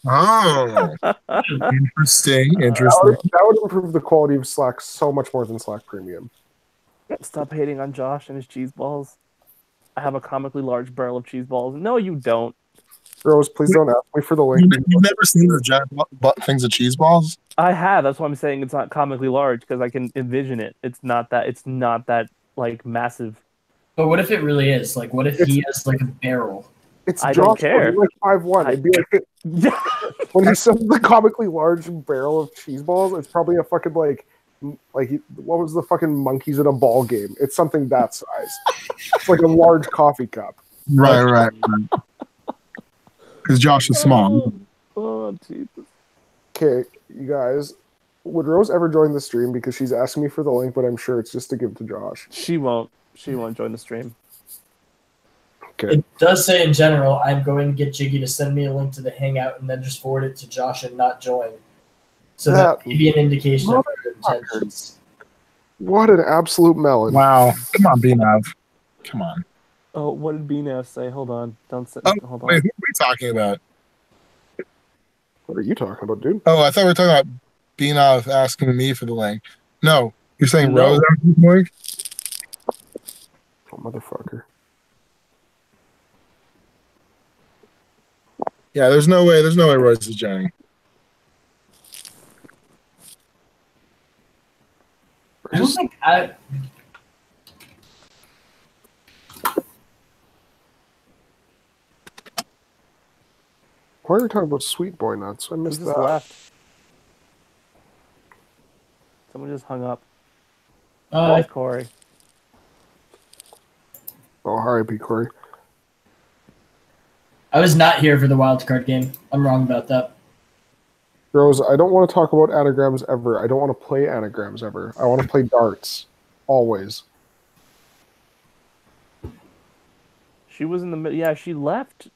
Oh, interesting. That would improve the quality of Slack so much more than Slack Premium. Stop hating on Josh and his cheese balls. I have a comically large barrel of cheese balls. No, you don't. Rose, please don't ask me for the link. You've never seen the giant things of cheese balls? I have. That's why I'm saying it's not comically large because I can envision it. It's not that like massive. But what if it really is? Like, what if he has like a barrel? It's I Josh, don't care. He's like 5'1". It'd be like when he says the comically large barrel of cheese balls, it's probably a fucking like what was the fucking monkeys in a ball game? It's something that size. It's like a large coffee cup. Right. Because Josh is small. Oh, Jesus. Okay, you guys, would Rose ever join the stream? Because she's asking me for the link, but I'm sure it's just to give to Josh. She won't join the stream. Okay. It does say in general, I'm going to get Jiggy to send me a link to the Hangout and then just forward it to Josh and not join. So that may be an indication of her intentions. What an absolute melon. Wow. Come on, B-Nav. Come on. Oh, what did BNAF say? Hold on. Don't sit. Hold on. Wait, who are we talking about? What are you talking about, dude? Oh, I thought we were talking about B-Nav asking me for the link. No. You're saying No. Rose asking for the link? Oh, motherfucker. Yeah, there's no way Rose is joining. I don't think Why are we talking about Sweet Boy Nuts? I He missed just that. left. Someone just hung up. That's Corey. Oh, R.I.P. Corey. I was not here for the wildcard game. I'm wrong about that. Rose, I don't want to talk about anagrams ever. I don't want to play anagrams ever. I want to play darts. Always. She was in the middle. Yeah, she left.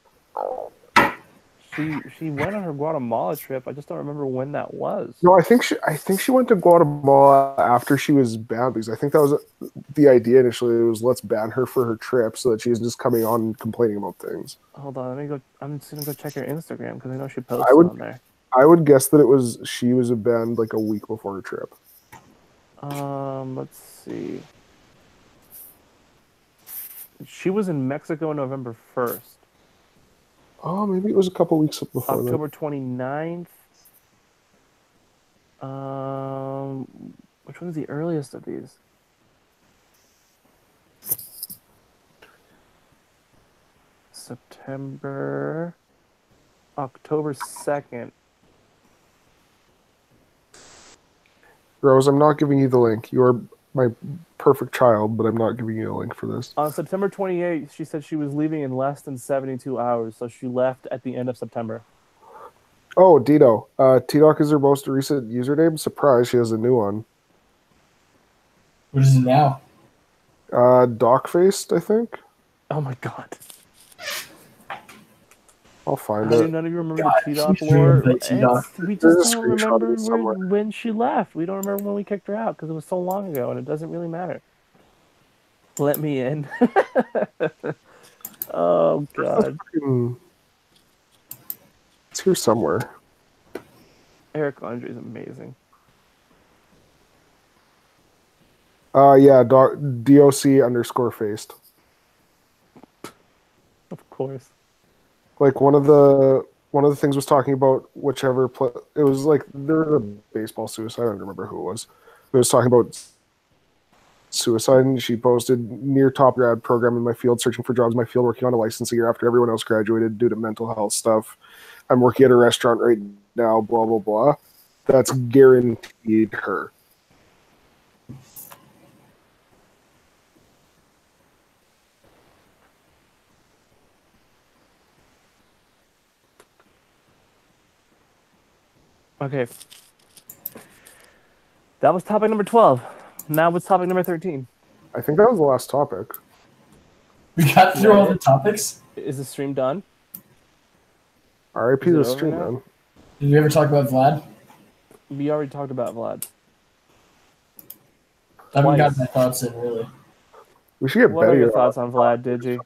She went on her Guatemala trip. I just don't remember when that was. No, I think she went to Guatemala after she was banned, because I think that was the idea initially. It was, let's ban her for her trip so that she's just coming on and complaining about things. Hold on, let me go. I'm just gonna go check her Instagram because I know she posted on there. I would guess that she was banned like a week before her trip. Let's see. She was in Mexico November 1st. Oh, maybe it was a couple weeks before that. October 29th. Which one's the earliest of these? September. October 2nd. Rose, I'm not giving you the link. You are my perfect child, but I'm not giving you a link for this. On September 28th, she said she was leaving in less than 72 hours, so she left at the end of September. Oh, Dino. T-Doc is her most recent username. Surprise, she has a new one. What is it now? Doc-faced, I think. Oh my god. I'll find How do it. none of you remember God, the cheat-off please lore? remember the cheat-off. We There's just a don't screenshot of remember it somewhere. when she left. We don't remember when we kicked her out because it was so long ago, and it doesn't really matter. Let me in. Oh God, It's here somewhere. Eric Andre is amazing. Yeah, DOC_faced. Of course. Like one of the things was talking about whichever it was like there was a baseball suicide. I don't remember who it was. It was talking about suicide, and she posted near top grad program in my field, searching for jobs in my field, working on a license a year after everyone else graduated due to mental health stuff. I'm working at a restaurant right now, blah blah blah. That's guaranteed her. Okay. That was topic number 12. Now what's topic number 13? I think that was the last topic. We got through all the topics. Is the stream done? RIP Is it the over stream, now? man. Did we ever talk about Vlad? We already talked about Vlad. I haven't Twice. gotten my thoughts in, really. We should get What are Betty. your thoughts on Vlad, Digi?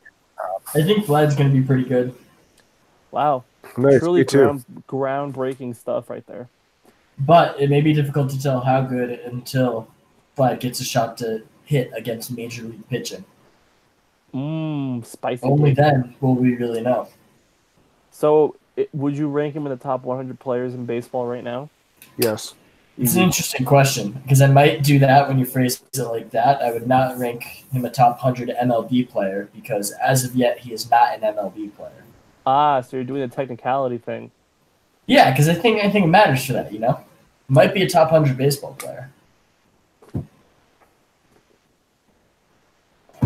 I think Vlad's going to be pretty good. Wow. Nice, Truly me too. groundbreaking stuff right there. But it may be difficult to tell how good until Vlad gets a shot to hit against Major League pitching. Spicy. Only take. then will we really know. So, would you rank him in the top 100 players in baseball right now? Yes. It's an interesting question because I might do that when you phrase it like that. I would not rank him a top 100 MLB player because as of yet, he is not an MLB player. Ah, so you're doing the technicality thing. Yeah, because I think it matters for that, you know? Might be a top 100 baseball player.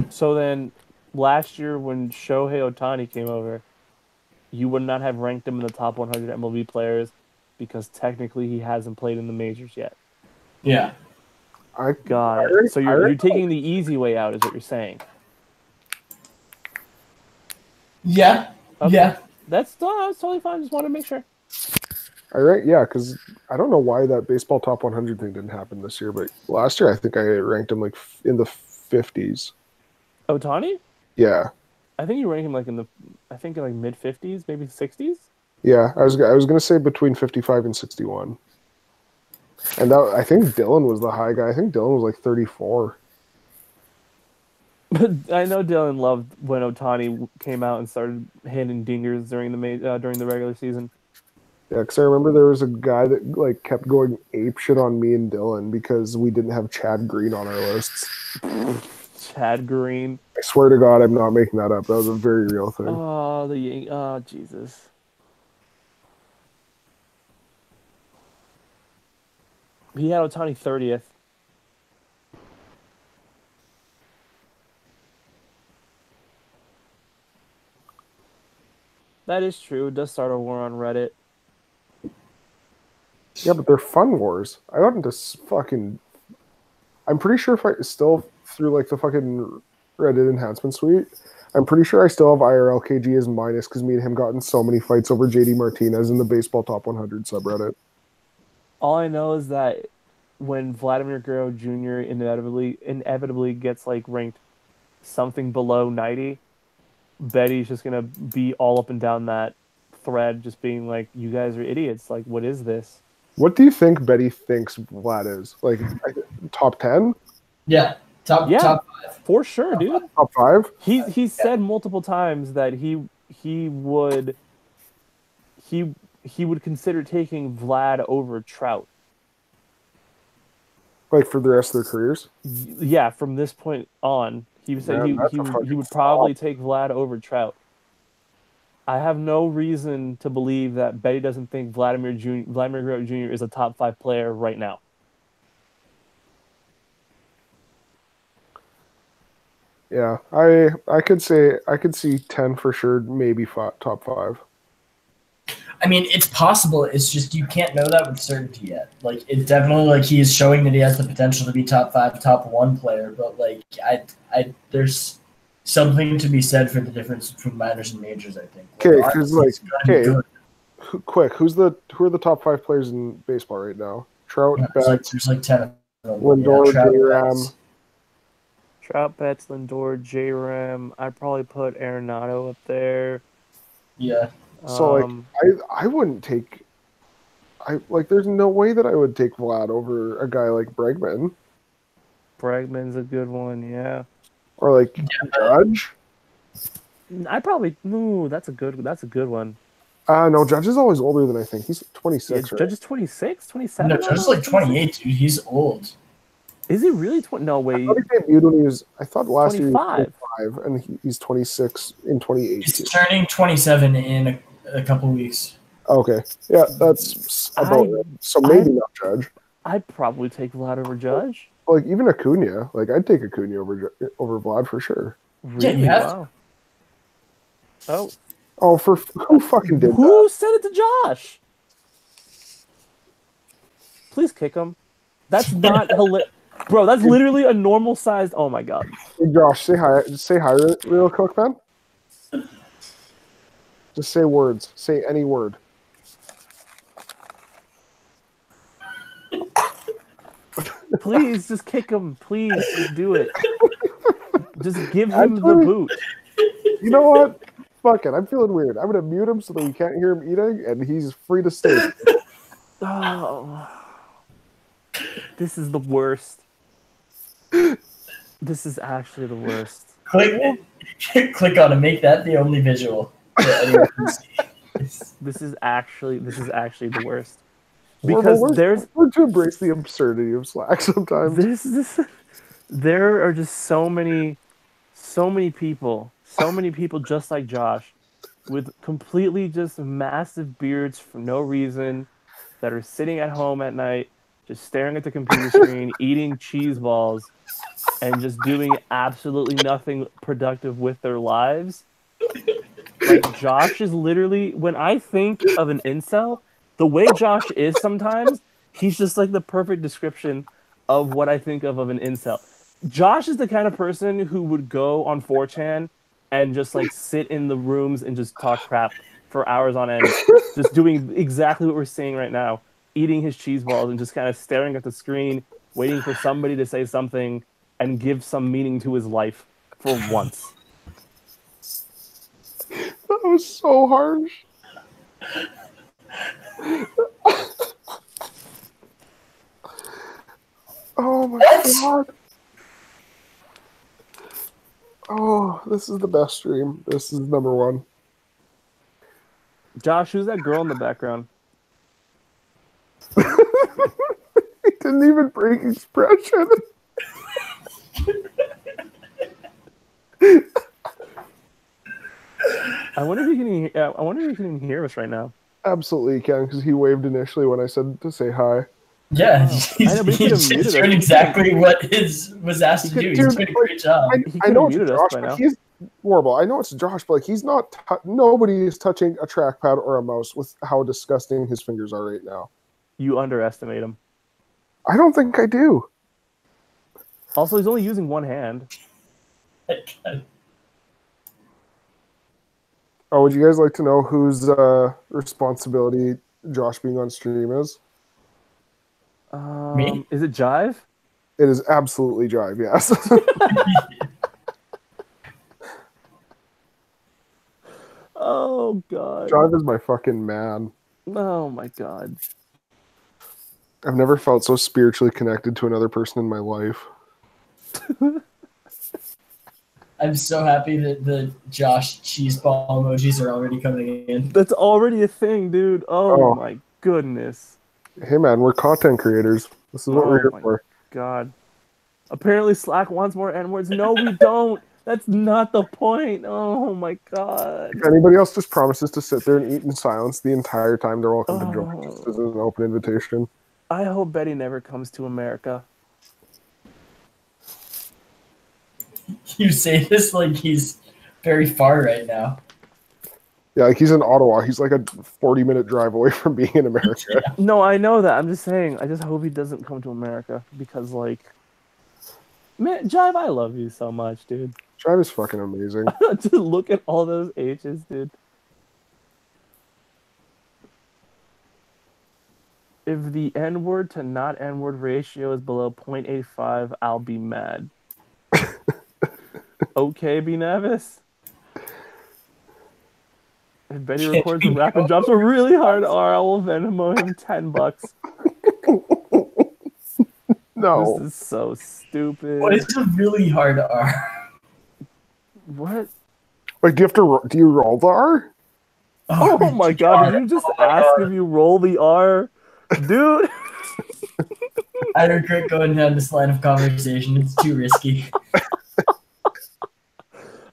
So then, last year when Shohei Ohtani came over, you would not have ranked him in the top 100 MLB players because technically he hasn't played in the majors yet. Yeah. Got it. So you're taking the easy way out, is what you're saying. Yeah. Okay. Yeah. That's totally fine. Just want to make sure. All right, yeah, because I don't know why that baseball top 100 thing didn't happen this year, but last year I think I ranked him like in the 50s. Ohtani? Yeah, I think you rank him like in like mid 50s, maybe 60s. yeah. I was gonna say between 55 and 61, and that I think Dylan was the high guy. I think Dylan was like 34. I know Dylan loved when Ohtani came out and started handing dingers during the regular season. Yeah, because I remember there was a guy that like kept going ape shit on me and Dylan because we didn't have Chad Green on our lists. Chad Green. I swear to God, I'm not making that up. That was a very real thing. Oh, Jesus. He had Ohtani 30th. That is true. It does start a war on Reddit. Yeah, but they're fun wars. I got into fucking. I'm pretty sure if I still through like the fucking Reddit enhancement suite, I'm pretty sure I still have IRLKG as minus because me and him got in so many fights over JD Martinez in the baseball top 100 subreddit. All I know is that when Vladimir Guerrero Jr. inevitably gets like ranked something below 90, Betty's just gonna be all up and down that thread, just being like, "You guys are idiots! Like, what is this?" What do you think Betty thinks Vlad is? Like top 10? Yeah. Top 5. For sure, dude. Top 5? He said multiple times that he would consider taking Vlad over Trout. Like for the rest of their careers? Yeah, from this point on, he said Man, he would probably take Vlad over Trout. I have no reason to believe that Betty doesn't think Vladimir Guerrero Jr. is a top 5 player right now. Yeah, I could see 10 for sure, maybe top 5. I mean, it's possible. It's just you can't know that with certainty yet. Like, it definitely, like, he is showing that he has the potential to be top 5, top 1 player. But, like, there's something to be said for the difference between minors and majors. I think. Okay, because like, It's gotta be good. quick, who are the top 5 players in baseball right now? Trout, Yeah, Betts, there's like 10 of them. Lindor, Trout, J-Ram. Betts. Trout, Betts, Lindor, J-Ram. I'd probably put Arenado up there. Yeah. So I wouldn't take. There's no way that I would take Vlad over a guy like Bregman Bregman's a good one, yeah. or like Judge. I probably that's a good one. No, Judge is always older than I think. He's 26, Yeah, right? Judge is 26, 27. No, Judge is like 28, dude. He's old. Is he really 20? No, wait. I thought last year he was 25. 25, and he's 26 in 2018. He's turning 27 in a couple weeks. Okay, yeah, that's about it. So maybe not Judge. I'd probably take Vlad over Judge. Like even Acuna, like I'd take Acuna over Vlad for sure. Really? Yeah, you have wow. Oh. Oh, who fucking did Who that? said it to Josh? Please kick him. That's not hilarious. Bro, that's literally a normal sized. Oh my god. Hey, Josh, say hi. Say hi real quick, man. Just say words. Say any word. Please, just kick him. Please, just do it. Just give him the boot. You know what? Fuck it. I'm feeling weird. I'm gonna mute him so that we can't hear him eating, and he's free to stay. Oh, this is the worst. This is actually the worst. Click on and make that the only visual that anyone can see. This is actually the worst. Well, Because there's we're to embrace the absurdity of Slack sometimes. there are just so many people just like Josh with completely just massive beards for no reason that are sitting at home at night just staring at the computer screen, eating cheese balls, and just doing absolutely nothing productive with their lives. Like, Josh is literally, when I think of an incel, the way Josh is sometimes, he's just like the perfect description of what I think of an incel. Josh is the kind of person who would go on 4chan and just like sit in the rooms and just talk crap for hours on end, just doing exactly what we're seeing right now, eating his cheese balls and just kind of staring at the screen, waiting for somebody to say something and give some meaning to his life for once. That was so harsh. Oh my god. Oh, this is the best stream. This is number one. Josh, who's that girl in the background? He didn't even break expression. I wonder if you can even hear us right now. Absolutely he can, because he waved initially when I said to say hi. Yeah, I know, but he could've muted us. doing exactly what was asked to do. He's doing a great job. I know it's muted us Josh, by but now. he's horrible. I know it's Josh, but like he's not. Nobody is touching a trackpad or a mouse with how disgusting his fingers are right now. You underestimate him. I don't think I do. Also, he's only using one hand. Oh, would you guys like to know whose responsibility Josh being on stream is? Me? Is it Jive? It is absolutely Jive, yes. Oh god. Jive is my fucking man. Oh my god. I've never felt so spiritually connected to another person in my life. I'm so happy that the Josh cheese ball emojis are already coming in. That's already a thing, dude. Oh my goodness. Hey man, we're content creators. This is what we're here for. God. Apparently Slack wants more N-words. No, we don't. That's not the point. Oh my god. If anybody else just promises to sit there and eat in silence the entire time, they're welcome to join. This is an open invitation. I hope Betty never comes to America. You say this like he's very far right now. Yeah, like he's in Ottawa. He's like a 40-minute drive away from being in America. Yeah. No, I know that. I'm just saying, I just hope he doesn't come to America because, like, man, Jive, I love you so much, dude. Jive is fucking amazing. Just look at all those H's, dude. If the N-word to not N-word ratio is below 0.85, I'll be mad. Okay, B. Navis? If Benny records a rap and drops a really hard R, I will Venmo him $10. No. This is so stupid. What is a really hard R? What? Like, do you roll the R? Oh my god, did you just ask if you roll the R? Dude! I regret going down this line of conversation. It's too risky.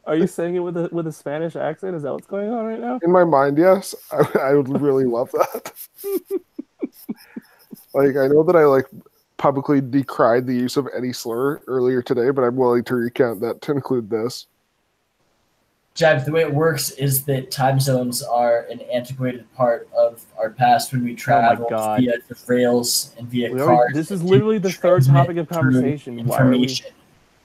Are you saying it with a Spanish accent? Is that what's going on right now? In my mind, yes. I would really love that. Like, I know that I like publicly decried the use of any slur earlier today, but I'm willing to recount that to include this. Jive, the way it works is that time zones are an antiquated part of our past when we travel via the rails and via cars. This is literally the third topic of conversation. Information.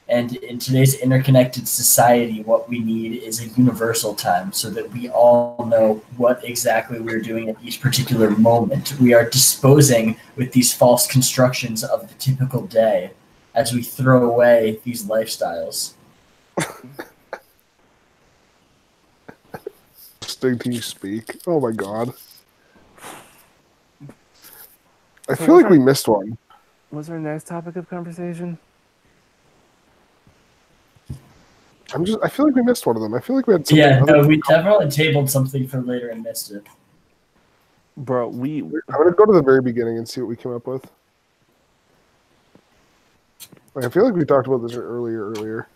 And in today's interconnected society, what we need is a universal time so that we all know what exactly we're doing at each particular moment. We are disposing with these false constructions of the typical day as we throw away these lifestyles. Can you speak? Oh my god. I feel like we missed one. What's our next topic of conversation? I feel like we missed one of them. I feel like we had something. Yeah, no, we definitely tabled something for later and missed it. Bro, I'm gonna go to the very beginning and see what we came up with. Like, I feel like we talked about this earlier.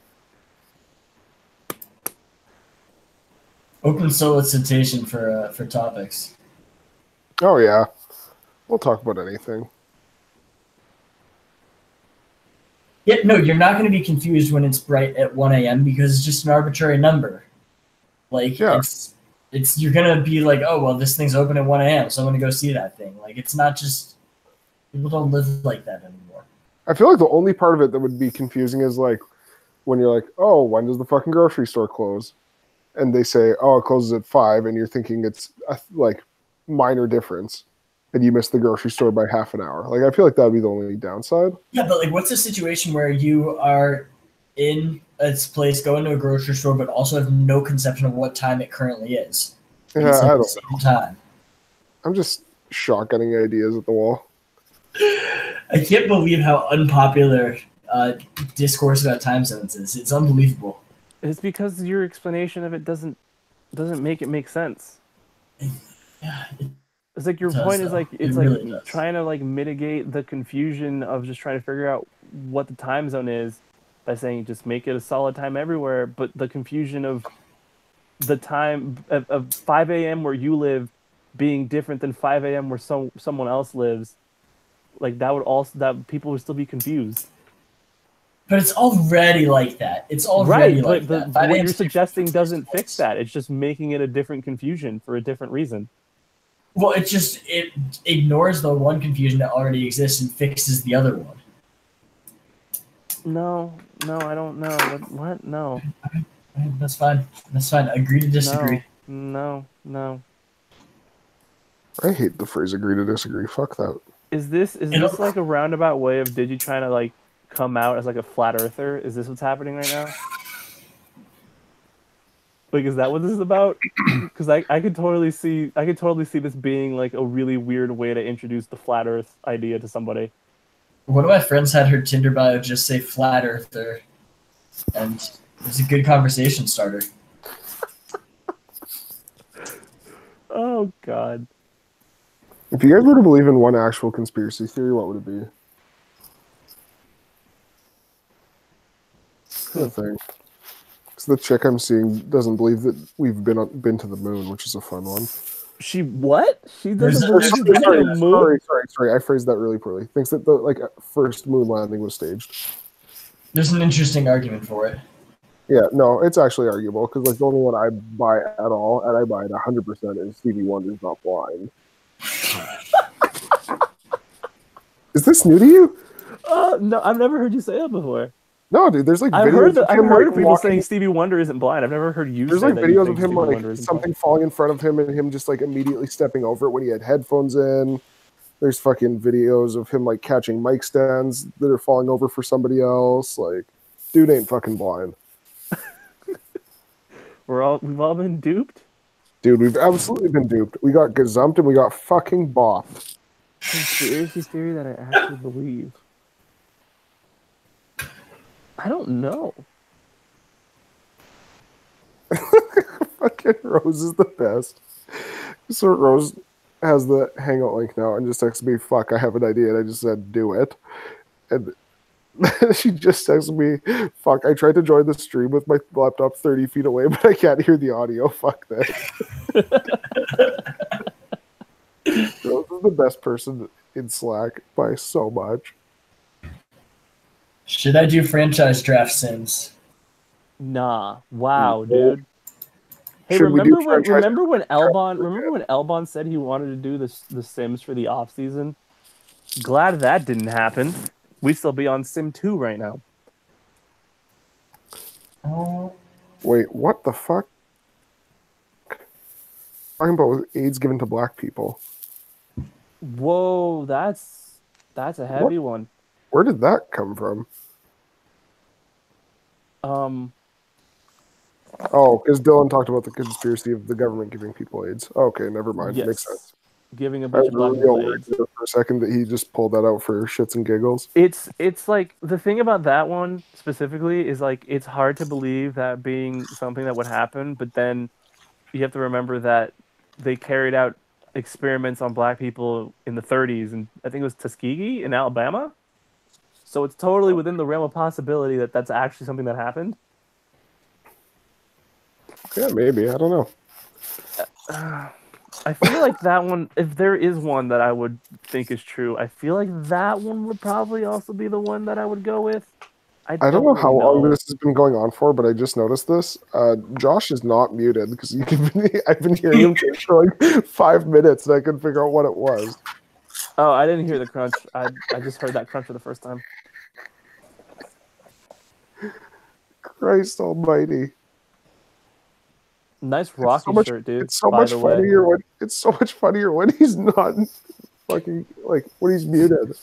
Open solicitation for topics. Oh yeah, we'll talk about anything. Yeah, no, you're not going to be confused when it's bright at 1 a.m. because it's just an arbitrary number. Like, yeah. It's you're going to be like, oh, well, this thing's open at 1 a.m., so I'm going to go see that thing. Like, it's not just, people don't live like that anymore. I feel like the only part of it that would be confusing is, like, when you're like, oh, when does the fucking grocery store close? And they say, oh, it closes at 5, and you're thinking it's, like, minor difference. And you miss the grocery store by half an hour. Like, I feel like that would be the only downside. Yeah, but like, what's the situation where you are in a place, going to a grocery store, but also have no conception of what time it currently is? Yeah, I don't know. Time. I'm just shotgunning ideas at the wall. I can't believe how unpopular discourse about time zones is. It's unbelievable. It's because your explanation of it doesn't make it make sense. Yeah. It's like your point is like it's really like trying to like mitigate the confusion of just trying to figure out what the time zone is by saying just make it a solid time everywhere, but the confusion of the time of 5 a.m. where you live being different than 5 a.m. where someone else lives, like that people would still be confused. But it's already like that. It's already right, like but that. What you're suggesting doesn't fix that. It's just making it a different confusion for a different reason. Well, it ignores the one confusion that already exists and fixes the other one. No, I don't know. What? No. That's fine. Agree to disagree. No. I hate the phrase "agree to disagree." Fuck that. Is this like a roundabout way of Digi trying to like come out as like a flat earther? Is this what's happening right now? Like, is that what this is about? Because I could totally see this being like a really weird way to introduce the flat Earth idea to somebody. One of my friends had her Tinder bio just say flat earther, and it was a good conversation starter. Oh God! If you guys were to believe in one actual conspiracy theory, what would it be? I think. So the chick I'm seeing doesn't believe that we've been to the moon, which is a fun one. She what? She doesn't believe we've been to the moon? Sorry. I phrased that really poorly. Thinks that the first moon landing was staged. There's an interesting argument for it. Yeah, no, it's actually arguable because like the only one I buy at all, and I buy it 100%, is Stevie Wonder's Not Blind. Is this new to you? No, I've never heard you say that before. No, dude, there's like I've videos heard of him of like people walking. saying Stevie Wonder isn't blind. I've never heard you There's say like that you videos think of him Stevie like Wonder isn't something blind. falling in front of him and him just like immediately stepping over it when he had headphones in. There's fucking videos of him like catching mic stands that are falling over for somebody else. Like, dude ain't fucking blind. We've all been duped. Dude, we've absolutely been duped. We got gazumped and we got fucking bopped. Conspiracy theory that I actually believe. I don't know. Fucking Rose is the best. So Rose has the Hangout link now and just texted me, fuck, I have an idea. And I just said, do it. And she just texted me, fuck, I tried to join the stream with my laptop 30 feet away, but I can't hear the audio. Fuck this. Rose is the best person in Slack by so much. Should I do franchise draft sims? Nah. Wow, dude. Hey, Should we do franchise- remember when Elbon said he wanted to do the Sims for the off season? Glad that didn't happen. We'd still be on Sim 2 right now. Oh, Wait, what the fuck? Talking about AIDS given to black people. Whoa, that's a heavy one. Where did that come from? Oh, because Dylan talked about the conspiracy of the government giving people AIDS. Okay, never mind. Yes. Makes sense. Giving a I bunch was of black real people worried AIDS. there for a second that he just pulled that out for shits and giggles. It's like the thing about that one specifically is like it's hard to believe that being something that would happen, but then you have to remember that they carried out experiments on black people in the 30s, and I think it was Tuskegee in Alabama. So it's totally within the realm of possibility that that's actually something that happened. Yeah, maybe. I don't know. I feel like that one, if there is one that I would think is true, I feel like that one would probably also be the one that I would go with. I don't know really how long this has been going on for, but I just noticed this. Josh is not muted because I've been hearing him for like 5 minutes and I couldn't figure out what it was. Oh, I didn't hear the crunch. I just heard that crunch for the first time. Christ almighty. Nice Rocky shirt, dude. It's so much funnier when he's not fucking like when he's muted.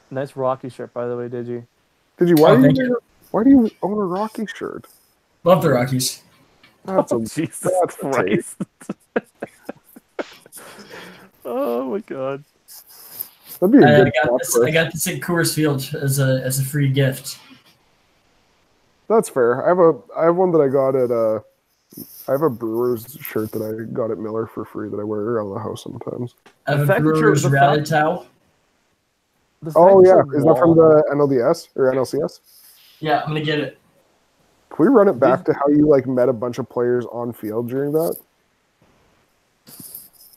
Nice Rocky shirt, by the way, did you? Did you? Why do you own a Rocky shirt? love the Rockies. That's Jesus Christ. Oh my god. That'd be a I good I got this at Coors Field as a free gift. That's fair. I have one that I got at I have a Brewers shirt that I got at Miller for free that I wear around the house sometimes. I have The a fact that Brewers you're- the rally fact- towel. Oh yeah, is that from the NLDS or NLCS? Yeah, I'm gonna get it. Can we run it back to how you like met a bunch of players on field during that?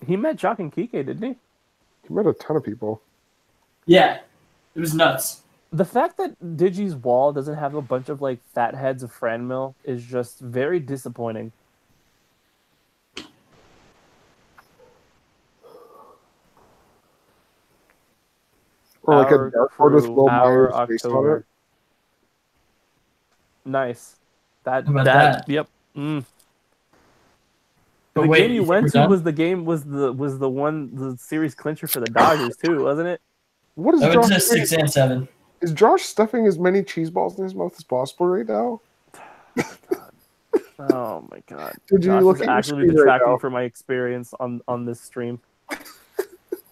He met Jock and Kike, didn't he? You met a ton of people. Yeah, it was nuts. The fact that Digi's wall doesn't have a bunch of like fat heads of Franmil is just very disappointing. Or like Our a dartboard with crew, Will our Myers' face on October. it. Nice. That How about that? Yep. Mm. But The wait, game you think went we're to done? was the series clincher for the Dodgers too, wasn't it? What is I went Josh to 6 and 7. Is Josh stuffing as many cheese balls in his mouth as possible right now? Oh my god. Did you Josh look is at your actually screen right detracting now? from my experience on this stream.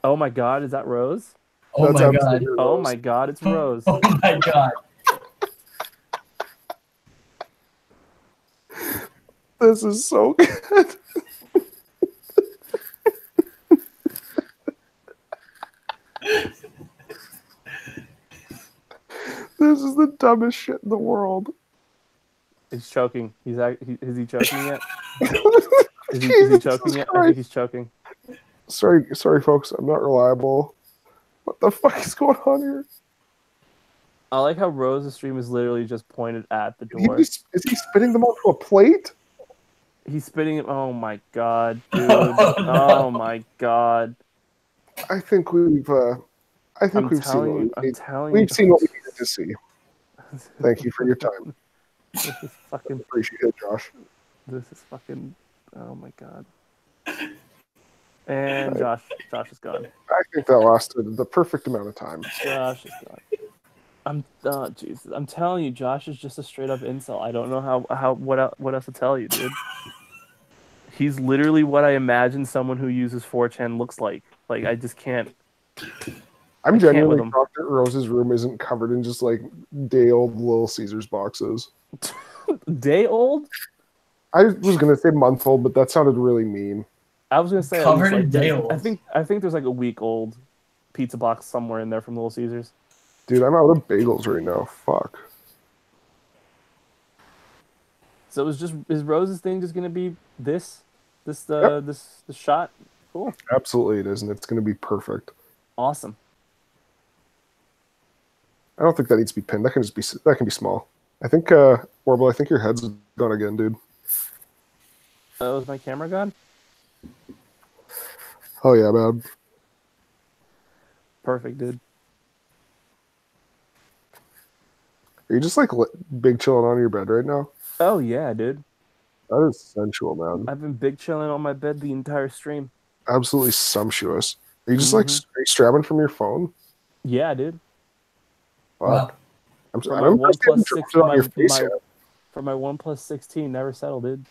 Oh my god, is that Rose? Oh That's my god. absolutely Oh Rose. my god, it's Rose. Oh my god. This is so good. This is the dumbest shit in the world. He's choking. Is he choking yet? Is he choking yet? I think he's choking. Sorry, folks. I'm not reliable. What the fuck is going on here? I like how Rose's stream is literally just pointed at the Is door. he spitting them onto a plate? He's spitting it. Oh my god, dude. Oh my god. I think we've. I think I'm we've seen what telling you. we I'm need. telling you. We've seen what we needed to see. Thank you for your time. This is fucking. Appreciate it, Josh. This is fucking. Oh my god. And Josh is gone. I think that lasted the perfect amount of time. Josh is gone. Jesus. I'm telling you, Josh is just a straight up incel. I don't know what else to tell you, dude. He's literally what I imagine someone who uses 4chan looks like. Like I just can't. I'm genuinely shocked that Rose's room isn't covered in just like day old Little Caesars boxes. Day old? I was gonna say month old, but that sounded really mean. I was gonna say covered in day old. I think there's like a week old pizza box somewhere in there from Little Caesars. Dude, I'm out of bagels right now. Fuck. So is Rose's thing just gonna be this shot? Cool. Absolutely it is, and it's gonna be perfect. Awesome. I don't think that needs to be pinned. That can be small. I think Orville, I think your head's gone again, dude. Oh, is my camera gone? Oh yeah, man. Perfect, dude. Are you just like big chilling on your bed right now? Oh yeah, dude. That is sensual, man. I've been big chilling on my bed the entire stream. Absolutely sumptuous. Are you just like straight strapping from your phone? Yeah, dude. Fuck. Wow. For my OnePlus 16, for my my OnePlus 16, never settled, dude.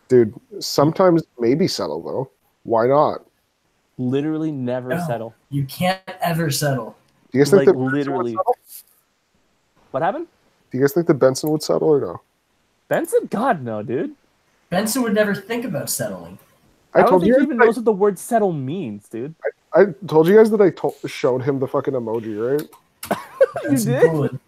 Dude, sometimes maybe settle though. Why not? Literally never settle. You can't ever settle. Do you guys think Like that literally. What happened? Do you guys think that Benson would settle or no? Benson? God no, dude. Benson would never think about settling. I don't think he even knows what the word settle means, dude. I told you guys that I showed him the fucking emoji, right? You did?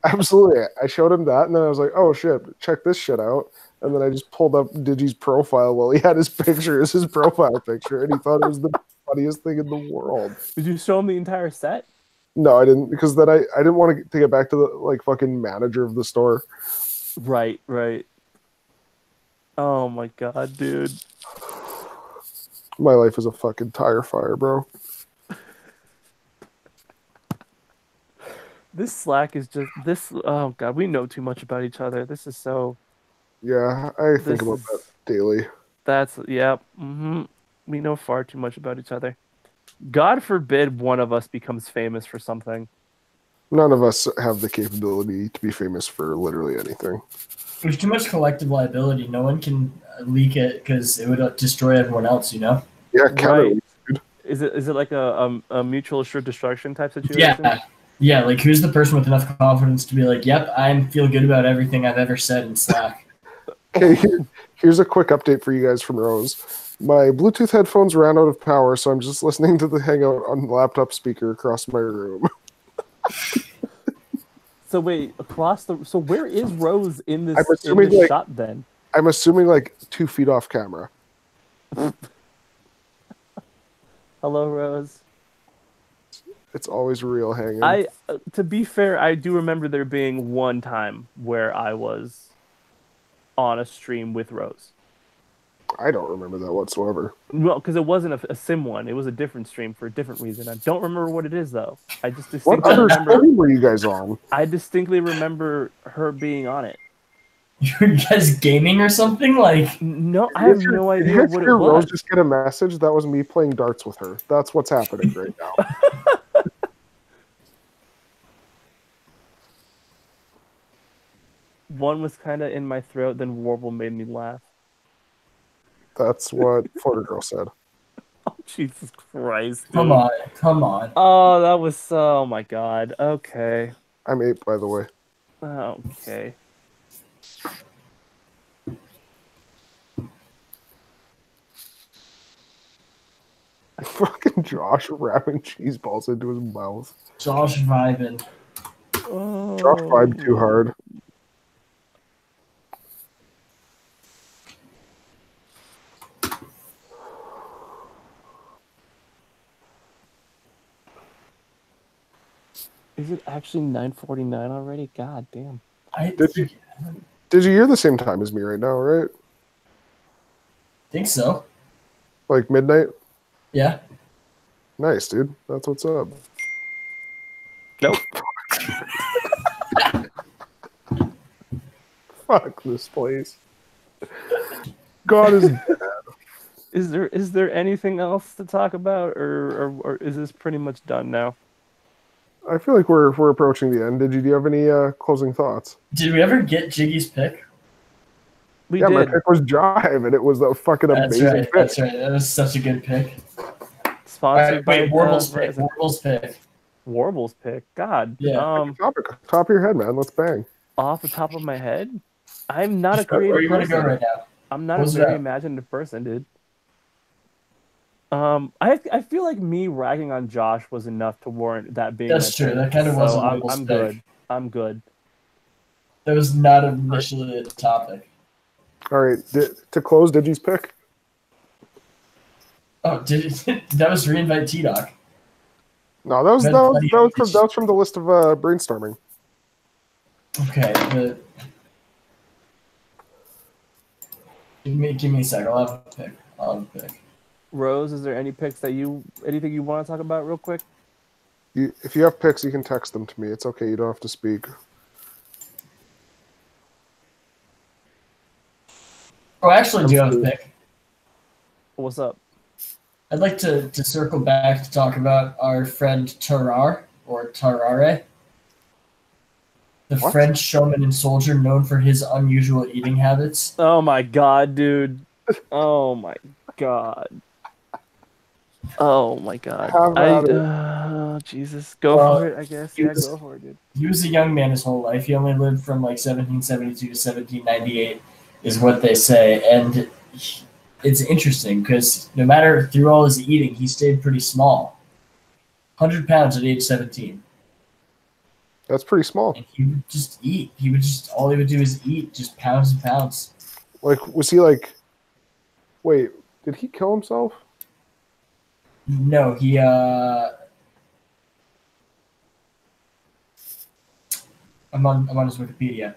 Absolutely. I showed him that, and then I was like, oh shit, check this shit out. And then I just pulled up Digi's profile while he had his picture as his profile picture, and he thought it was the funniest thing in the world. Did you show him the entire set? No, I didn't, because then I didn't want to get back to the like fucking manager of the store. Right. Oh my god, dude. My life is a fucking tire fire, bro. This Slack is just this. Oh god, we know too much about each other. This is so. Yeah, I think about that daily. That's yeah. We know far too much about each other. God forbid one of us becomes famous for something. None of us have the capability to be famous for literally anything. There's too much collective liability. No one can leak it because it would destroy everyone else, you know? Yeah, right. Is it like a mutual assured destruction type situation? Yeah. Like who's the person with enough confidence to be like, "Yep, I feel good about everything I've ever said in Slack." Okay, here's a quick update for you guys from Rose. My Bluetooth headphones ran out of power, so I'm just listening to the Hangout on the laptop speaker across my room. So wait, so where is Rose in this shot then? I'm assuming like 2 feet off camera. Hello, Rose. It's always real hanging. To be fair, I do remember there being one time where I was on a stream with Rose. I don't remember that whatsoever. Well, because it wasn't a sim one; it was a different stream for a different reason. I don't remember what it is though. I just distinctly what other stream were you guys on? I distinctly remember her being on it. You guys gaming or something? Like no, I have no idea what it was. Rose just get a message that was me playing darts with her. That's what's happening right now. One was kind of in my throat, then Warble made me laugh. That's what Florida Girl said. Oh, Jesus Christ. Dude. Come on. Oh, that was oh my god. Okay. I'm 8, by the way. Okay. Fucking Josh wrapping cheese balls into his mouth. Josh vibing. Oh. Josh vibed too hard. Is it actually 9:49 already? God damn. Did you hear the same time as me right now, right? Think so. Like midnight? Yeah. Nice, dude. That's what's up. Nope. Fuck this place. God is. Is there anything else to talk about, or is this pretty much done now? I feel like we're approaching the end. Do you have any closing thoughts? Did we ever get Jiggy's pick? We Yeah, my did. pick was Jive, and it was a fucking That's amazing right. pick. That's right. That was such a good pick. Sponsored by Warble's pick. Verizon. Warble's pick. Warble's pick. God. Yeah. Top of your head, man. Let's bang. Off the top of my head, I'm not a Where creative you want to person. go right now? I'm not Close a it very out. imaginative person, dude. I feel like me ragging on Josh was enough to warrant that being. That's true. That kind of so wasn't I'm Warble's pick. good. I'm good. That was not initially a topic. All right, to close, Digi's pick. Oh, that was reinvite T-Doc. No, that was from the list of brainstorming. Okay, give me a sec. I'll have a pick. Rose, is there anything you want to talk about real quick? If you have picks, you can text them to me. It's okay. You don't have to speak. Oh, I actually do have a pick. What's up? I'd like to circle back to talk about our friend Tarare, or Tarare. The What? French showman and soldier known for his unusual eating habits. Oh my god, dude. Oh my god. Oh my god. How about Jesus. Go for it, I guess. Yeah, go for it, dude. He was a young man his whole life. He only lived from like 1772 to 1798, is what they say. And it's interesting because no matter through all his eating, he stayed pretty small. 100 pounds at age 17. That's pretty small. And he would just eat. All he would do is eat, just pounds and pounds. Like, was he like? Wait, did he kill himself? No, I'm on his Wikipedia.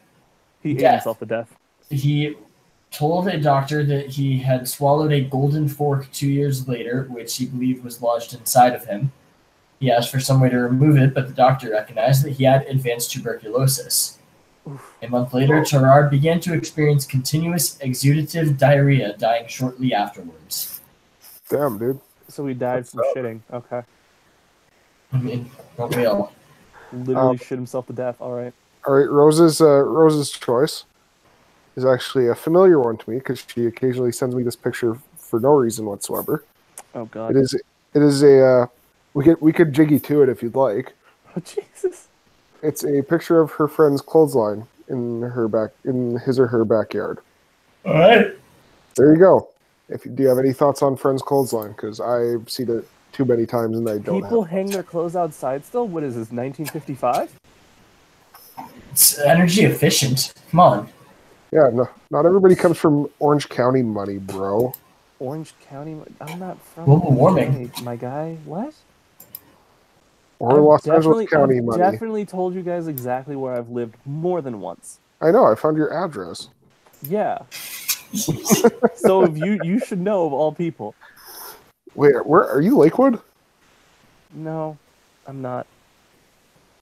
He ate Death. himself to death. He told a doctor that he had swallowed a golden fork 2 years later, which he believed was lodged inside of him. He asked for some way to remove it, but the doctor recognized that he had advanced tuberculosis. A month later, Tarare began to experience continuous exudative diarrhea, dying shortly afterwards. Damn, dude. So he died from shitting. Okay. I mean, don't we all? Literally shit himself to death. All right. All right, Rose's choice is actually a familiar one to me because she occasionally sends me this picture for no reason whatsoever. Oh god. It is a we could jiggy to it if you'd like. Oh Jesus. It's a picture of her friend's clothesline in his or her backyard. All right. There you go. Do you have any thoughts on friend's clothesline? Because I've seen it too many times and I don't. People hang their clothes outside still? What is this, 1955? It's energy efficient. Come on. Yeah, no, not everybody comes from Orange County money, bro. Orange County? I'm not from Global Orange warming. County, my guy. What? Or Los Angeles County I've money. definitely told you guys exactly where I've lived more than once. I know. I found your address. Yeah. So if you should know of all people. Wait, where are you? Lakewood? No, I'm not.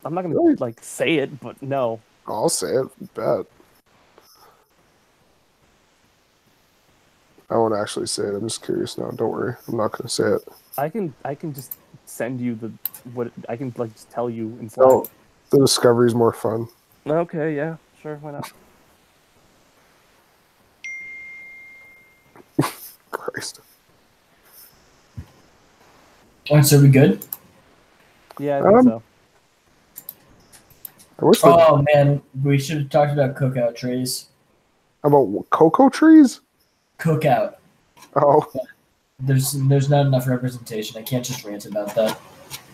I'm not gonna Really? say it, but no. I'll say it. Bet. I won't actually say it. I'm just curious now. Don't worry. I'm not going to say it. I can just send you I can just tell you in Slack. No, the discovery is more fun. Okay, yeah, sure, why not? Christ. All right, so we good? Yeah, I think so. I wish Oh man, we should have talked about cookout trays. about cocoa trees? Cookout. Oh, There's not enough representation. I can't just rant about that.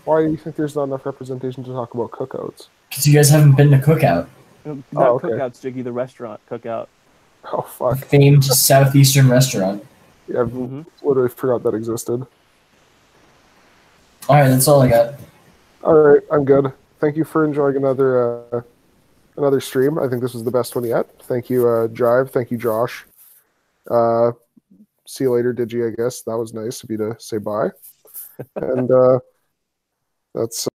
why do you think there's not enough representation to talk about cookouts? Because you guys haven't been to Cookout. Not okay. Cookouts, Jiggy, the restaurant Cookout. Oh, fuck. Famed southeastern restaurant. Yeah, I've literally forgot that existed. All right, that's all I got. All right, I'm good. Thank you for enjoying another stream. I think this was the best one yet. Thank you, Jive. Thank you, Josh. See you later, Digi, I guess. That was nice of you to say bye. And that's